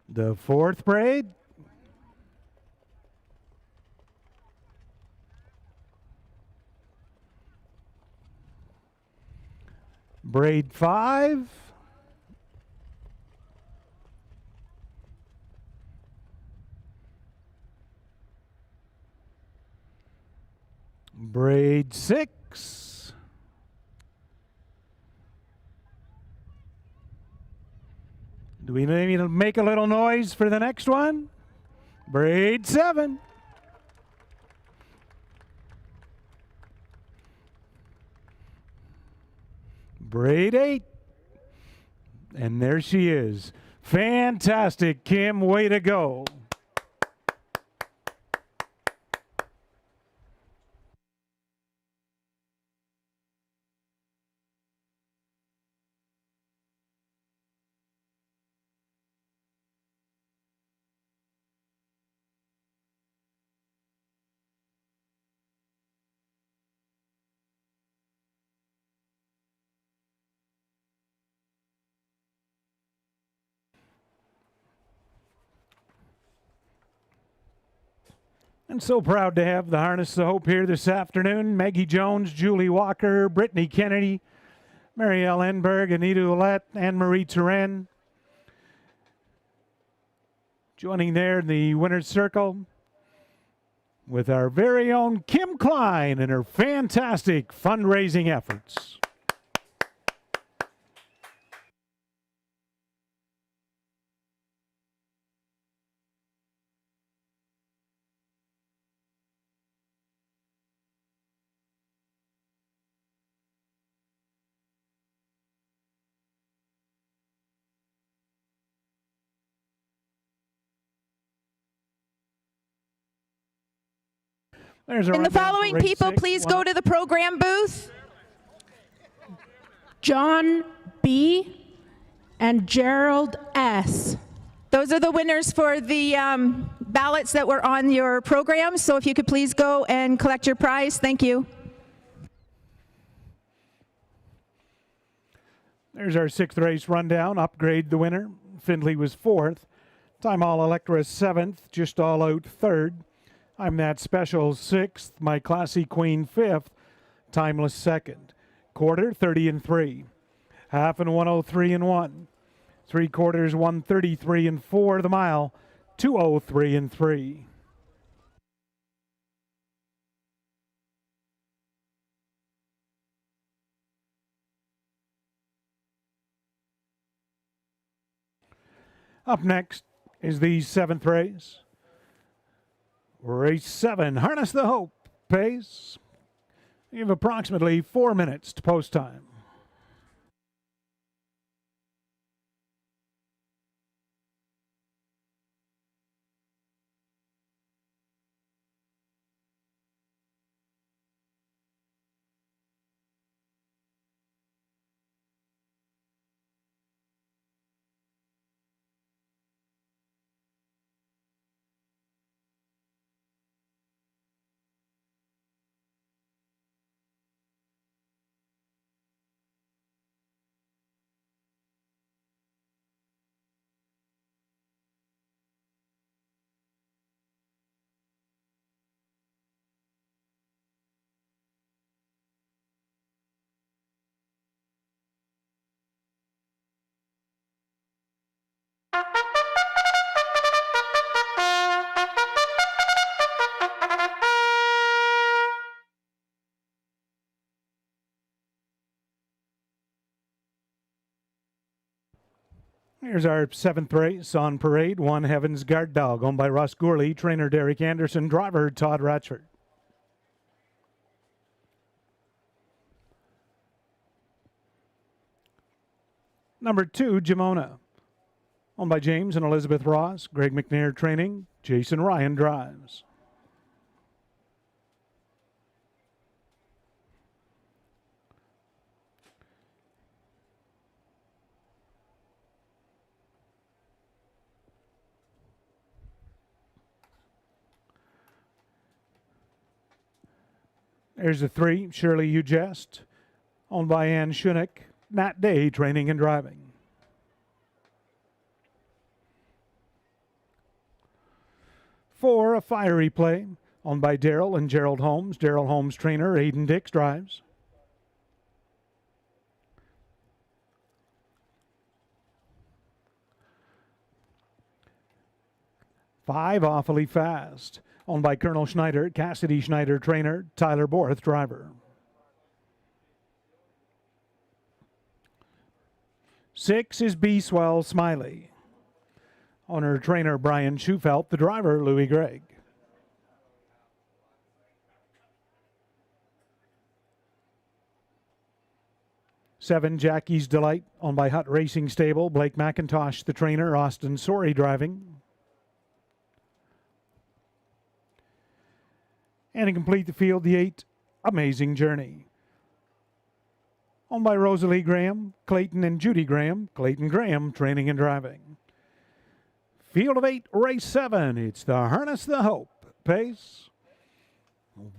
The 4th braid. Braid 5. Braid 6. Do we need to make a little noise for the next one? Braid 7. Braid 8. And there she is. Fantastic, Kim. Way to go. And so proud to have the Harness of Hope here this afternoon. Maggie Jones, Julie Walker, Brittany Kennedy, Marielle Enberg, Anita Ouellette, Anne-Marie Turenne. Joining there in the winner's circle with our very own Kim Klein and her fantastic fundraising efforts. And the following people, please go to the program booth. John B. and Gerald S. Those are the winners for the ballots that were on your program. So if you could please go and collect your prize. Thank you. There's our 6th race rundown. Upgrade the winner. Findlay was 4th. Time All Electra 7th. Just All Out 3rd. I'm That Special 6th. My Classy Queen 5th. Timeless 2nd. Quarter 30 and 3. Half and 103 and 1. 3/4 133 and 4. The mile 203 and 3. Up next is the 7th race. Race 7, Harness the Hope, pace. You have approximately 4 minutes to post time. Here's our 7th race on parade. One Heaven's Guard Dog, owned by Russ Gourley, trainer Derek Anderson, driver Todd Ratchford. Number 2, Jamona, owned by James and Elizabeth Ross, Greg McNair training, Jason Ryan drives. There's a 3, Shirley You Jest, owned by Ann Schunick, Nat Day training and driving. 4, A Fiery Play, owned by Daryl and Gerald Holmes. Daryl Holmes trainer, Aiden Dix drives. 5, Awfully Fast, owned by Colonel Schneider, Cassidy Schneider trainer, Tyler Borth driver. 6 is Be Swell Smiley, owner trainer Brian Schufelt, the driver Louis Gregg. 7, Jackie's Delight, owned by Hutt Racing Stable, Blake McIntosh the trainer, Austin Sorey driving. And to complete the field, the 8, Amazing Journey, owned by Rosalie Graham, Clayton and Judy Graham, Clayton Graham training and driving. Field of 8, race 7. It's the Harness the Hope pace.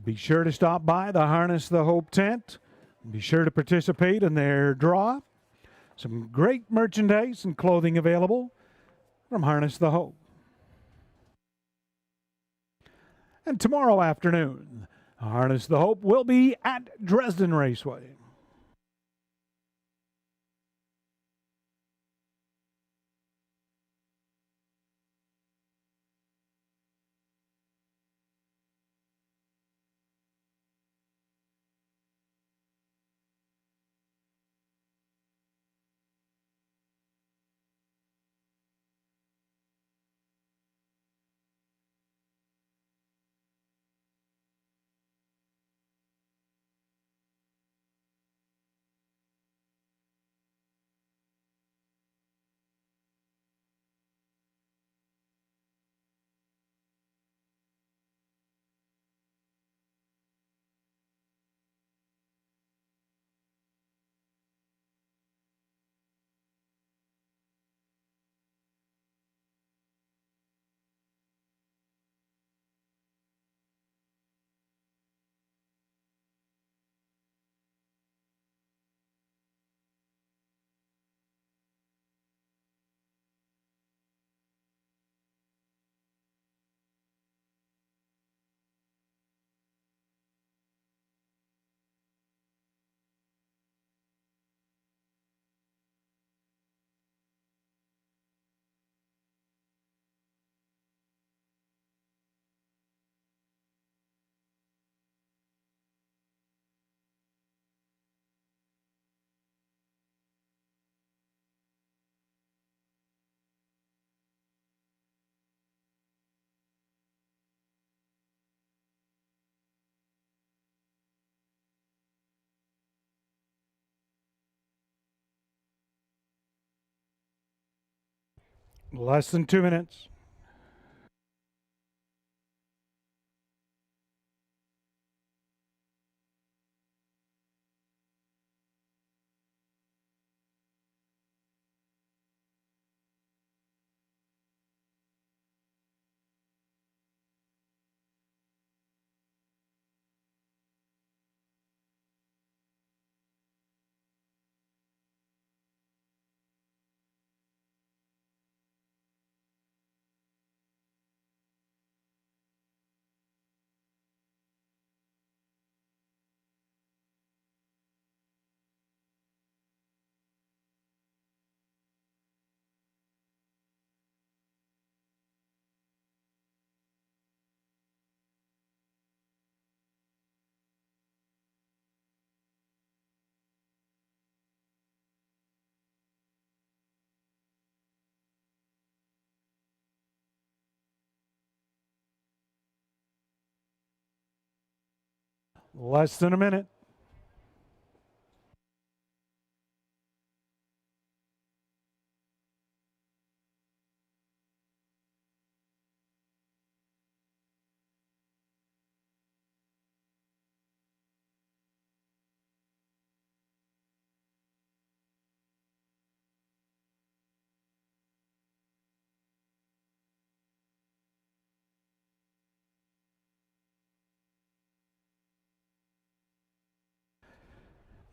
Be sure to stop by the Harness the Hope tent. Be sure to participate in their draw. Some great merchandise and clothing available from Harness the Hope. And tomorrow afternoon, Harness the Hope will be at Dresden Raceway. Less than 2 minutes. Less than a minute.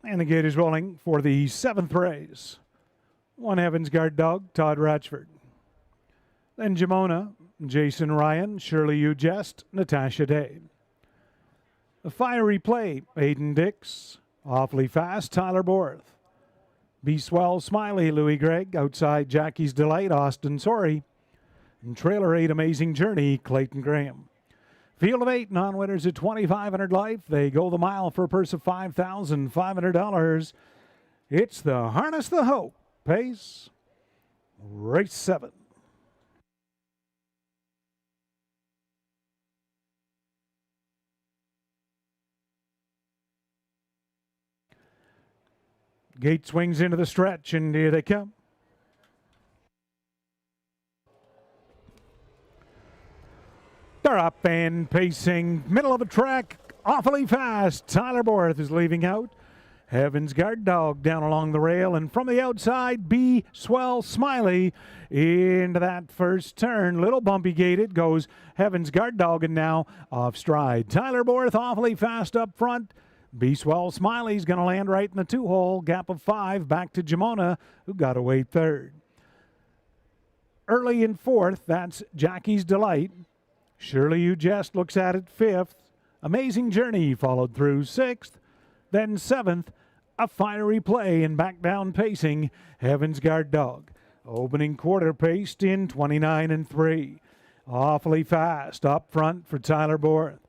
And the gate is rolling for the 7th race. 1 Heaven's Guard dog, Todd Ratchford. Then Jamona, Jason Ryan, Shirley U. Jest, Natasha Day. A fiery play, Aiden Dix. Awfully Fast, Tyler Borth. Be Swell, Smiley, Louis Gregg. Outside Jackie's Delight, Austin Sorey. And Trailer 8, Amazing Journey, Clayton Graham. Field of 8, non-winners at $2,500 life. They go the mile for a purse of $5,500. It's the Harness the Hope pace, race 7. Gate swings into the stretch, and here they come. They're up and pacing, middle of the track, awfully fast. Tyler Borth is leaving out. Heaven's Guard dog down along the rail, and from the outside, Be Swell Smiley into that first turn. Little bumpy gated goes Heaven's Guard dog, and now off stride. Tyler Borth awfully fast up front. Be Swell Smiley's going to land right in the 2-hole. Gap of 5 back to Jamona, who got away 3rd. Early in 4th, that's Jackie's Delight. Shirley U. Jest looks at it 5th. Amazing Journey followed through 6th. Then 7th, a fiery play and back down pacing, Heaven's Guard dog. Opening quarter paced in 29 3. Awfully fast up front for Tyler Borth.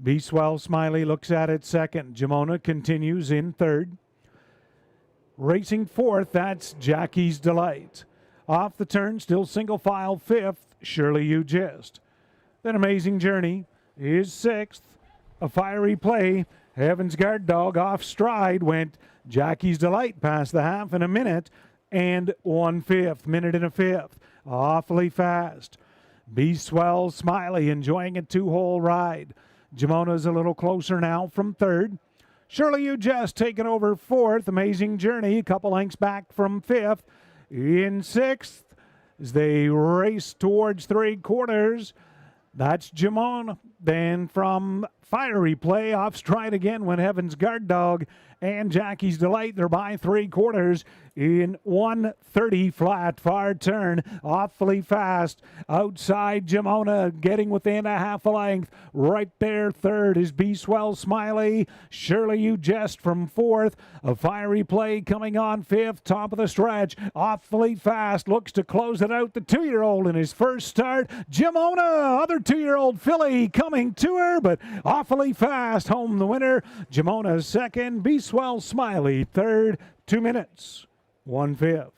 Be Swell Smiley looks at it 2nd. Jamona continues in 3rd. Racing 4th, that's Jackie's Delight. Off the turn, still single file 5th, Shirley U. Jest. Then Amazing Journey is 6th. A fiery play. Heaven's Guard dog off stride went Jackie's Delight past the half in a minute and 1/5. Minute and a 5th. Awfully fast. Be Swell Smiley enjoying a 2-hole ride. Jamona's a little closer now from 3rd. Shirley U. Jest taking over 4th. Amazing Journey a couple lengths back from 5th. In 6th as they race towards 3/4. That's Jamona. Then from fiery play, off stride again went Heaven's Guard dog and Jackie's Delight. They're by 3/4 in 1:30 flat. Far turn, awfully fast. Outside Jamona, getting within a half a length. Right there, 3rd is Be Swell Smiley. Shirley U. Jest from 4th. A fiery play coming on 5th. Top of the stretch, awfully fast. Looks to close it out. The 2-year-old in his first start. Jamona, other 2-year-old filly coming to her, but awfully fast. Home the winner. Jamona 2nd. Be Swell Smiley 3rd. 2 minutes. 1/5.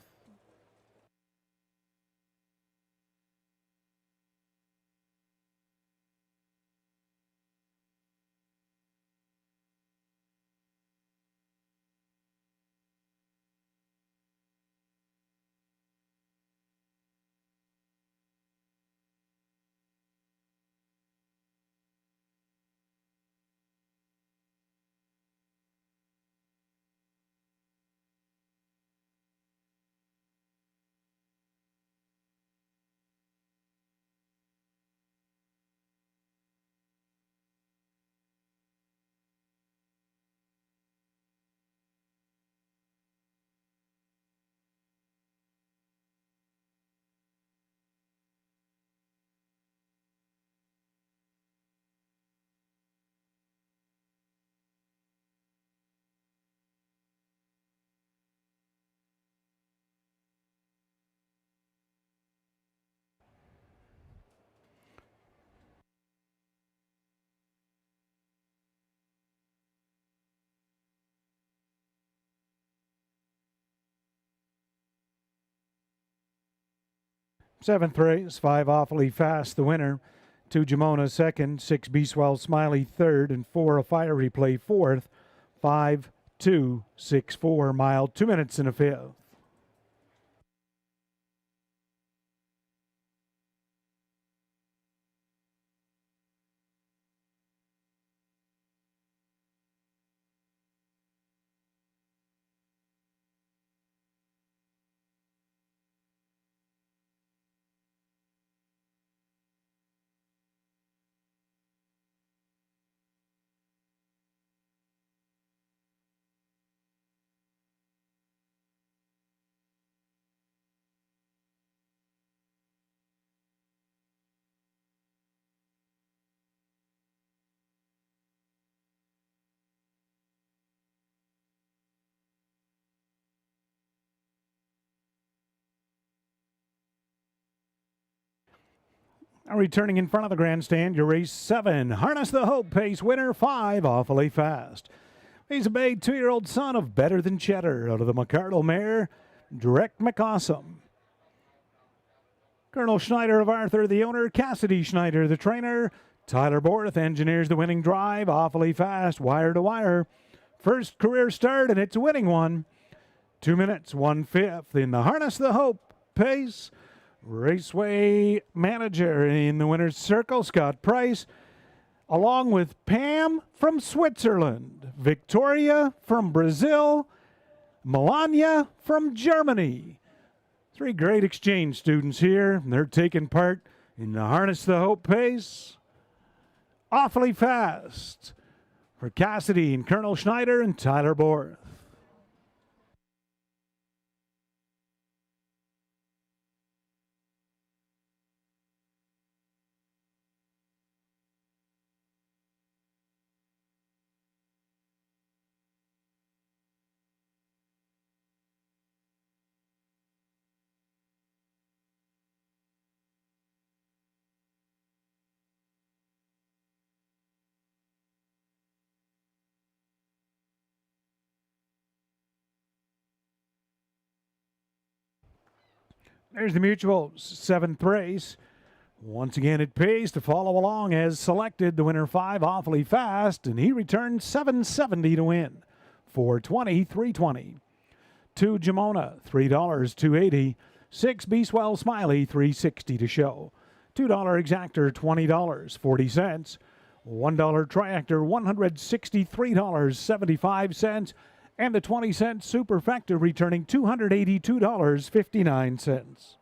Seventh race, 5 awfully fast, the winner. 2 Jamona second, 6 Beeswell Smiley third, and 4 A Fiery Play fourth. 5, 2, 6, 4 mile, 2 minutes and a fifth. Now returning in front of the grandstand, your race 7, Harness the Hope pace winner 5, Awfully Fast. He's a bay 2-year-old son of Better Than Cheddar out of the McCardle mare, Direct McAwesome. Colonel Schneider of Arthur, the owner, Cassidy Schneider, the trainer, Tyler Borth engineers the winning drive, Awfully Fast, wire to wire. First career start, and it's a winning one. 2 minutes, 1/5 in the Harness the Hope pace. Raceway manager in the winner's circle, Scott Price, along with Pam from Switzerland, Victoria from Brazil, Melania from Germany. 3 great exchange students here. They're taking part in the Harness the Hope pace. Awfully Fast for Cassidy and Colonel Schneider and Tyler Borth. There's the Mutual's 7th race. Once again, it pays to follow along as selected. The winner 5, Awfully Fast, and he returned $7.70 to win. 420, 320. 2 Jamona, $3, $2.80. 6 Beeswell Smiley, $3.60 to show. $2 Exactor, $20, 40 cents. $1 Triactor, $163.75. And the 20-cent Superfecta returning $282.59.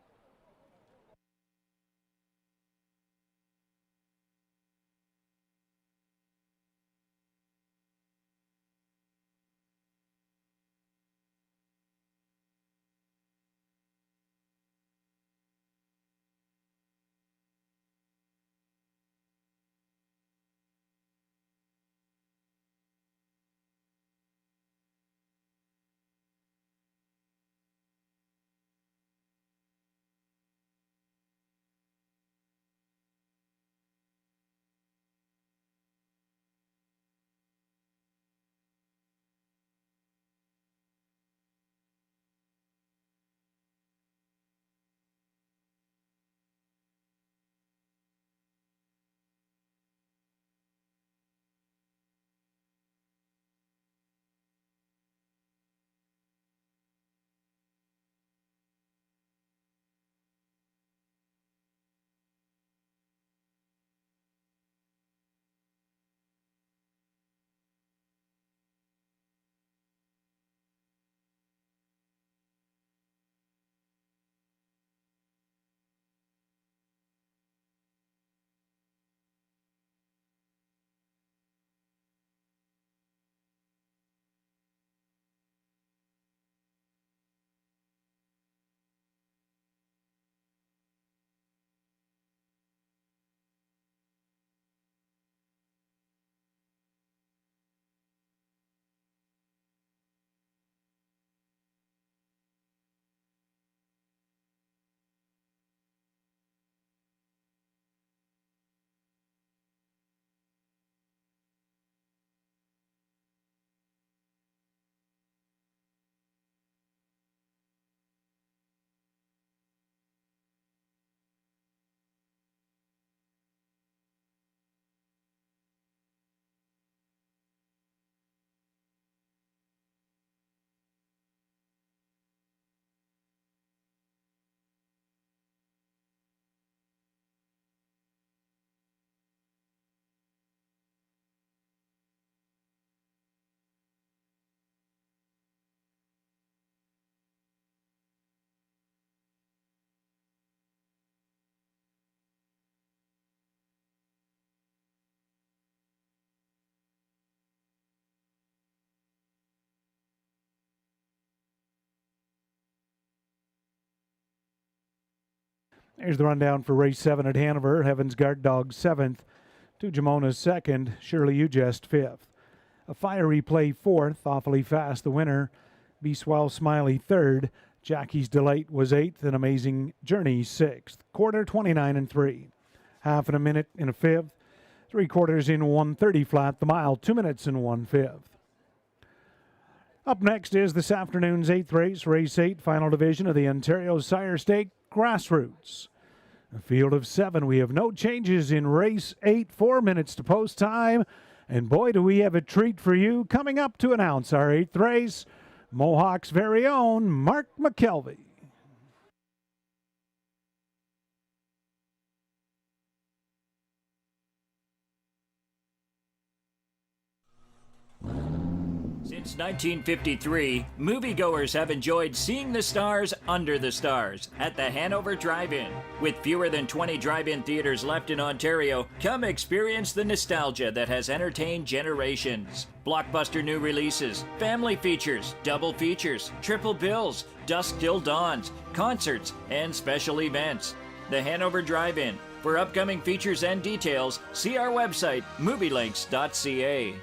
There's the rundown for race 7 at Hanover. Heaven's Guard Dog 7th, To Jamona's 2nd, Shirley Ujest 5th. A Fiery Play 4th, Awfully Fast the winner. Be Swell Smiley 3rd, Jackie's Delight was 8th, and Amazing Journey 6th. Quarter 29 and 3. Half in a minute in a 5th. 3/4 in 1:30 flat. The mile 2 minutes and 1/5. Up next is this afternoon's 8th race, race 8, final division of the Ontario Sire Stake Grassroots. A field of 7. We have no changes in race 8, 4 minutes to post time. And boy, do we have a treat for you coming up to announce our 8th race. Mohawk's very own Mark McKelvey. Since 1953, moviegoers have enjoyed seeing the stars under the stars at the Hanover Drive-In. With fewer than 20 drive-in theaters left in Ontario, come experience the nostalgia that has entertained generations. Blockbuster new releases, family features, double features, triple bills, dusk till dawns, concerts, and special events. The Hanover Drive-In. For upcoming features and details, see our website, movielinks.ca.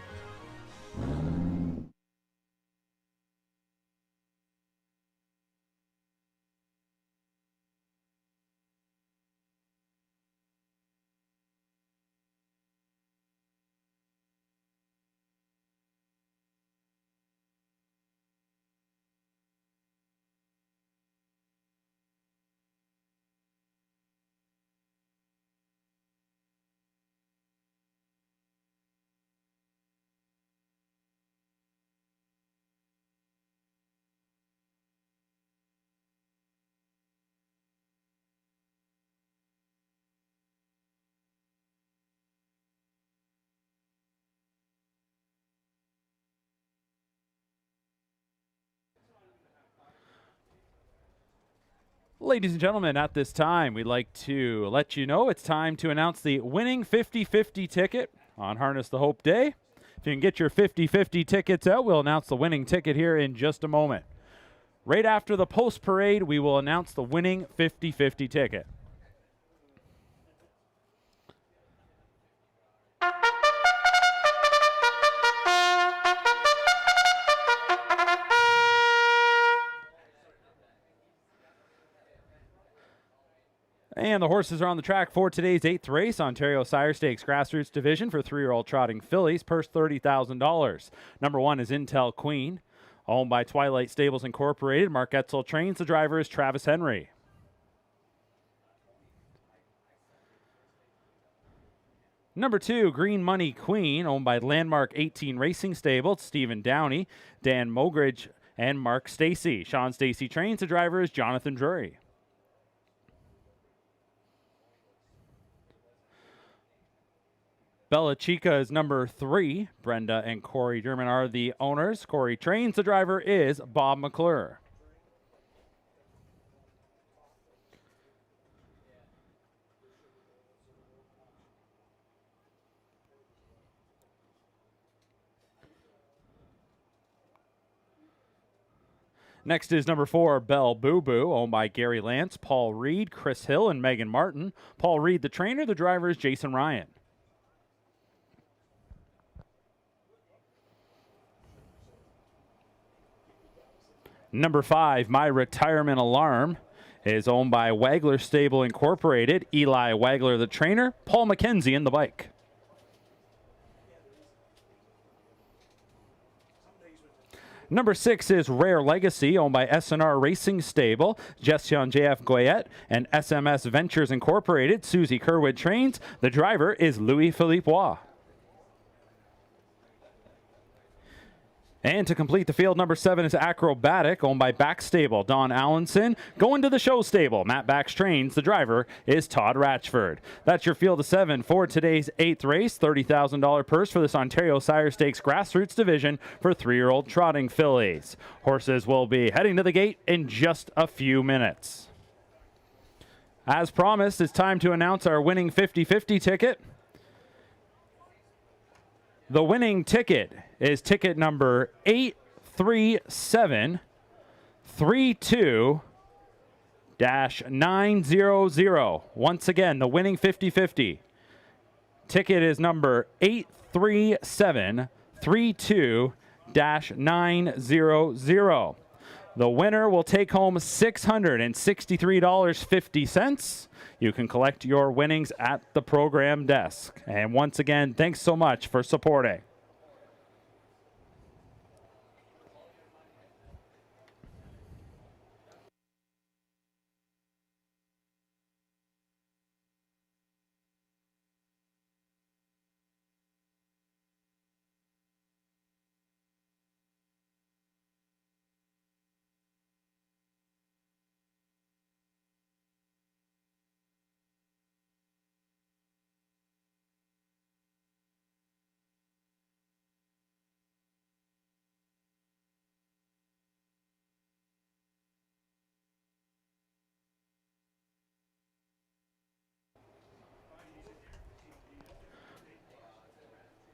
Ladies and gentlemen, at this time, we'd like to let you know it's time to announce the winning 50-50 ticket on Harness the Hope Day. If you can get your 50-50 tickets out, we'll announce the winning ticket here in just a moment. Right after the post parade, we will announce the winning 50-50 ticket. And the horses are on the track for today's 8th race, Ontario Sire Stakes Grassroots Division for 3-year-old trotting fillies, purse $30,000. Number 1 is Intel Queen, owned by Twilight Stables Incorporated. Mark Etzel trains. The driver is Travis Henry. Number 2, Green Money Queen, owned by Landmark 18 Racing Stable. Stephen Downey, Dan Mogridge, and Mark Stacey. Sean Stacey trains. The driver is Jonathan Drury. Bella Chica is number 3. Brenda and Corey Derman are the owners. Corey trains. The driver is Bob McClure. Next is number 4, Belle Boo Boo, owned by Gary Lance, Paul Reed, Chris Hill, and Megan Martin. Paul Reed, the trainer. The driver is Jason Ryan. Number 5, My Retirement Alarm, is owned by Wagler Stable Incorporated. Eli Wagler, the trainer. Paul McKenzie in the bike. Number 6 is Rare Legacy, owned by SNR Racing Stable. Gestion JF Goyette and SMS Ventures Incorporated. Susie Kerwood trains. The driver is Louis-Philippe Roy. And to complete the field, number 7 is Acrobatic, owned by Back Stable. Don Allenson going to the show stable. Matt Bax trains. The driver is Todd Ratchford. That's your field of 7 for today's 8th race. $30,000 purse for this Ontario Sire Stakes Grassroots Division for 3-year-old trotting fillies. Horses will be heading to the gate in just a few minutes. As promised, it's time to announce our winning 50-50 ticket. The winning ticket is ticket number 83732 900. Once again, the winning 50-50 ticket is number 83732-900. The winner will take home $663.50. You can collect your winnings at the program desk. And once again, thanks so much for supporting.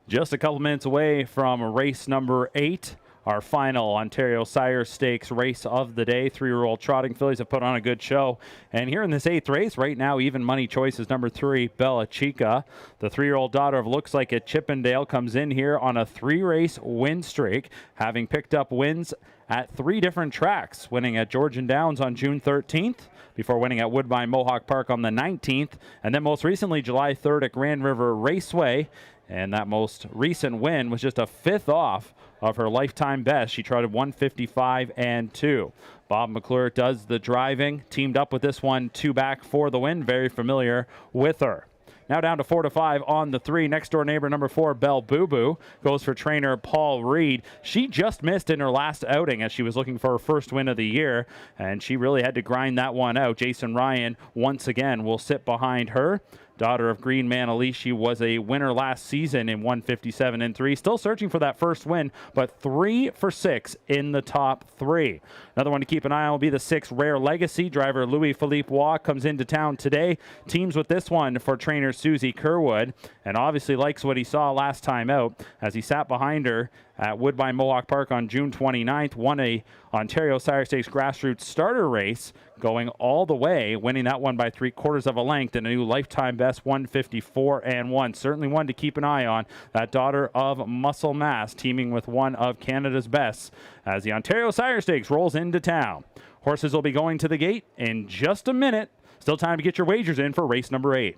Just a couple minutes away from race number 8, our final Ontario Sire Stakes race of the day. 3-year-old trotting fillies have put on a good show. And here in this 8th race, right now, even money choice is number 3, Bella Chica. The 3-year-old daughter of Looks Like It Chippendale comes in here on a 3-race win streak, having picked up wins at 3 different tracks, winning at Georgian Downs on June 13th, before winning at Woodbine Mohawk Park on the 19th, and then most recently July 3rd at Grand River Raceway. And that most recent win was just a 5th off of her lifetime best. She trotted 155-2. Bob McClure does the driving, teamed up with this one 2 back for the win. Very familiar with her. Now down to 4-5 on the 3. Next door neighbor number 4, Belle Boo Boo, goes for trainer Paul Reed. She just missed in her last outing as she was looking for her first win of the year, and she really had to grind that one out. Jason Ryan once again will sit behind her. Daughter of Green Man Elise, she was a winner last season in 157-3. Still searching for that first win, but 3 for 6 in the top 3. Another one to keep an eye on will be the 6, Rare Legacy. Driver Louis Philippe Waugh comes into town today. Teams with this one for trainer Susie Kerwood, and obviously likes what he saw last time out as he sat behind her at Woodbine Mohawk Park on June 29th, won a Ontario Sire Stakes grassroots starter race, going all the way, winning that one by 3/4 of a length and a new lifetime best 154-1. Certainly one to keep an eye on. That daughter of Muscle Mass teaming with one of Canada's best as the Ontario Sire Stakes rolls into town. Horses will be going to the gate in just a minute. Still time to get your wagers in for race number 8.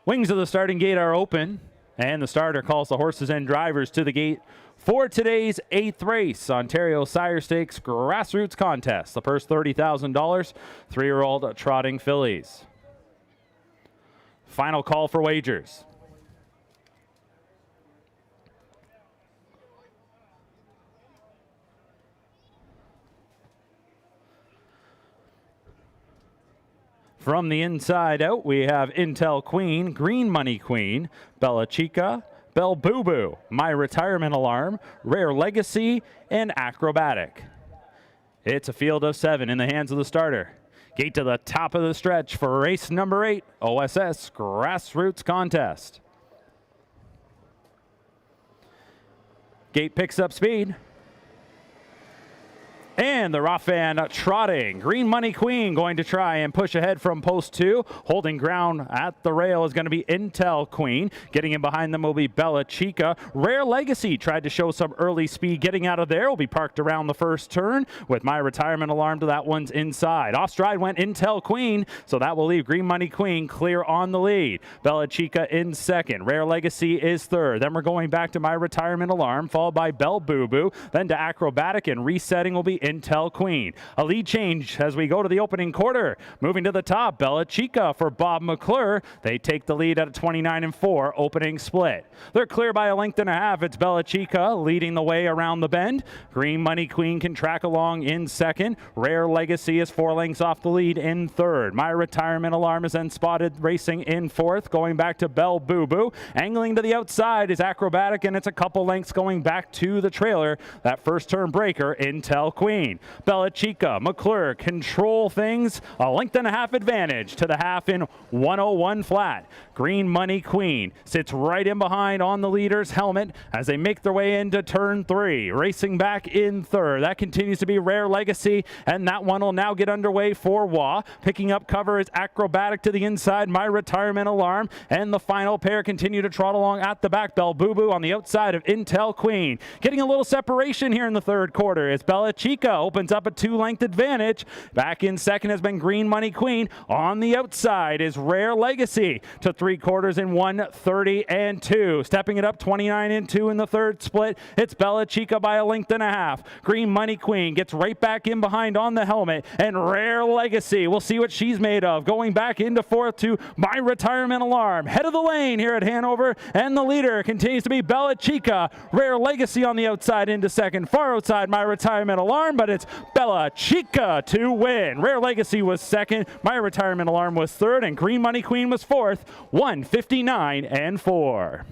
Wings of the starting gate are open, and the starter calls the horses and drivers to the gate for today's 8th race, Ontario Sire Stakes Grassroots Contest. The purse $30,000, 3-year-old trotting fillies. Final call for wagers. From the inside out, we have Intel Queen, Green Money Queen, Bella Chica, Belle Boo Boo, My Retirement Alarm, Rare Legacy, and Acrobatic. It's a field of 7 in the hands of the starter. Gate to the top of the stretch for race number 8, OSS Grassroots Contest. Gate picks up speed. And the Roughan trotting. Green Money Queen going to try and push ahead from post 2. Holding ground at the rail is going to be Intel Queen. Getting in behind them will be Bella Chica. Rare Legacy tried to show some early speed. Getting out of there will be parked around the first turn with My Retirement Alarm to that one's inside. Off stride went Intel Queen, so that will leave Green Money Queen clear on the lead. Bella Chica in second. Rare Legacy is third. Then we're going back to My Retirement Alarm, followed by Belle Boo Boo. Then to Acrobatic, and resetting will be Intel Intel Queen. A lead change as we go to the opening quarter. Moving to the top, Bella Chica for Bob McClure. They take the lead at a 29-4 opening split. They're clear by a length and a half. It's Bella Chica leading the way around the bend. Green Money Queen can track along in second. Rare Legacy is 4 lengths off the lead in third. My Retirement Alarm is then spotted racing in fourth. Going back to Bell Boo Boo. Angling to the outside is Acrobatic, and it's a couple lengths going back to the trailer. That first turn breaker, Intel Queen. Bella Chica, McClure control things. A length and a half advantage to the half in 101 flat. Green Money Queen sits right in behind on the leader's helmet as they make their way into turn 3. Racing back in third. That continues to be Rare Legacy, and that one will now get underway for Wah. Picking up cover is Acrobatic to the inside, My Retirement Alarm, and the final pair continue to trot along at the back. Bell Boo Boo on the outside of Intel Queen. Getting a little separation here in the third quarter is Bella Chica, opens up a 2-length advantage. Back in second has been Green Money Queen. On the outside is Rare Legacy to 3/4 in 1:30-2. Stepping it up 29-2 in the third split. It's Bella Chica by a length and a half. Green Money Queen gets right back in behind on the helmet, and Rare Legacy, we'll see what she's made of. Going back into fourth to My Retirement Alarm. Head of the lane here at Hanover, and the leader continues to be Bella Chica. Rare Legacy on the outside into second. Far outside My Retirement Alarm, but it's Bella Chica to win. Rare Legacy was second, My Retirement Alarm was third, and Green Money Queen was fourth. 1:59-4.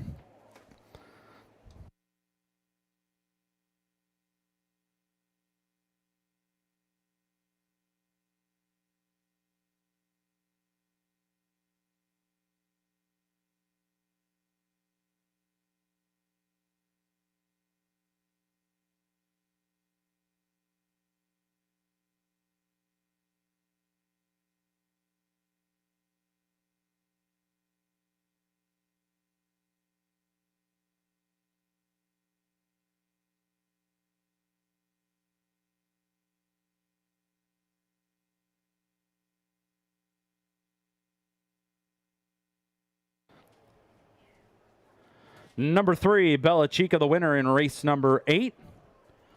Number 3, Bella Chica, the winner in race number 8.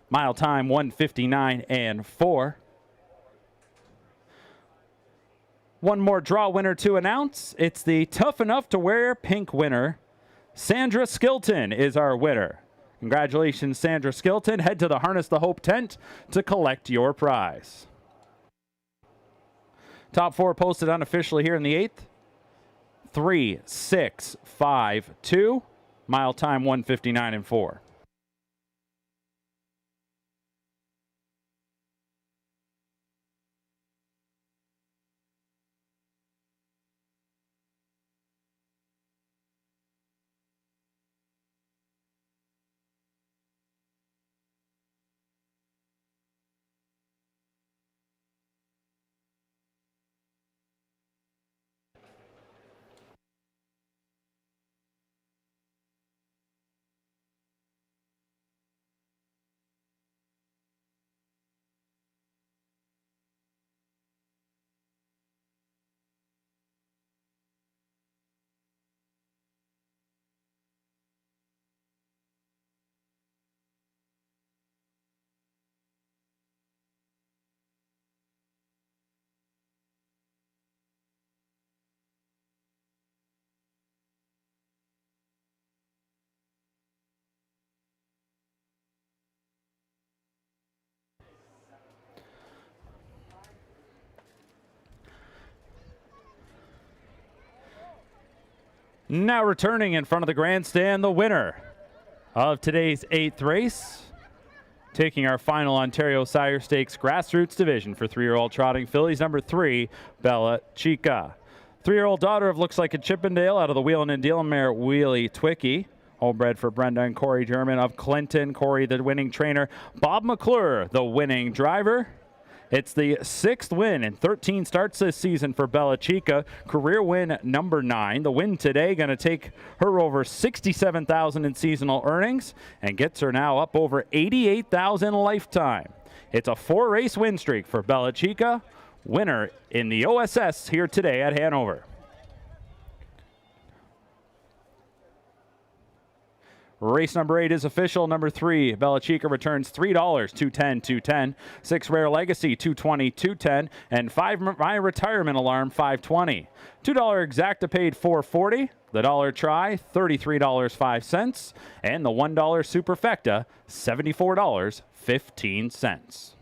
Mile time 1:59-4. One more draw winner to announce. It's the Tough Enough to Wear pink winner. Sandra Skilton is our winner. Congratulations, Sandra Skilton. Head to the Harness the Hope tent to collect your prize. Top 4 posted unofficially here in the 8th. 3, 6, 5, 2. Mile time 1:59-4. Now returning in front of the grandstand, the winner of today's 8th race, taking our final Ontario Sire Stakes Grassroots Division for 3-year-old trotting fillies, number 3, Bella Chica. 3-year-old daughter of Looks Like a Chippendale out of the Wheelin' and Dealin' mare Wheelie Twicky. Homebred for Brenda and Corey German of Clinton. Corey, the winning trainer. Bob McClure, the winning driver. It's the 6th win in 13 starts this season for Bella Chica. Career win number 9. The win today going to take her over $67,000 in seasonal earnings and gets her now up over $88,000 lifetime. It's a 4-race win streak for Bella Chica. Winner in the OSS here today at Hanover. Race number 8 is official. Number 3, Bella Chica returns $3, 210, 210. 6 Rare Legacy, 220, 210. And 5 My Retirement Alarm, 520. $2 Exacta paid $440. The dollar try, $33.05. And the $1 Superfecta, $74.15.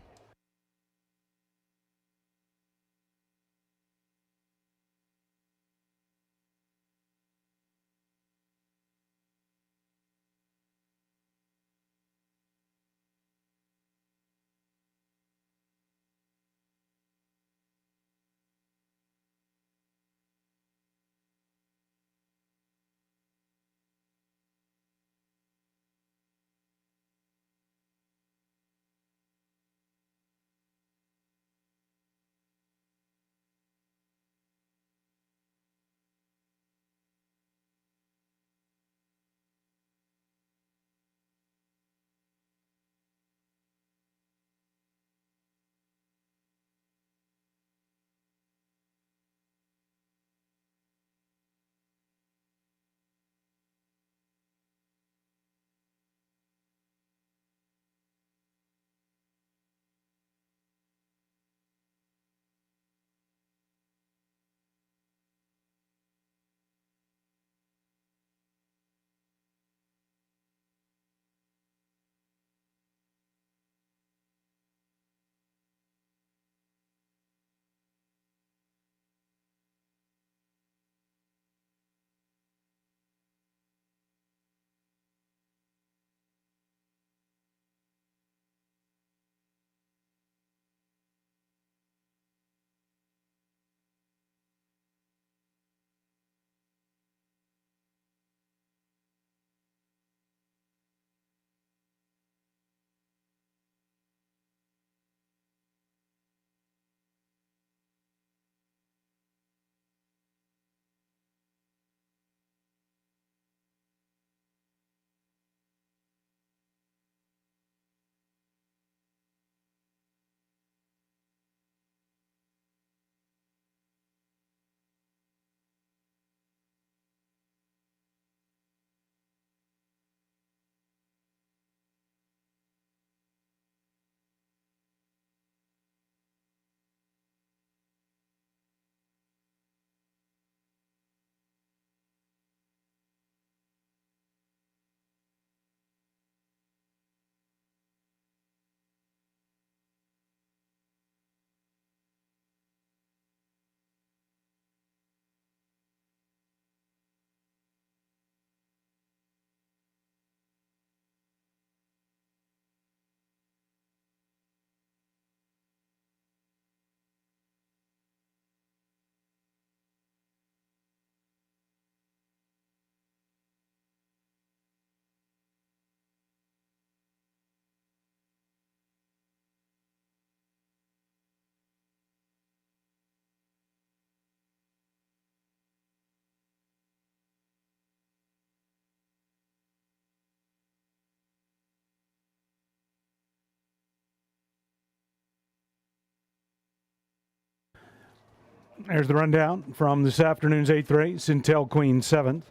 There's the rundown from this afternoon's 8th race. Intel Queen 7th.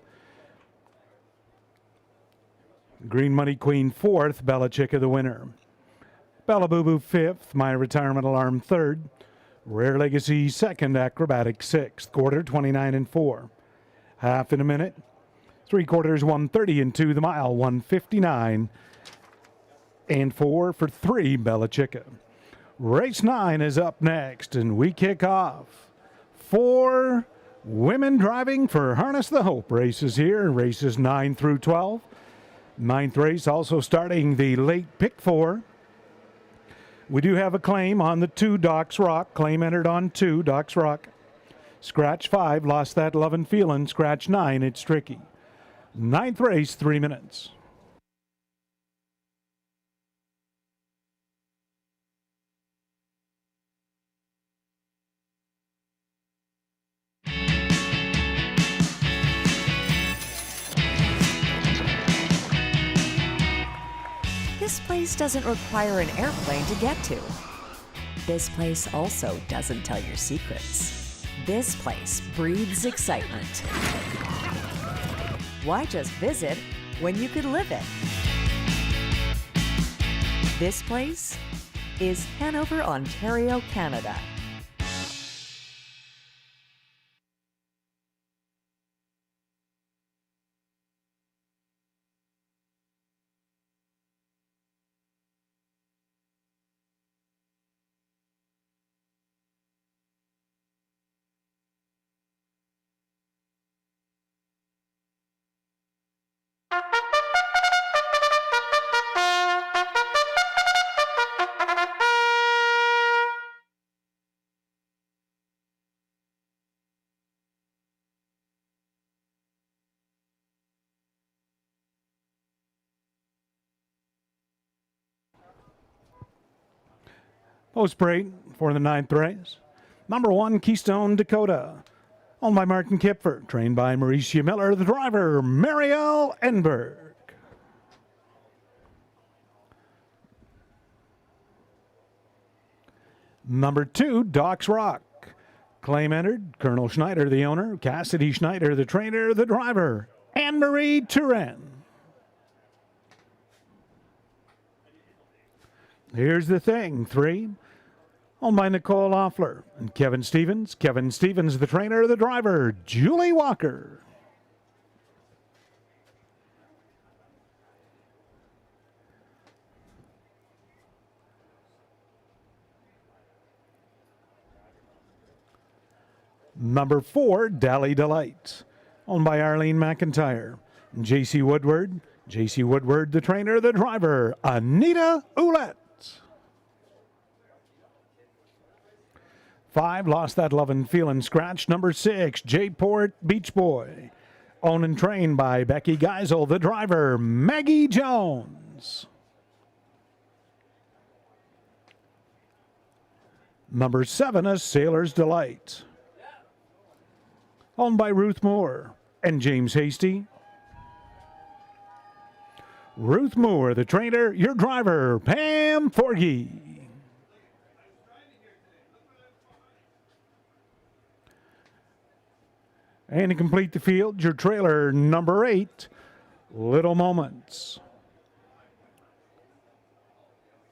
Green Money Queen 4th. Bella Chica the winner. Bella Boo Boo 5th. My Retirement Alarm 3rd. Rare Legacy 2nd. Acrobatic 6th. Quarter 29 and 4. Half in a minute. 3/4 130 and 2 the mile. 159 and 4 for 3 Bella Chica. Race 9 is up next, and we kick off 4 women driving for Harness the Hope races here. Races 9 through 12. 9th race also starting the late pick 4. We do have a claim on the 2 Doc's Rock. Claim entered on 2 Doc's Rock. Scratch 5, lost that love and feeling. Scratch 9, it's tricky. 9th race, 3 minutes. This place doesn't require an airplane to get to. This place also doesn't tell your secrets. This place breathes excitement. Why just visit when you could live it. This place is Hanover, Ontario, Canada. Post parade for the 9th race. Number 1, Keystone Dakota. Owned by Martin Kipfer. Trained by Mauricia Miller. The driver, Marielle Enberg. Number 2, Doc's Rock. Claim entered. Colonel Schneider, the owner. Cassidy Schneider, the trainer. The driver, Anne-Marie Turenne. Here's the thing, 3. Owned by Nicole Offler and Kevin Stevens. Kevin Stevens, the trainer, the driver, Julie Walker. Number 4, Dally Delight. Owned by Arlene McIntyre. J.C. Woodward. J.C. Woodward, the trainer, the driver, Anita Ouellette. 5, Lost That Lovin' Feelin' Scratch. Number 6, J-Port Beach Boy. Owned and trained by Becky Geisel, the driver, Maggie Jones. Number 7, A Sailor's Delight. Owned by Ruth Moore and James Hasty. Ruth Moore, the trainer, your driver, Pam Forgy. And to complete the field, your trailer, number 8, Little Moments.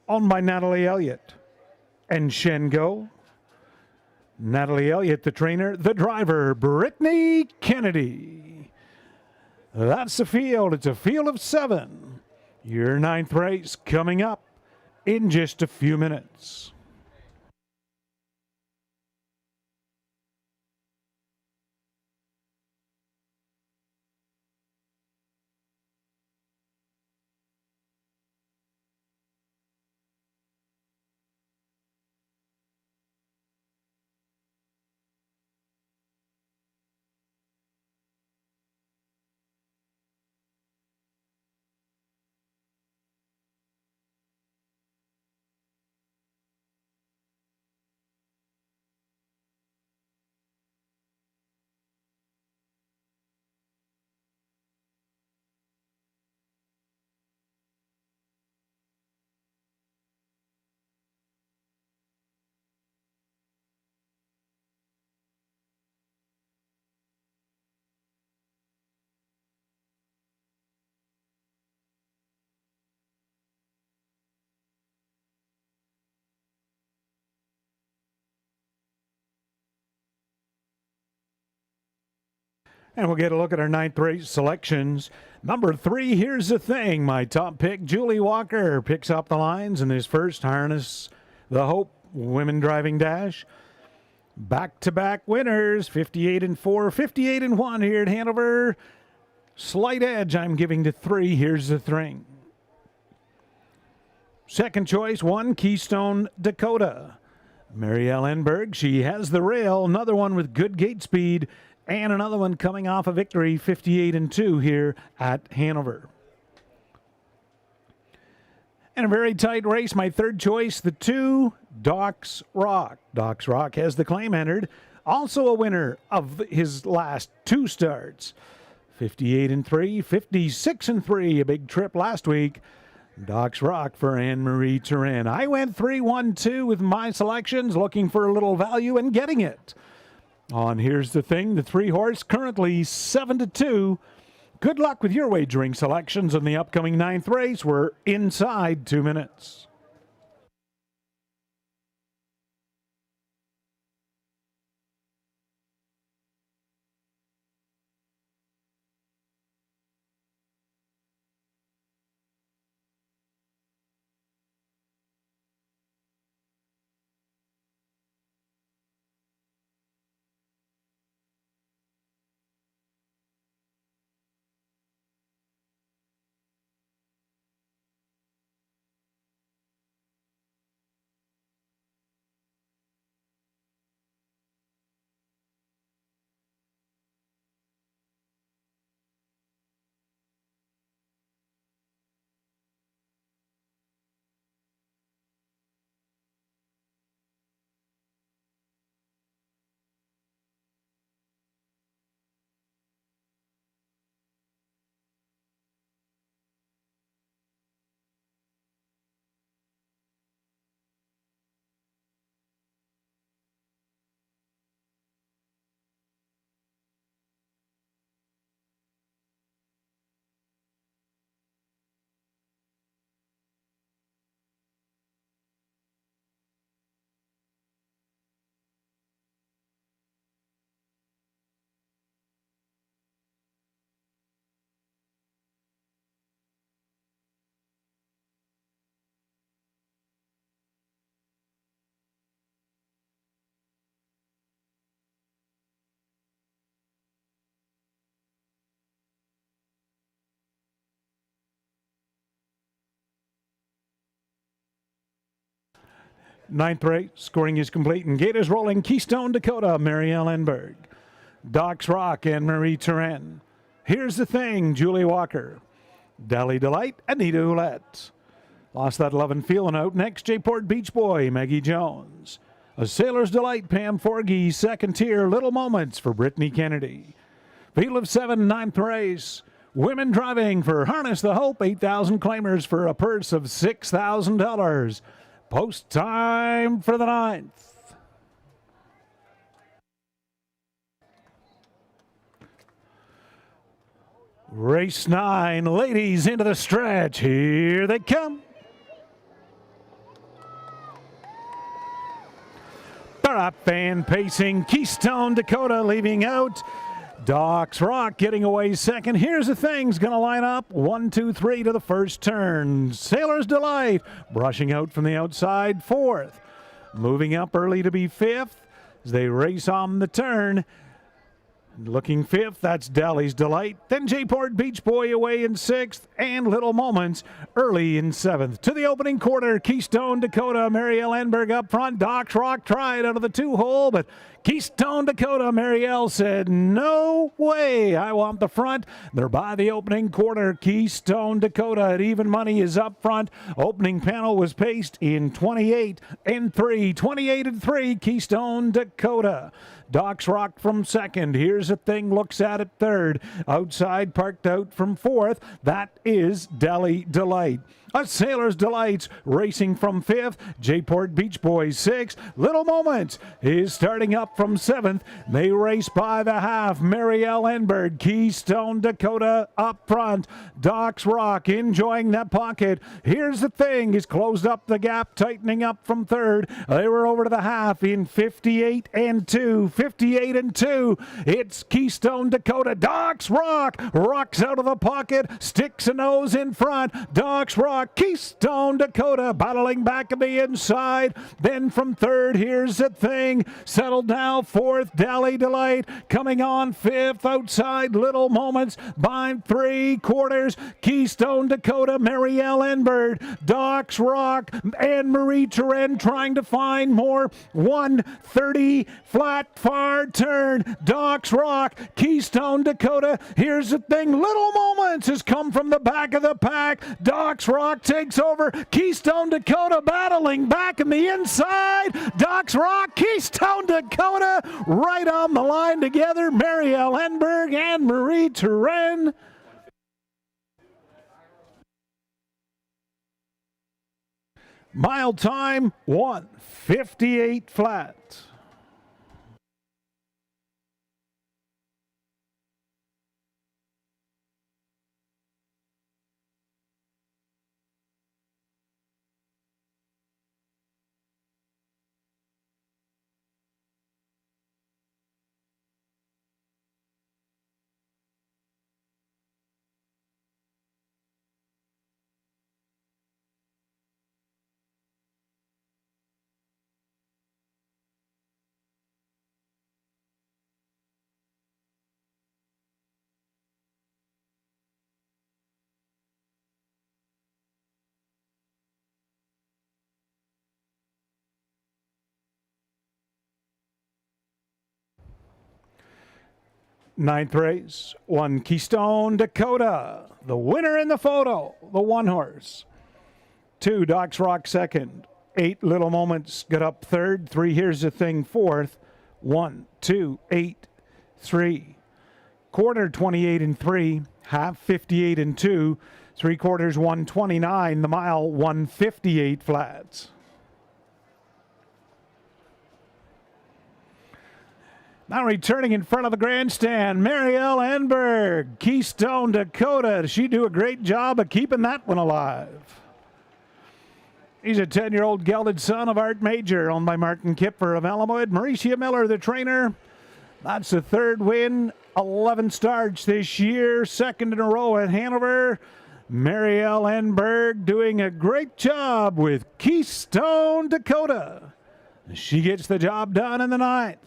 Owned by Natalie Elliott and Shengo. Natalie Elliott, the trainer, the driver, Brittany Kennedy. That's the field. It's a field of 7. Your 9th race coming up in just a few minutes. And we'll get a look at our 9th race selections. Number 3, here's the thing. My top pick, Julie Walker, picks up the lines in his first Harness the Hope Women Driving Dash. Back-to-back winners, 58-4, 58-1 here at Hanover. Slight edge I'm giving to 3. Here's the thing. Second choice, 1, Keystone Dakota. Marielle Enberg, she has the rail. Another one with good gate speed. And another one coming off a victory, 58-2 here at Hanover. And a very tight race. My third choice, the 2, Doc's Rock. Doc's Rock has the claim entered. Also a winner of his last 2 starts. 58-3, 56-3, a big trip last week. Doc's Rock for Anne-Marie Turenne. I went 3-1-2 with my selections, looking for a little value and getting it. On Here's the Thing, the 3 horse, currently 7-2. Good luck with your wagering selections in the upcoming 9th race. We're inside 2 minutes. Ninth race, scoring is complete, and gate is rolling. Keystone Dakota, Marielle Enberg. Doc's Rock and Marie Turenne. Here's the Thing, Julie Walker. Deli Delight, Anita Ouellette. Lost That Love and Feeling Out. Next, J-Port Beach Boy, Maggie Jones. A Sailor's Delight, Pam Forgy. Second tier, Little Moments for Brittany Kennedy. Field of 7, ninth race. Women driving for Harness the Hope, 8,000 claimers for a purse of $6,000. Post time for the 9th. Race 9, ladies into the stretch. Here they come. Barap Fan pacing. Keystone Dakota leaving out. Doc's Rock getting away second. Here's the Thing's going to line up 1, 2, 3 to the first turn. Sailor's Delight brushing out from the outside, fourth. Moving up early to be fifth as they race on the turn. Looking fifth, that's Deli's Delight. Then J-Port Beach Boy away in sixth, and Little Moments early in seventh. To the opening quarter, Keystone Dakota, Marielle Enberg up front. Doc's Rock tried out of the 2-hole, but Keystone Dakota, Marielle said, no way, I want the front. They're by the opening quarter. Keystone Dakota at even money is up front. Opening panel was paced in 28 and 3. 28 and 3, Keystone Dakota. Doc's Rock from second. Here's a Thing, looks at it third. Outside, parked out from fourth. That is Deli Delight. A Sailor's Delights racing from fifth. J-Port Beach Boys sixth. Little Moments is starting up from seventh. They race by the half. Marielle Enberg, Keystone Dakota up front. Doc's Rock enjoying that pocket. Here's the Thing, is closed up the gap, tightening up from third. They were over to the half in 58 and 2. 58 and 2. It's Keystone Dakota. Doc's Rock rocks out of the pocket, sticks a nose in front. Doc's Rock, Keystone Dakota battling back at the inside. Then from third, here's the Thing. Settled now fourth, Deli Delight. Coming on fifth, outside Little Moments. By 3/4, Keystone Dakota, Marielle Enberg. Doc's Rock and Marie Turenne trying to find more. 130 flat far turn. Doc's Rock, Keystone Dakota. Here's the Thing. Little Moments has come from the back of the pack. Doc's Rock takes over. Keystone Dakota battling back in the inside. Doc's Rock, Keystone Dakota right on the line together. Marielle Enberg and Marie Turenne. Mile time 1:58 flat. Ninth race, 1 Keystone Dakota. The winner in the photo, the 1 horse. 2 Doc's Rock second. 8 Little Moments got up third. 3 Here's the Thing fourth. 1, 2, 8, 3. Quarter 28 and 3. Half 58 and 2. 3/4 129. The mile 158 flats. Now returning in front of the grandstand, Marielle Enberg, Keystone Dakota. She do a great job of keeping that one alive. He's a 10-year-old gelded son of Art Major, owned by Martin Kipfer of Alamoid. Mauricia Miller, the trainer. That's the 3rd win. 11 starts this year. 2nd in a row at Hanover. Marielle Enberg doing a great job with Keystone Dakota. She gets the job done in the 9th.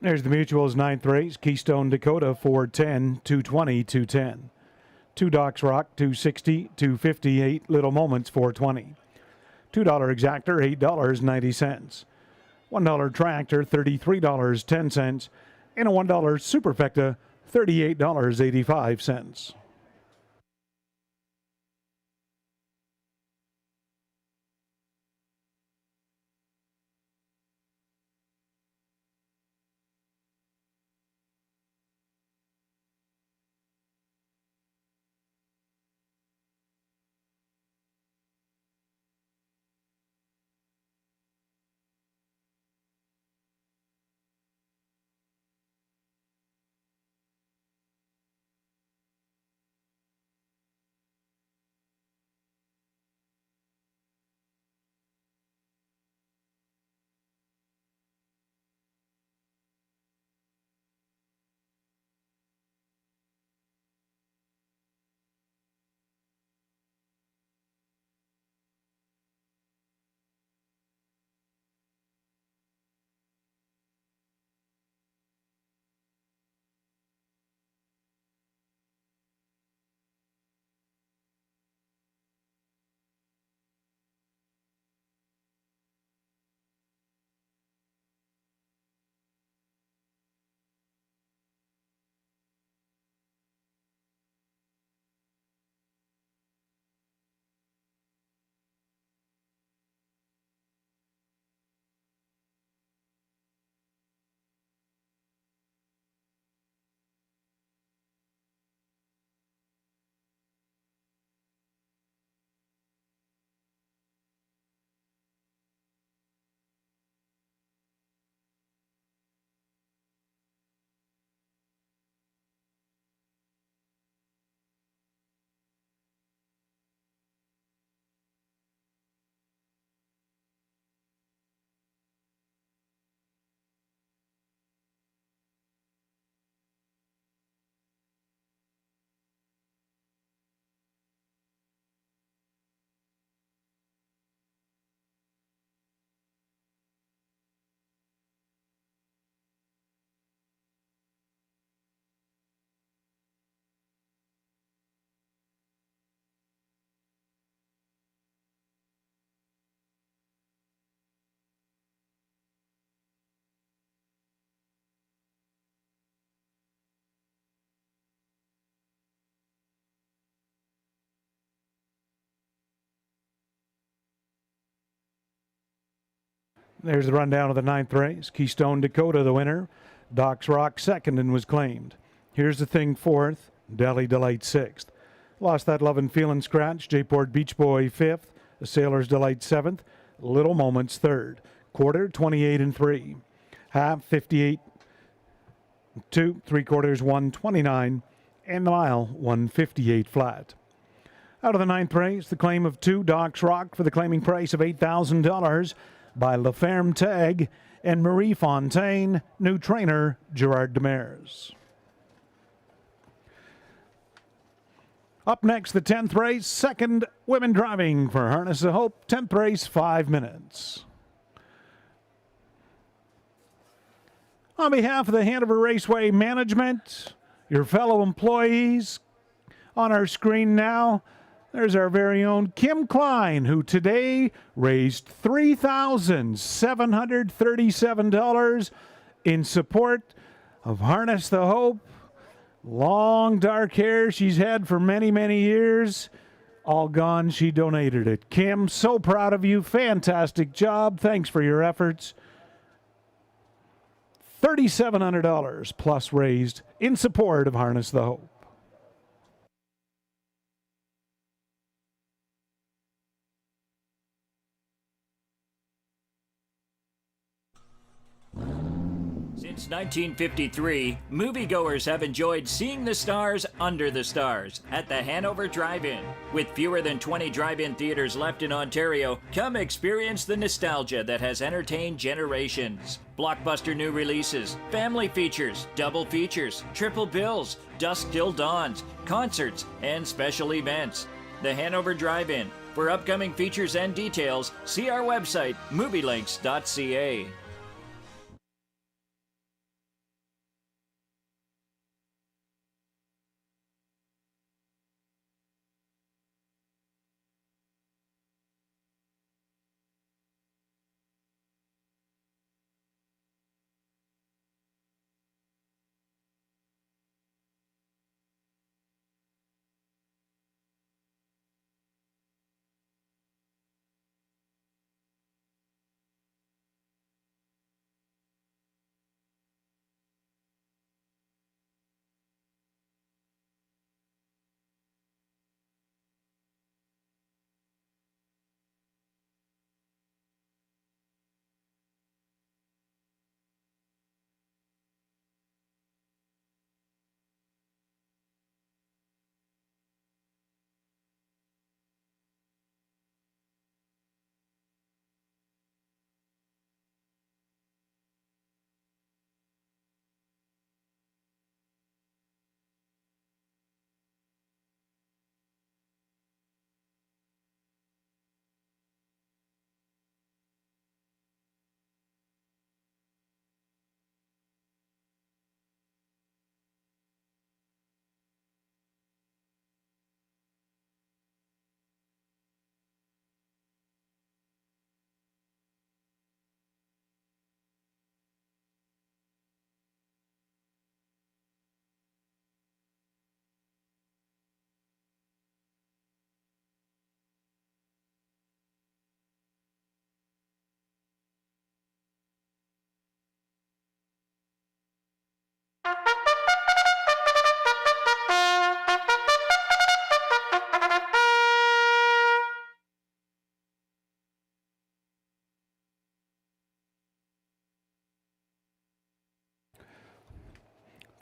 There's the Mutual's 9th race. Keystone Dakota, 410, 220, 210. 2 Doc's Rock, 260, 258. Little Moments, 420. $2 Exactor, $8.90. $1 Tractor, $33.10. And a $1 Superfecta, $38.85. There's the rundown of the 9th race. Keystone Dakota, the winner. Docks Rock, second and was claimed. Here's the Thing, fourth. Delhi Delight, sixth. Lost That Love and Feelin' scratch. J-Port Beach Boy, fifth. The Sailor's Delight, seventh. Little Moments, third. Quarter, 28 and 3. Half, 58, 2. 3/4, 129. And the mile, 158 flat. Out of the 9th race, the claim of 2, Docks Rock, for the claiming price of $8,000 by La Ferme Tag and Marie Fontaine, new trainer Gerard Demers. Up next, the 10th race, second women driving for Harness of Hope. 10th race, 5 minutes. On behalf of the Hanover Raceway management, your fellow employees, on our screen now, there's our very own Kim Klein, who today raised $3,737 in support of Harness the Hope. Long dark hair she's had for many, many years. All gone, she donated it. Kim, so proud of you. Fantastic job. Thanks for your efforts. $3,700 plus raised in support of Harness the Hope. Since 1953, moviegoers have enjoyed seeing the stars under the stars at the Hanover Drive-In. With fewer than 20 drive-in theaters left in Ontario, come experience the nostalgia that has entertained generations. Blockbuster new releases, family features, double features, triple bills, dusk till dawns, concerts, and special events. The Hanover Drive-In. For upcoming features and details, see our website, movielinks.ca.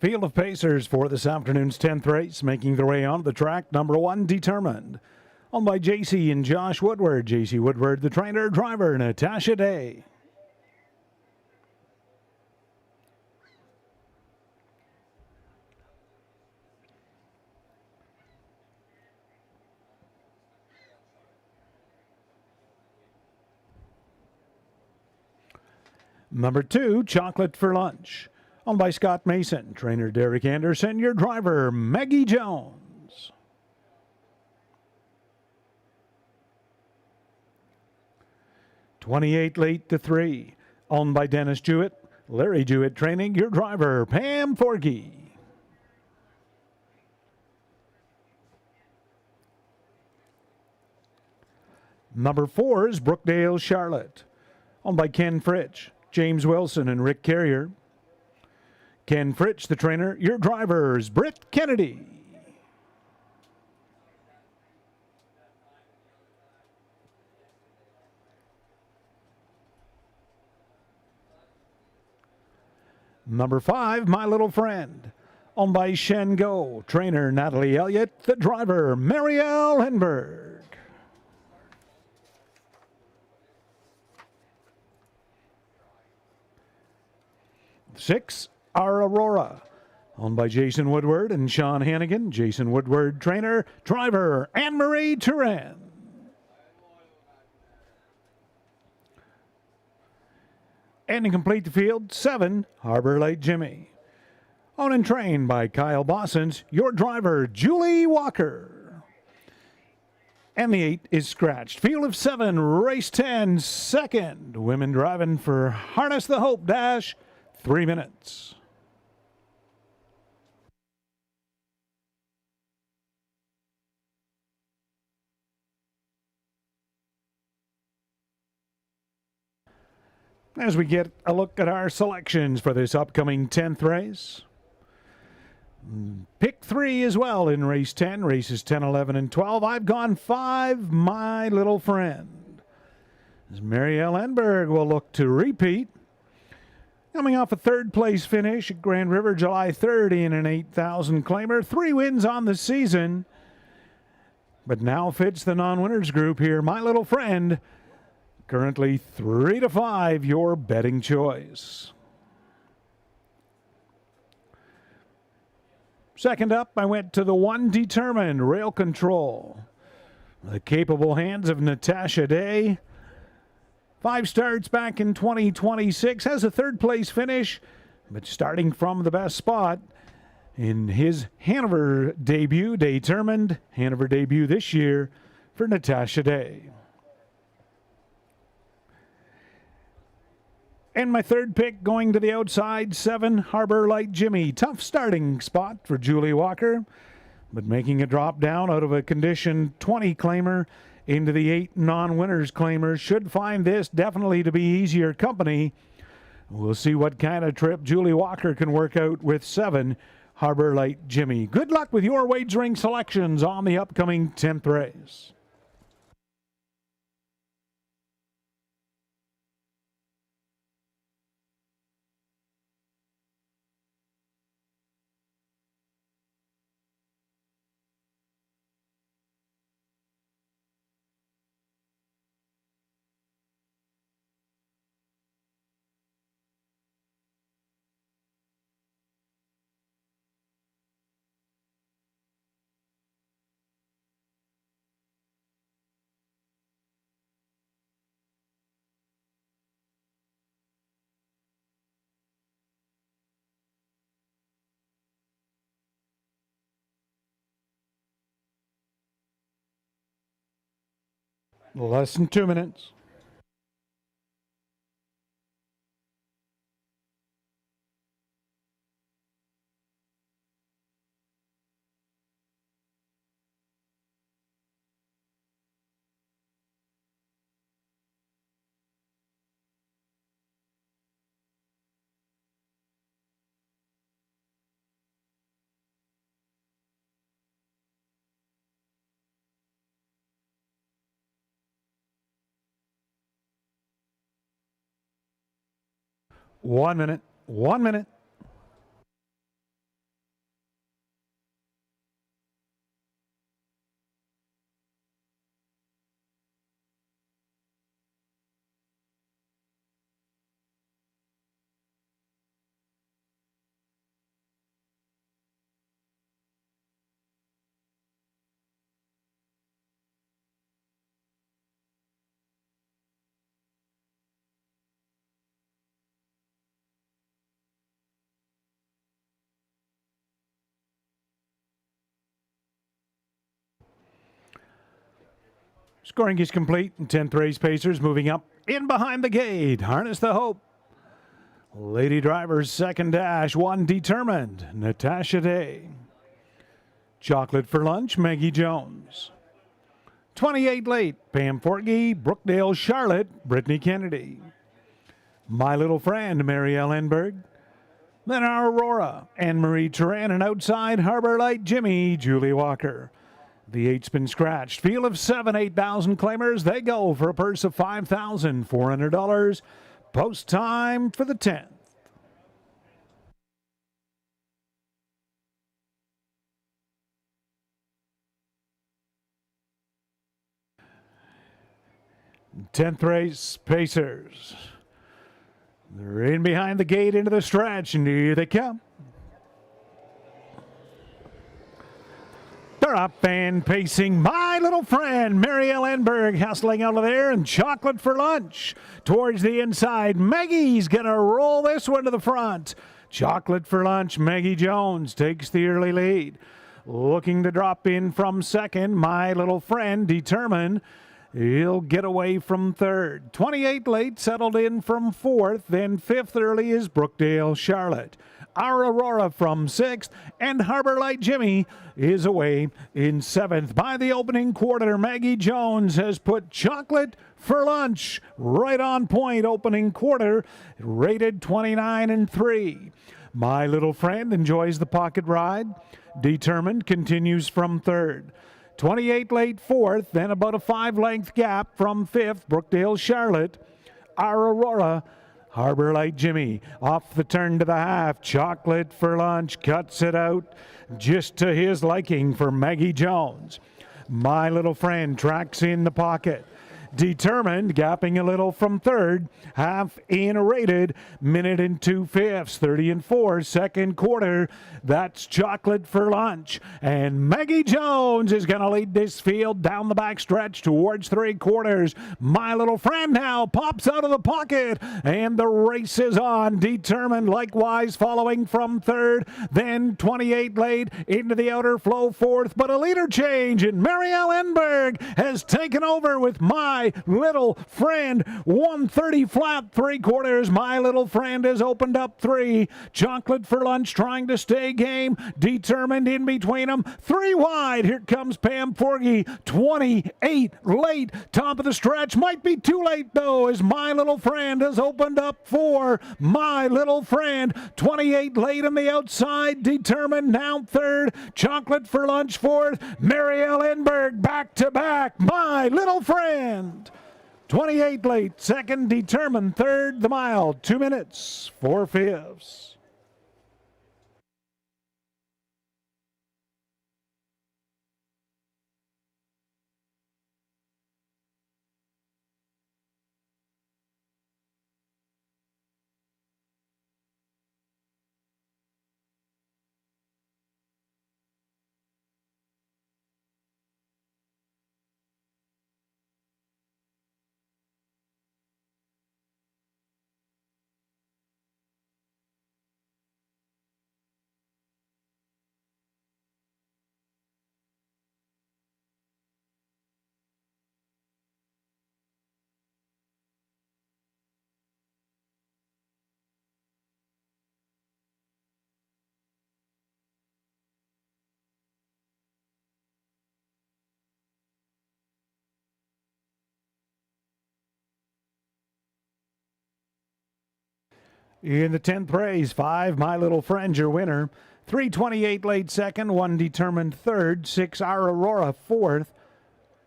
Field of Pacers for this afternoon's 10th race, making their way onto the track. Number 1, Determined. Owned by JC and Josh Woodward. JC Woodward, the trainer, driver, Natasha Day. Number 2, Chocolate for Lunch. Owned by Scott Mason, trainer Derek Anderson, your driver Maggie Jones. $28 late to 3. Owned by Dennis Jewett, Larry Jewett training, your driver Pam Forkey. Number 4 is Brookdale Charlotte. owned by Ken Fritsch, James Wilson, and Rick Carrier. Ken Fritsch, the trainer. Your drivers, Britt Kennedy. Number 5, My Little Friend, owned by Shen Go. Trainer, Natalie Elliott. The driver, Marielle Henberg. 6, Our Aurora, owned by Jason Woodward and Sean Hannigan. Jason Woodward, trainer. Driver, Anne-Marie Turan. And to complete the field, 7, Harbor Light Jimmy, owned and trained by Kyle Bossens. Your driver, Julie Walker. And the 8 is scratched. Field of 7, race 10, second. Women driving for Harness the Hope Dash, 3 minutes. As we get a look at our selections for this upcoming 10th race. Pick 3 as well in race 10, races 10, 11, and 12. I've gone 5, My Little Friend. As Marielle Enberg will look to repeat. Coming off a third place finish at Grand River July 3rd in an 8,000 claimer. 3 wins on the season. But now fits the non-winners group here. My Little Friend, currently 3 to 5, your betting choice. Second up, I went to the 1 Determined, Rail Control. The capable hands of Natasha Day. 5 starts back in 2026, has a third place finish, but starting from the best spot in his Hanover debut, Determined. Hanover debut this year for Natasha Day. And my third pick going to the outside, 7, Harbor Light Jimmy. Tough starting spot for Julie Walker, but making a drop down out of a condition 20 claimer into the 8 non-winners claimers. Should find this definitely to be easier company. We'll see what kind of trip Julie Walker can work out with 7, Harbor Light Jimmy. Good luck with your wagering selections on the upcoming 10th race. Less than 2 minutes. One minute. 1 minute. Scoring is complete. 10th race Pacers moving up in behind the gate. Harness the Hope. Lady Drivers second dash. 1 Determined, Natasha Day. Chocolate for Lunch, Maggie Jones. 28 late, Pam Fortney, Brookdale Charlotte, Brittany Kennedy. My Little Friend, Mary Ellenberg. Then our Aurora, Anne-Marie Turan, and outside Harbor Light Jimmy, Julie Walker. The 8's been scratched. Field of 7, 8,000 claimers. They go for a purse of $5,400. Post time for the 10th. Tenth race, Pacers. They're in behind the gate into the stretch, and here they come. They're up and pacing. My Little Friend, Mary Ellenberg, hustling out of there, and Chocolate for Lunch towards the inside. Maggie's going to roll this one to the front. Chocolate for Lunch, Maggie Jones takes the early lead. Looking to drop in from second, My Little Friend, determined. He'll get away from third. 28 late, settled in from fourth. Then fifth early is Brookdale Charlotte. Our Aurora from sixth, and Harbor Light Jimmy is away in seventh. By the opening quarter, Maggie Jones has put Chocolate for Lunch right on point. Opening quarter, rated 29-3. My Little Friend enjoys the pocket ride. Determined continues from third. 28 late fourth, then about a 5-length gap from fifth, Brookdale Charlotte. Our Aurora, Harbor Light Jimmy, off the turn to the half. Chocolate for Lunch cuts it out just to his liking for Maggie Jones. My Little Friend tracks in the pocket. Determined, gapping a little from third, half in rated, minute and 2/5, 30-4, second quarter. That's Chocolate for Lunch. And Maggie Jones is going to lead this field down the back stretch towards three quarters. My Little Friend now pops out of the pocket, and the race is on. Determined, likewise, following from third, then 28 late into the outer flow fourth, but a leader change, and Mary Ellenberg has taken over with My Little Friend. 130 flat, three quarters. My Little Friend has opened up three. Chocolate for Lunch trying to stay game. Determined in between them. Three wide. Here comes Pam Forgy. 28 late. Top of the stretch. Might be too late though, as My Little Friend has opened up four. My Little Friend. 28 late on the outside. Determined now third. Chocolate for Lunch fourth. Mary Ellenberg back to back. My Little Friend. 28 late, second, Determined, third, the mile, 2 minutes, 4/5. In the 10th race, 5, My Little Friend, your winner. 3:28 late second, 1 Determined third, 6 Our Aurora fourth,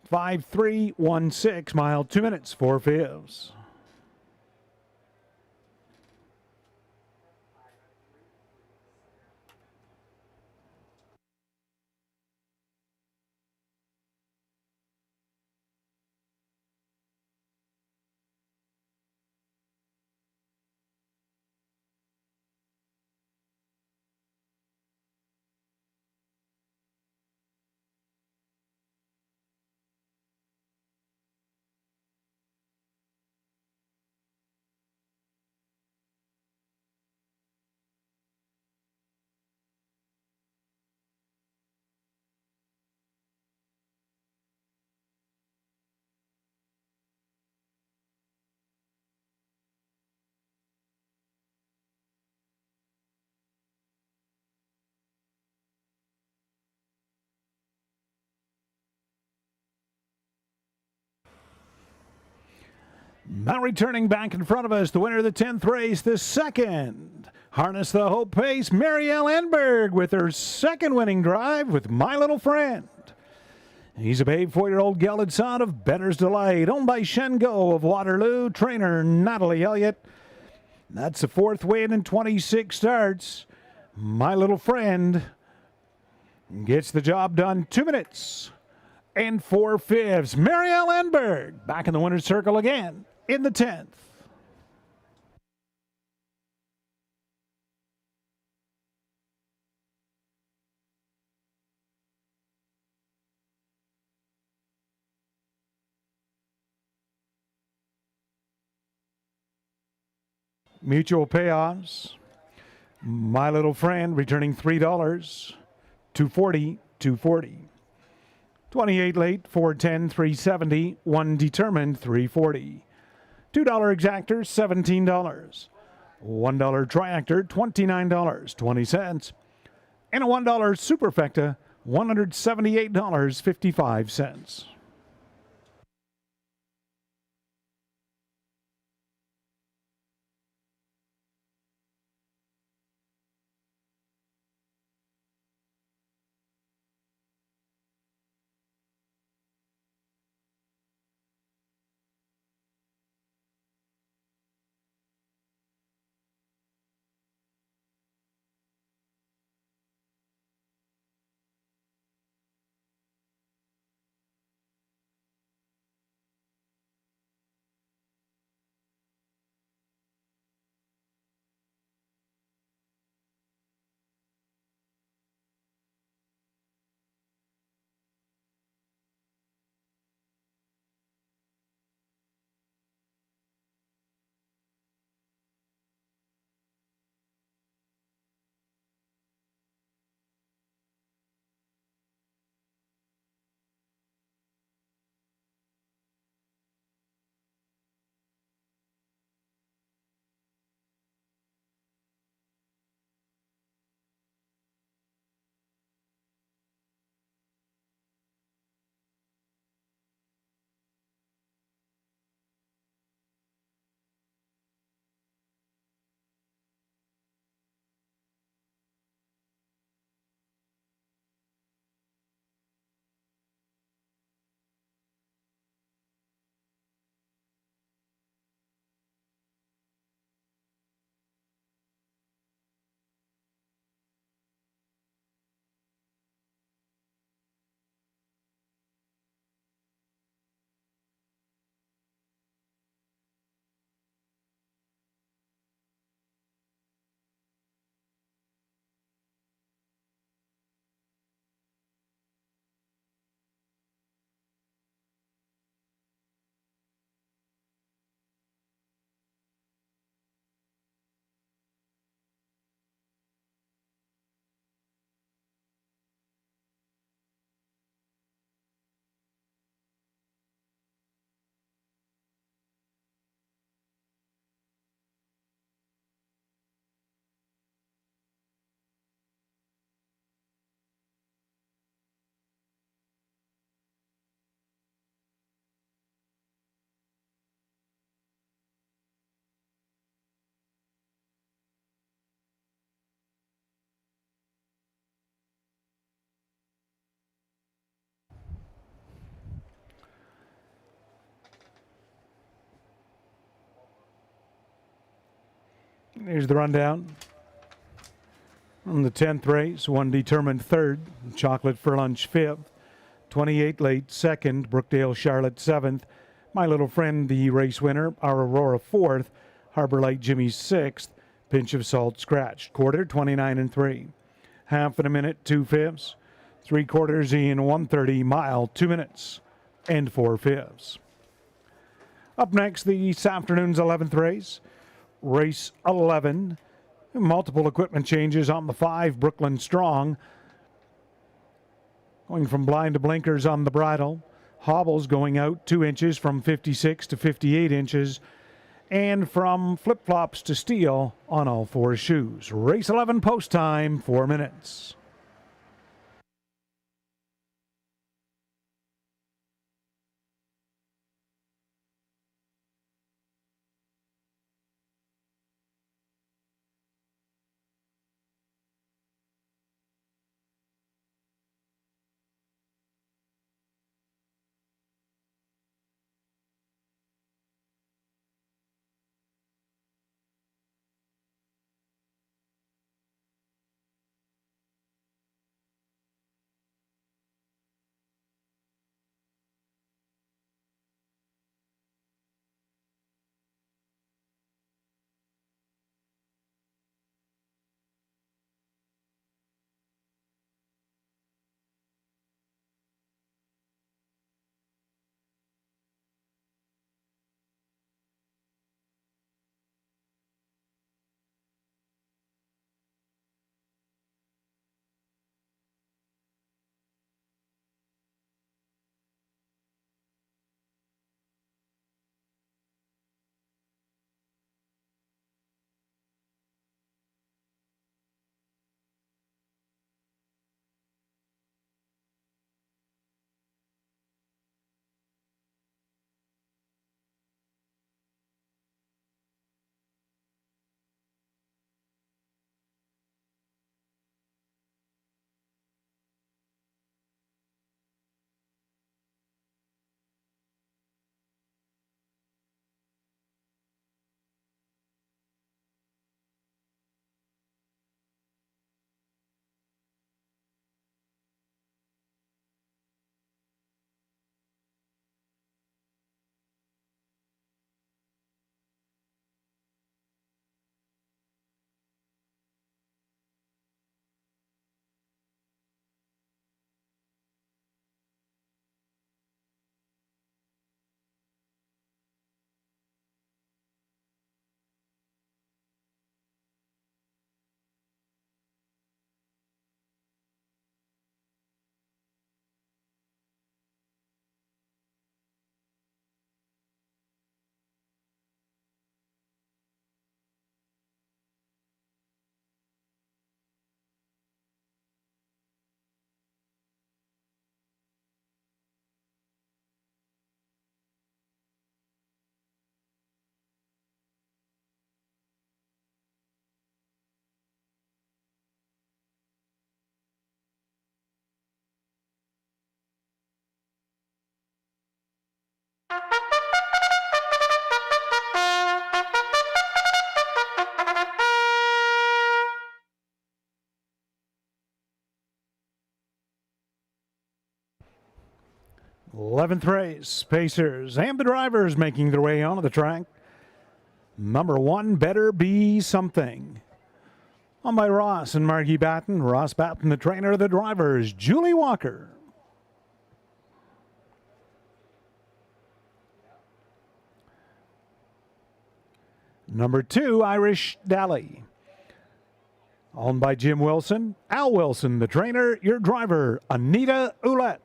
5:3:16 mile, 2 minutes, 4/5. Now returning back in front of us, the winner of the 10th race, the second. Harness the Hope Pace, Marielle Enberg with her second winning drive with My Little Friend. He's a babe 4-year-old gelded son of Better's Delight, owned by Shengo of Waterloo, trainer Natalie Elliott. That's the fourth win in 26 starts. My Little Friend gets the job done 2 minutes and 4/5. Marielle Enberg back in the winner's circle again in the 10th. Mutual payoffs. My Little Friend returning $3, 240, 240. 28 late, 410, 370. 1 determined, 340. $2 exactor, $17. $1 triactor, $29.20. And a $1 superfecta, $178.55. Here's the rundown. On the 10th race, 1 determined 3rd, Chocolate for Lunch 5th, 28 late 2nd, Brookdale Charlotte 7th, My Little Friend the race winner, Our Aurora 4th, Harbor Light Jimmy 6th, Pinch of Salt scratched, quarter 29 and 3, half in a minute 2/5, 3/4 in 130, mile 2 minutes and 4/5. Up next, this afternoon's 11th race. Race 11, multiple equipment changes on the 5, Brooklyn Strong. Going from blind to blinkers on the bridle. Hobbles going out 2 inches from 56 to 58 inches. And from flip-flops to steel on all 4 shoes. Race 11 post time, 4 minutes. Eleventh race, Pacers and the drivers making their way onto the track. Number 1, Better Be Something. On by Ross and Margie Batten. Ross Batten, the trainer, the drivers, Julie Walker. Number 2, Irish Dally. Owned by Jim Wilson. Al Wilson, the trainer, your driver, Anita Ouellette.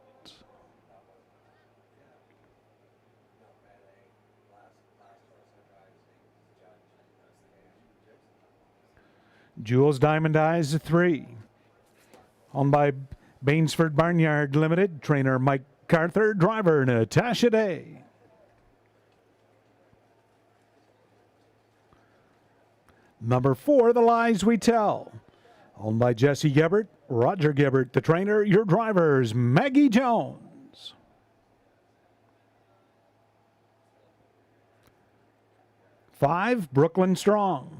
Jules Diamond Eyes, 3. Owned by Bainsford Barnyard Limited, trainer Mike Carther, driver Natasha Day. Number 4, The Lies We Tell. Owned by Jesse Gebert, Roger Gebert, the trainer, your drivers, Maggie Jones. Five, Brooklyn Strong.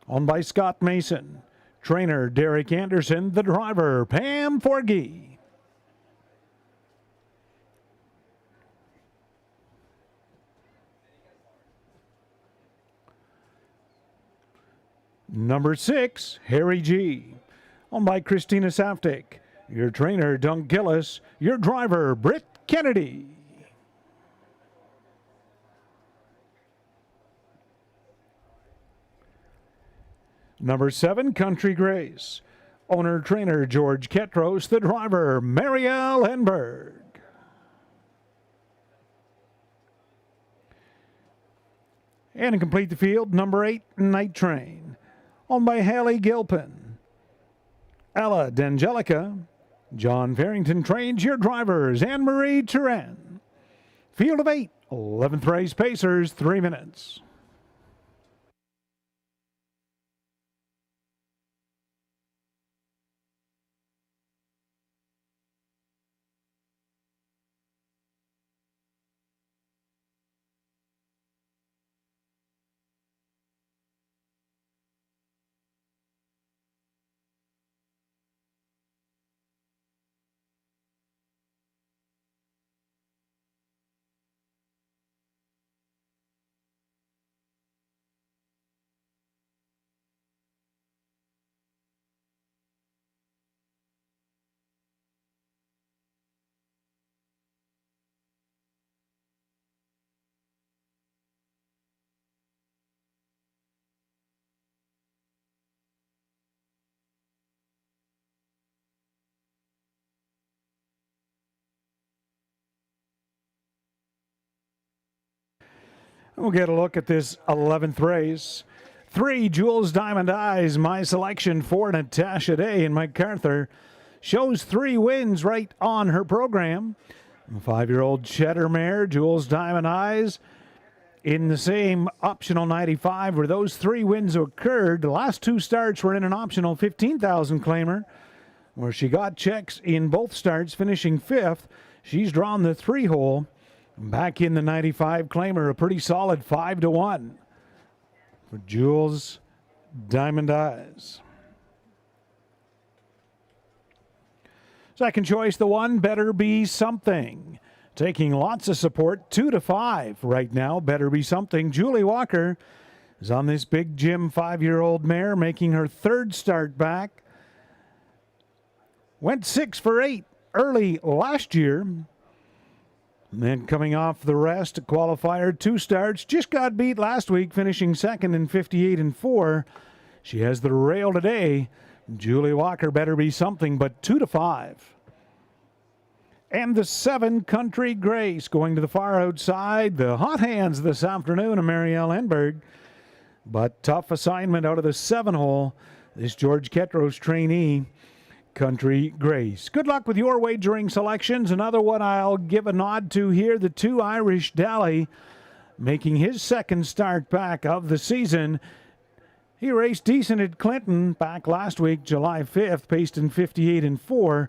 Owned by Scott Mason, trainer Derek Anderson, the driver Pam Forgey. Number 6, Harry G. Owned by Christina Saftik, your trainer Dunk Gillis, your driver Britt Kennedy. Number 7, Country Grace. Owner-trainer George Ketros, the driver Marielle Henberg. And to complete the field, number 8, Night Train. Owned by Hallie Gilpin. Ella D'Angelica. John Farrington trains your drivers, Anne-Marie Turan. Field of 8, 11th race, Pacers, 3 minutes. We'll get a look at this 11th race. 3, Jules Diamond Eyes, my selection for Natasha Day, and Mike Carther shows 3 wins right on her program. The 5-year-old Cheddar mare, Jules Diamond Eyes, in the same optional 95 where those 3 wins occurred. The last 2 starts were in an optional 15,000 claimer where she got checks in both starts, finishing 5th. She's drawn the 3-hole. Back in the 95 claimer, a pretty solid 5-1 for Jules Diamond Eyes. Second choice, the 1, Better Be Something. Taking lots of support, 2-5 right now. Better Be Something. Julie Walker is on this big Jim 5-year-old mare, making her 3rd start back. Went 6 for 8 early last year. And then coming off the rest, qualifier, 2 starts. Just got beat last week, finishing 2nd in 58-4. She has the rail today. Julie Walker, Better Be Something, but 2-5. And the 7, Country Grace, going to the far outside. The hot hands this afternoon of Marielle Henberg. But tough assignment out of the 7-hole. This George Ketros trainee, Country Grace. Good luck with your wagering selections. Another one I'll give a nod to here, the 2, Irish Dally, making his 2nd start back of the season. He raced decent at Clinton back last week, July 5th, paced in 58-4.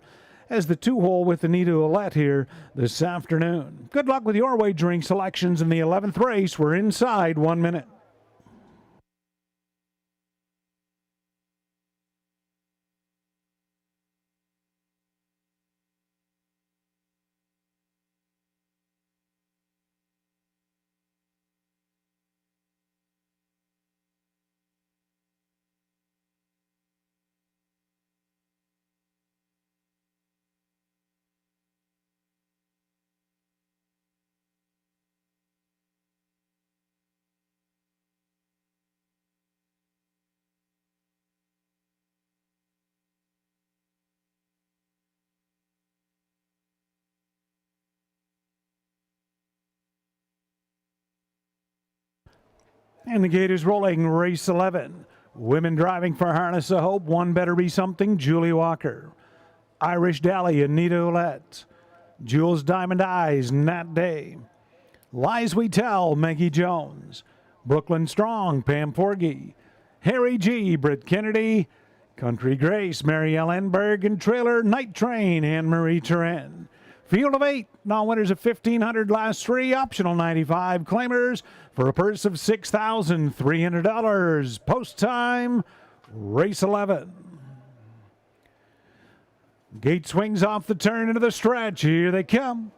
as the 2-hole with Anita Ouellette here this afternoon. Good luck with your wagering selections in the 11th race. We're inside 1 minute. And the gate is rolling. Race 11. Women driving for Harness of Hope. One Better Be Something, Julie Walker. Irish Dally, Anita Ouellette. Jules Diamond Eyes, Nat Day. Lies We Tell, Maggie Jones. Brooklyn Strong, Pam Forgy. Harry G, Britt Kennedy. Country Grace, Mary Ellen Berg. And Trailer Night Train, Anne-Marie Turenne. Field of 8, non-winners of $1,500, last 3, optional 95 claimers for a purse of $6,300. Post time, race 11. Gate swings off the turn into the stretch. Here they come.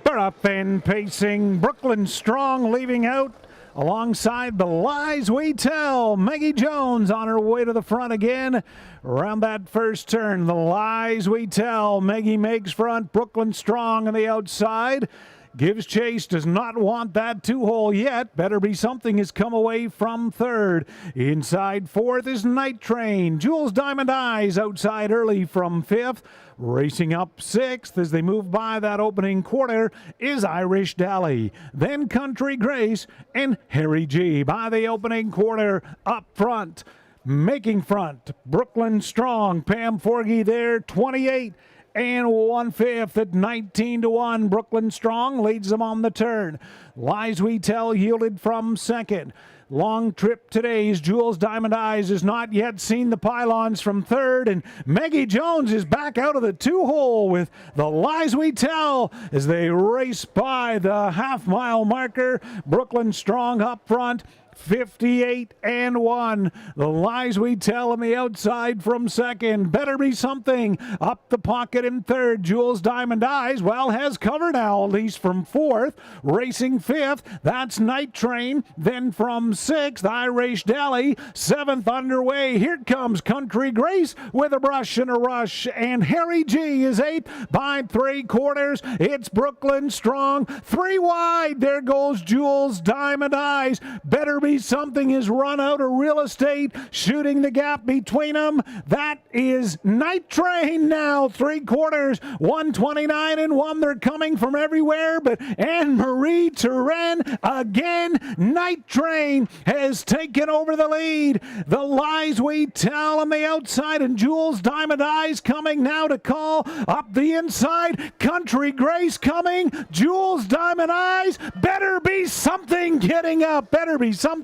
They're up and pacing. Brooklyn Strong leaving out alongside the Lies We Tell. Maggie Jones on her way to the front again. Around that first turn, the Lies We Tell. Maggie makes front. Brooklyn Strong on the outside. Gives chase, does not want that 2-hole yet. Better Be Something has come away from third. Inside fourth is Night Train. Jules Diamond Eyes outside early from fifth. Racing up sixth as they move by that opening quarter is Irish Dally. Then Country Grace and Harry G. By the opening quarter up front. Making front, Brooklyn Strong. Pam Forgy there, 28 and 1/5 at 19-1. Brooklyn Strong leads them on the turn. Lies We Tell yielded from second. Long Trip Today's Jules Diamond Eyes has not yet seen the pylons from third, and Maggie Jones is back out of the 2-hole with the Lies We Tell as they race by the half-mile marker. Brooklyn Strong up front. 58 and 1. The Lies We Tell on the outside from second. Better Be Something up the pocket in third. Jules Diamond Eyes, well, has cover now, at least from fourth. Racing fifth, that's Night Train. Then from sixth, Irish Dally. Seventh underway. Here comes Country Grace with a brush and a rush. And Harry G is eighth by 3/4. It's Brooklyn Strong. 3 wide. There goes Jules Diamond Eyes. Better Be Something has run out of real estate, shooting the gap between them. That is Night Train now, 3/4, 129 and 1. They're coming from everywhere, but Anne-Marie Turenne again. Night Train has taken over the lead. The Lies We Tell on the outside, and Jules Diamond Eyes coming now to call up the inside. Country Grace coming. Jules Diamond Eyes. Better Be Something getting up. Better Be Something.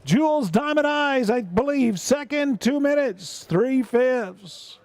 Jules Diamond Eyes, I believe, second, 2 minutes, 3/5.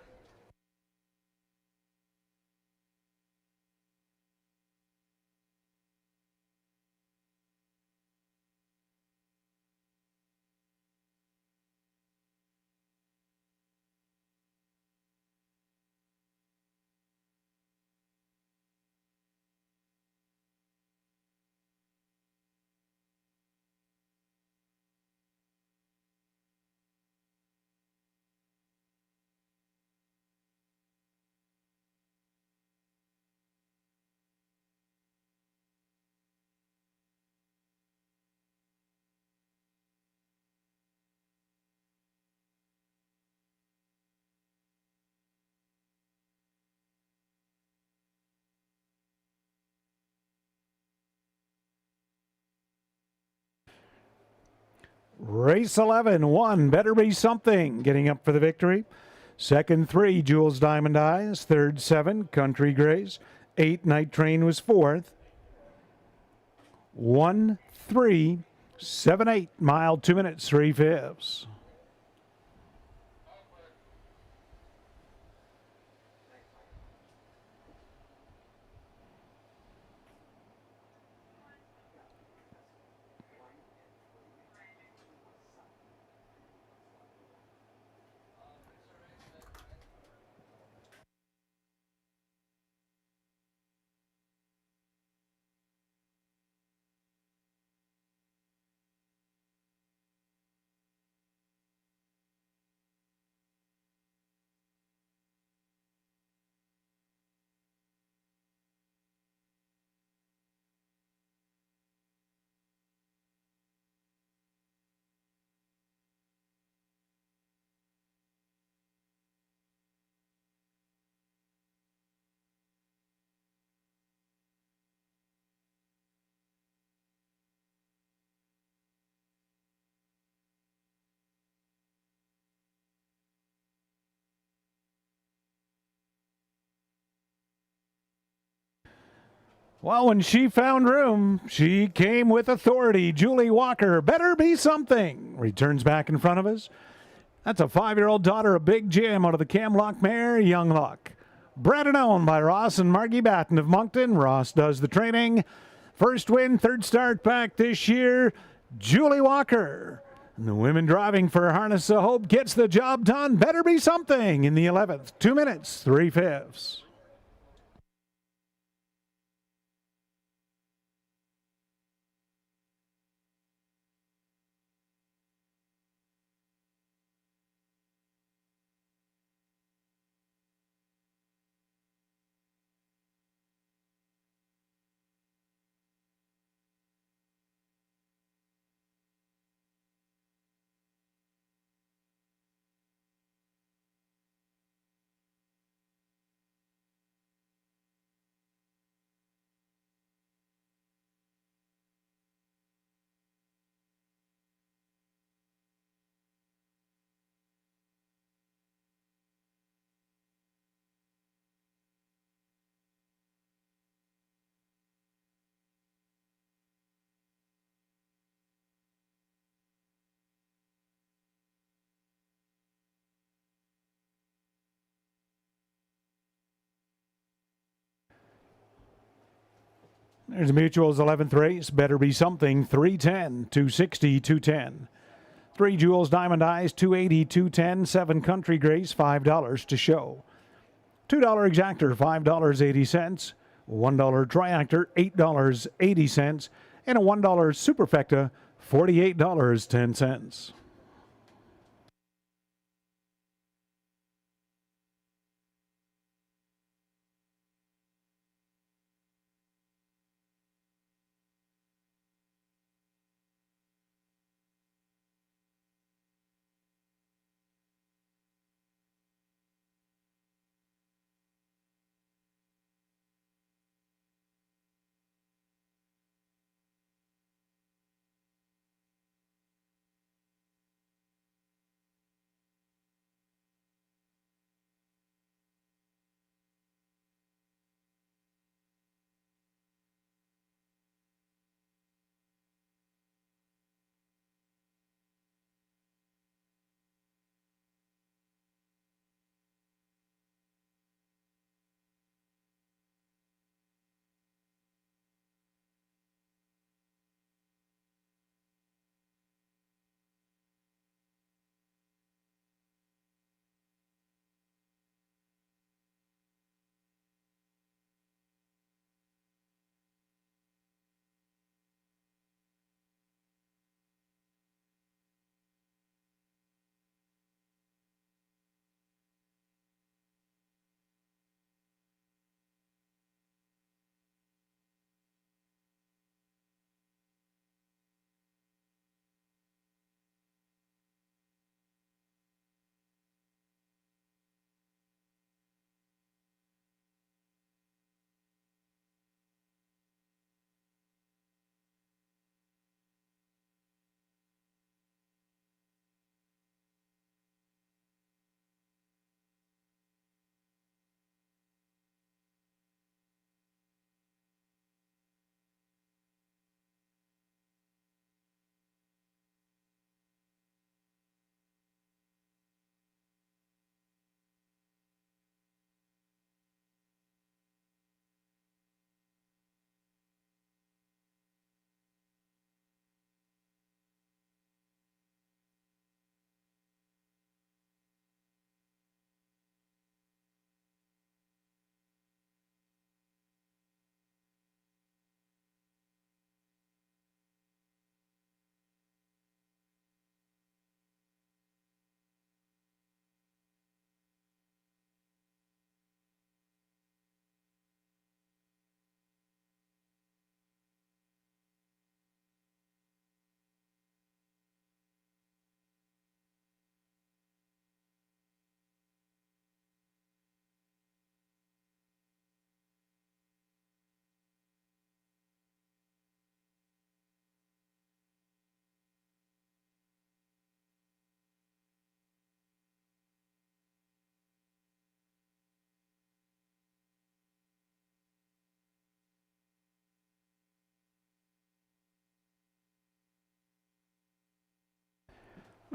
Race 11, 1, Better Be Something, getting up for the victory. Second, 3, Jules Diamond Eyes. Third, 7, Country Grace. 8, Night Train was fourth. 1, 3, 7, 8, mile, 2 minutes, 3/5. Well, when she found room, she came with authority. Julie Walker, Better Be Something, returns back in front of us. That's a 5-year-old daughter of Big Jim out of the Camlock mare, Young Luck. Bred and owned by Ross and Margie Batten of Moncton. Ross does the training. First win, third start back this year, Julie Walker. And the women driving for Harness of Hope gets the job done. Better Be Something in the 11th. 2 minutes, 3/5. There's Mutual's 11th race. Better Be Something, 310, 260, 210. 3 Jewels Diamond Eyes, 280, 210. 7 Country Grace, $5 to show. $2 Exactor, $5.80. $1 Triactor, $8.80. And a $1 Superfecta, $48.10.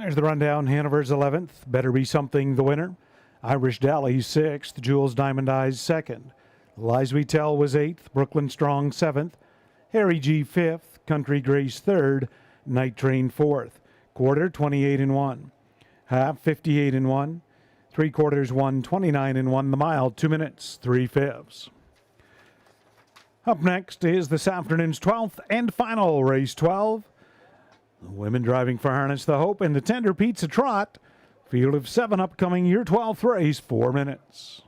There's the rundown. Hanover's 11th. Better Be Something, the winner. Irish Dally 6th. Jules Diamond Eyes 2nd. Lies We Tell was 8th. Brooklyn Strong 7th. Harry G 5th. Country Grace 3rd. Night Train 4th. Quarter 28-1. Half 58-1. 3/4 1 29-1. The mile 2 minutes 3/5. Up next is this afternoon's 12th and final race 12. The women driving for Harness the Hope and the Tender Pizza Trot. Field of 7 upcoming year 12th race, 4 minutes.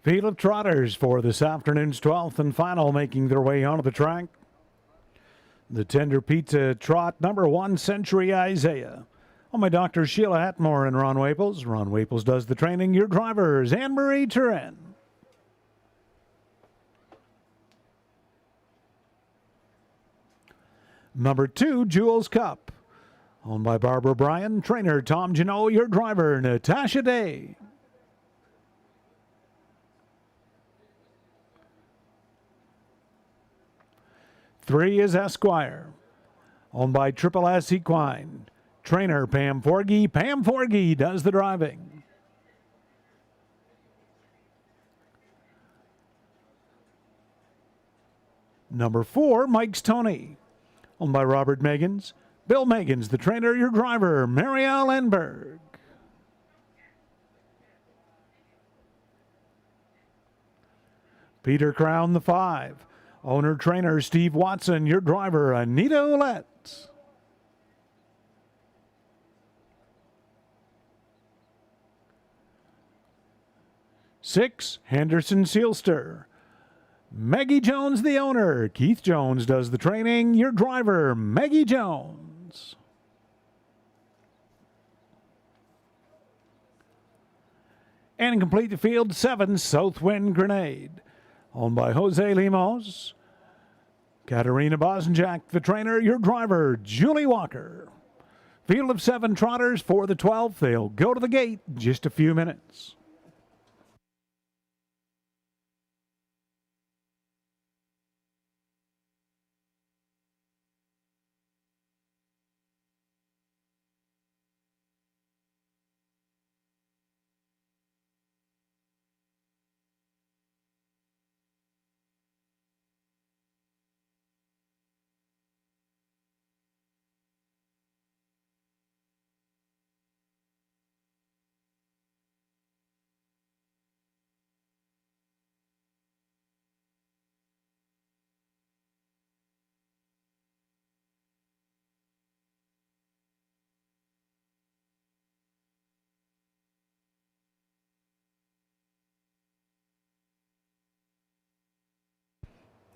Field of trotters for this afternoon's 12th and final making their way onto the track. The Tender Pizza Trot, number 1, Century Isaiah. On my doctor, Sheila Atmore and Ron Waples. Ron Waples does the training. Your drivers, Anne-Marie Turin. Number 2, Jules Cup. Owned by Barbara Bryan. Trainer, Tom Janot. Your driver, Natasha Day. Three is Esquire. Owned by Triple S Equine. Trainer, Pam Forgy. Pam Forgy does the driving. Number 4, Mike's Tony. Owned by Robert Megans. Bill Megans, the trainer, your driver, Marielle Enberg. Peter Crown, the 5. Owner, trainer, Steve Watson, your driver, Anita Ouellette. Six, Henderson Sealster. Maggie Jones, the owner. Keith Jones does the training. Your driver, Maggie Jones. And complete the field, 7, Southwind Grenade. Owned by Jose Limos. Katarina Bosenjak, the trainer. Your driver, Julie Walker. Field of 7 trotters for the 12th. They'll go to the gate in just a few minutes.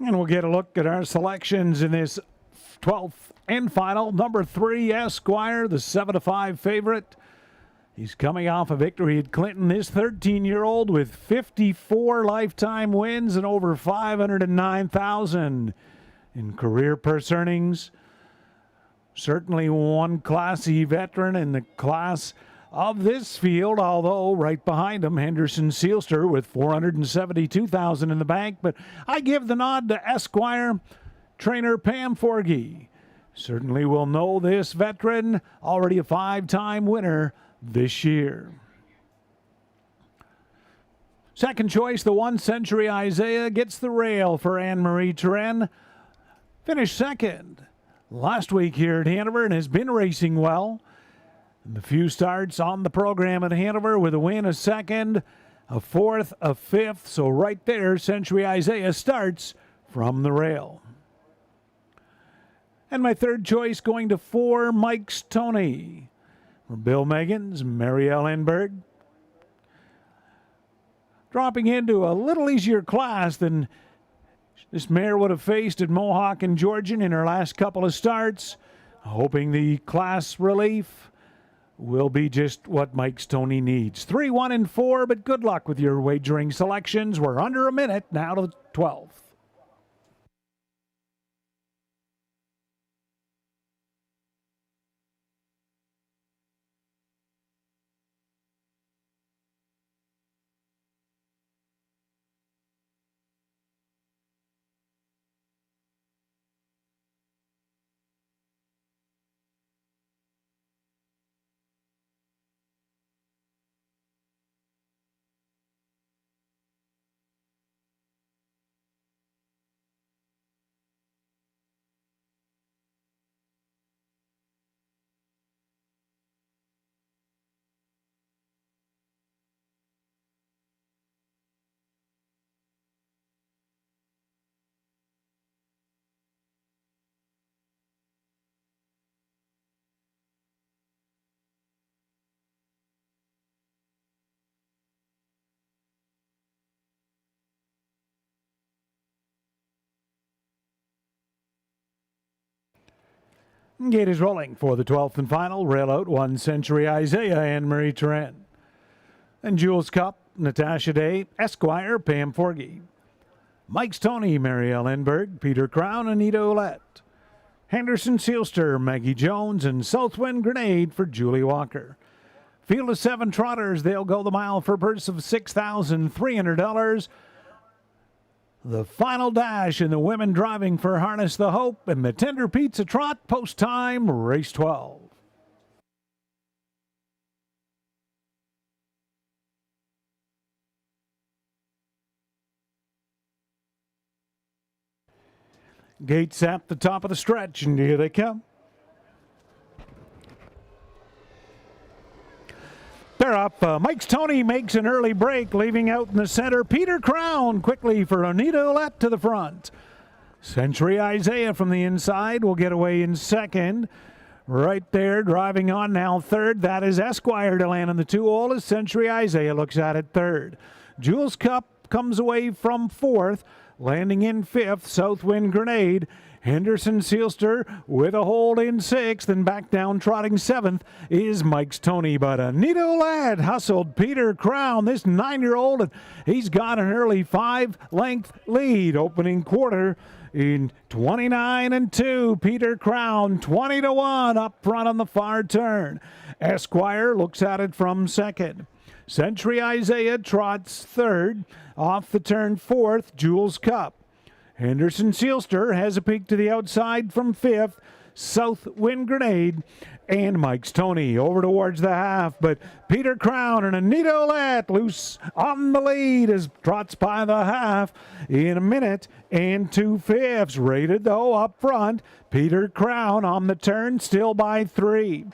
And we'll get a look at our selections in this 12th and final. Number 3, Esquire, the 7-5 favorite. He's coming off a victory at Clinton. This 13-year-old with 54 lifetime wins and over $509,000 in career purse earnings. Certainly one classy veteran in the class of this field, although right behind him, Henderson Sealster with $472,000 in the bank. But I give the nod to Esquire, trainer Pam Forgy. Certainly will know this veteran, already a 5-time winner this year. Second choice, the 1 Century Isaiah gets the rail for Anne-Marie Turin. Finished second last week here at Hanover and has been racing well. And the few starts on the program at Hanover with a win, a second, a fourth, a fifth. So right there, Century Isaiah starts from the rail. And my third choice going to 4, Mike's Tony. For Bill Megans, Marielle Enberg. Dropping into a little easier class than this mare would have faced at Mohawk and Georgian in her last couple of starts. Hoping the class relief will be just what Mike's Tony needs. 3, 1, and 4, but good luck with your wagering selections. We're under a minute now to the 12th. Gate is rolling for the 12th and final. Rail out 1 Century Isaiah, Anne-Marie Trent. And Jules Cup, Natasha Day, Esquire, Pam Forgy. Mike's Tony, Marielle Enberg, Peter Crown, Anita Ouellette. Henderson Sealster, Maggie Jones, and Southwind Grenade for Julie Walker. Field of 7 trotters. They'll go the mile for a purse of $6,300. The final dash in the women driving for Harness the Hope and the Tender Pizza Trot, post time, race 12. Gates at the top of the stretch, and here they come. They're up. Mike's Tony makes an early break, leaving out in the center. Peter Crown quickly for Anita Ouellette to the front. Century Isaiah from the inside will get away in second. Right there, driving on now third. That is Esquire to land in the 2 oldest. Century Isaiah looks at it third. Jules Cup comes away from fourth. Landing in fifth, Southwind Grenade. Henderson Sealster with a hold in sixth, and back down trotting seventh is Mike's Tony. But Anita Ouellette hustled Peter Crown, this 9-year-old, and he's got an early 5-length lead. Opening quarter in 29-2. Peter Crown 20-1 up front on the far turn. Esquire looks at it from second. Century Isaiah trots third. Off the turn fourth, Jules Cup. Henderson Sealster has a peek to the outside from fifth. Southwind Grenade and Mike's Tony over towards the half, but Peter Crown and Anita Ouellette loose on the lead as trots by the half in a minute and 2/5. Rated though up front. Peter Crown on the turn still by 3.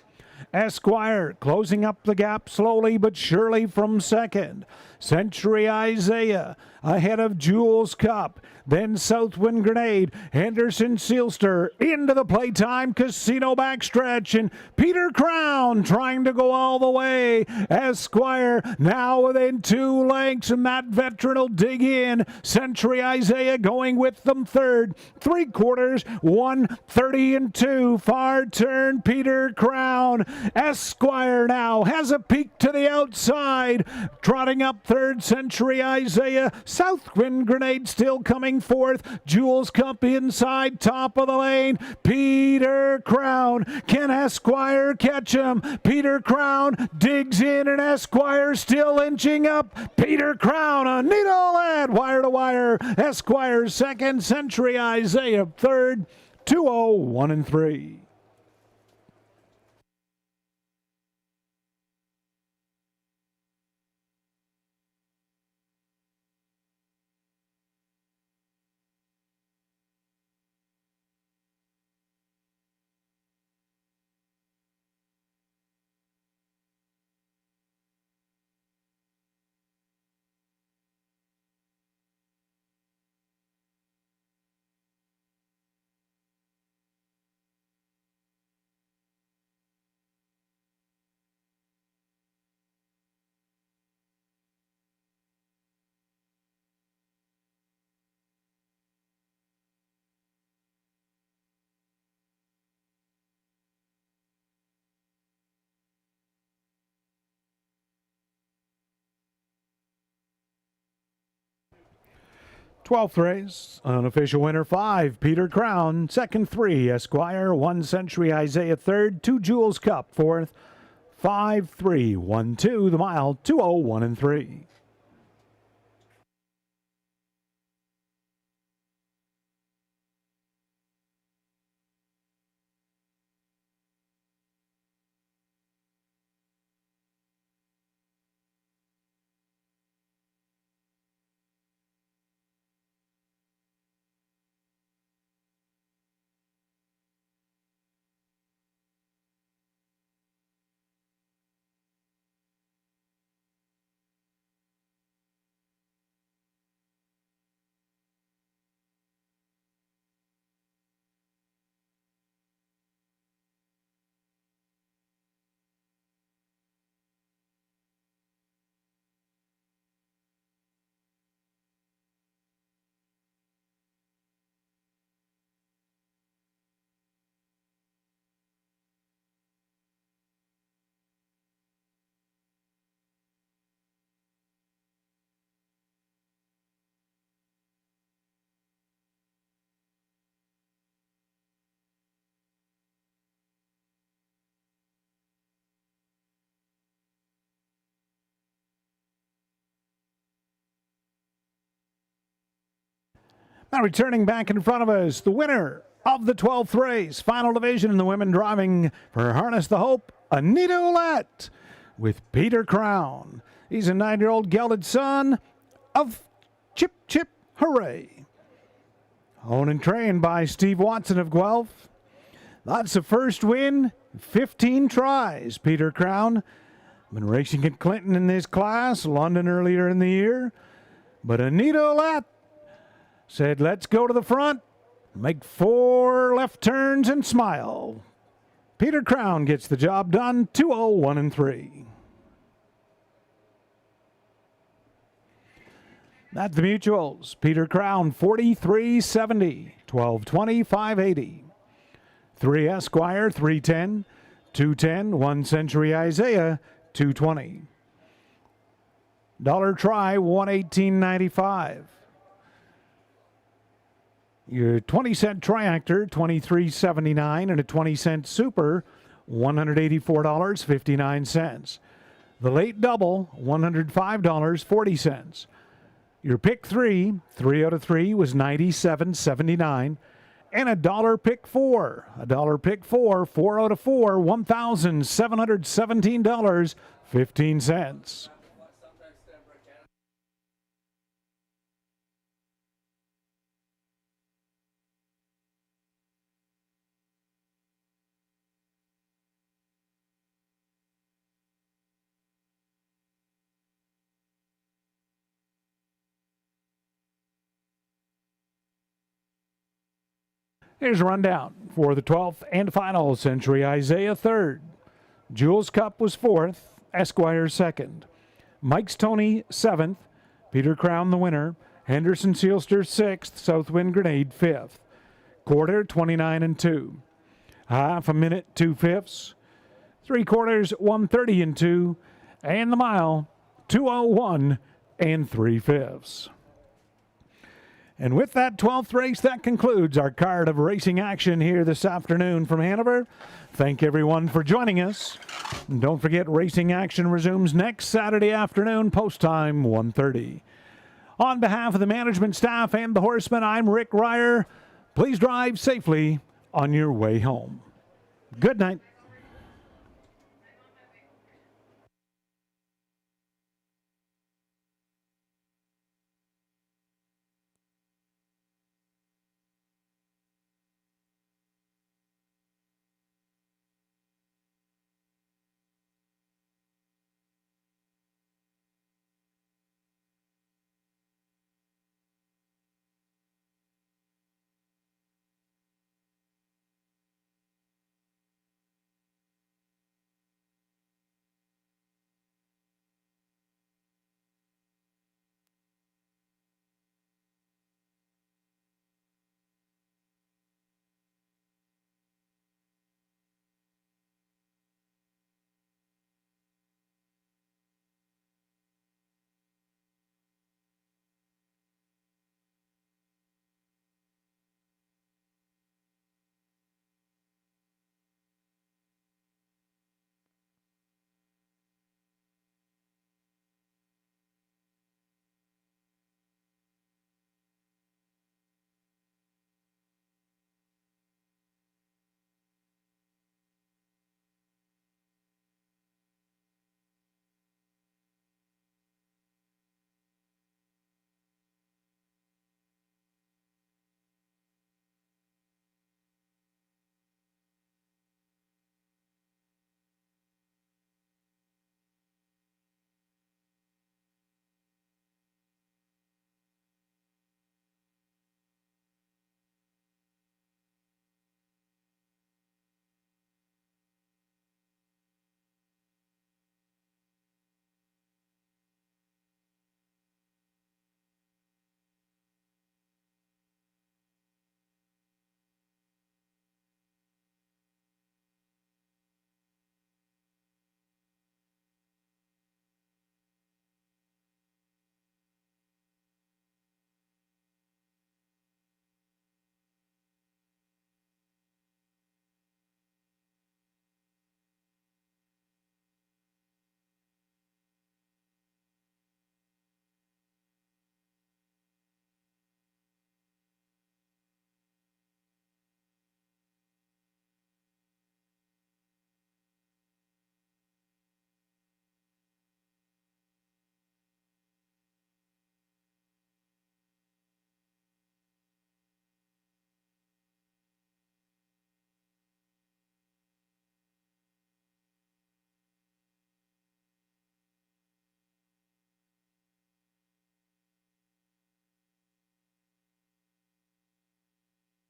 Esquire closing up the gap slowly but surely from second. Century Isaiah ahead of Jules Cup. Then Southwind Grenade, Henderson Sealster into the Playtime Casino backstretch, and Peter Crown trying to go all the way. Esquire now within 2 lengths, and that veteran will dig in. Century Isaiah going with them third. 3/4, 1:30-2. Far turn, Peter Crown. Esquire now has a peek to the outside. Trotting up third, Century Isaiah. Southwind Grenade still coming fourth. Jules Cup inside, top of the lane. Peter Crown. Can Esquire catch him? Peter Crown digs in, and Esquire still inching up. Peter Crown, Anita Ouellette, wire to wire. Esquire second, Century Isaiah third. 2-0-1-3. 12th race, unofficial winner 5, Peter Crown. Second 3, Esquire. 1 Century Isaiah third. 2 Jules Cup fourth. 5-3-1-2 the mile. 2-0-1-3. Now returning back in front of us, the winner of the 12th race, final division in the women driving for Harness the Hope, Anita Ouellette with Peter Crown. He's a 9-year-old gelded son of Chip Chip Hooray. Owned and trained by Steve Watson of Guelph. That's the first win, 15 tries, Peter Crown. Been racing at Clinton in this class, London earlier in the year. But Anita Ouellette said, let's go to the front, make 4 left turns and smile. Peter Crown gets the job done, 2-0-1-3. At the mutuals, Peter Crown 43.70, 12.20, 5.80. 3 Esquire 3.10, 2.10, 1 Century Isaiah 2.20. Dollar Try 118.95. Your 20-cent Triactor, $23.79, and a 20-cent Super, $184.59. The late double, $105.40. Your pick 3 out of 3 was $97.79, and a dollar pick 4. A dollar pick 4 out of 4, $1,717.15. Here's a rundown for the 12th and final. Century Isaiah 3rd. Jules Cup was 4th. Esquire 2nd. Mike's Tony 7th. Peter Crown the winner. Henderson Sealster 6th. Southwind Grenade 5th. Quarter 29 2. Half a minute 2/5. 3/4 1:30 2. And the mile 2:01 3/5. And with that 12th race, that concludes our card of racing action here this afternoon from Hanover. Thank everyone for joining us. And don't forget, racing action resumes next Saturday afternoon, post time 1:30. On behalf of the management staff and the horsemen, I'm Rick Ryer. Please drive safely on your way home. Good night.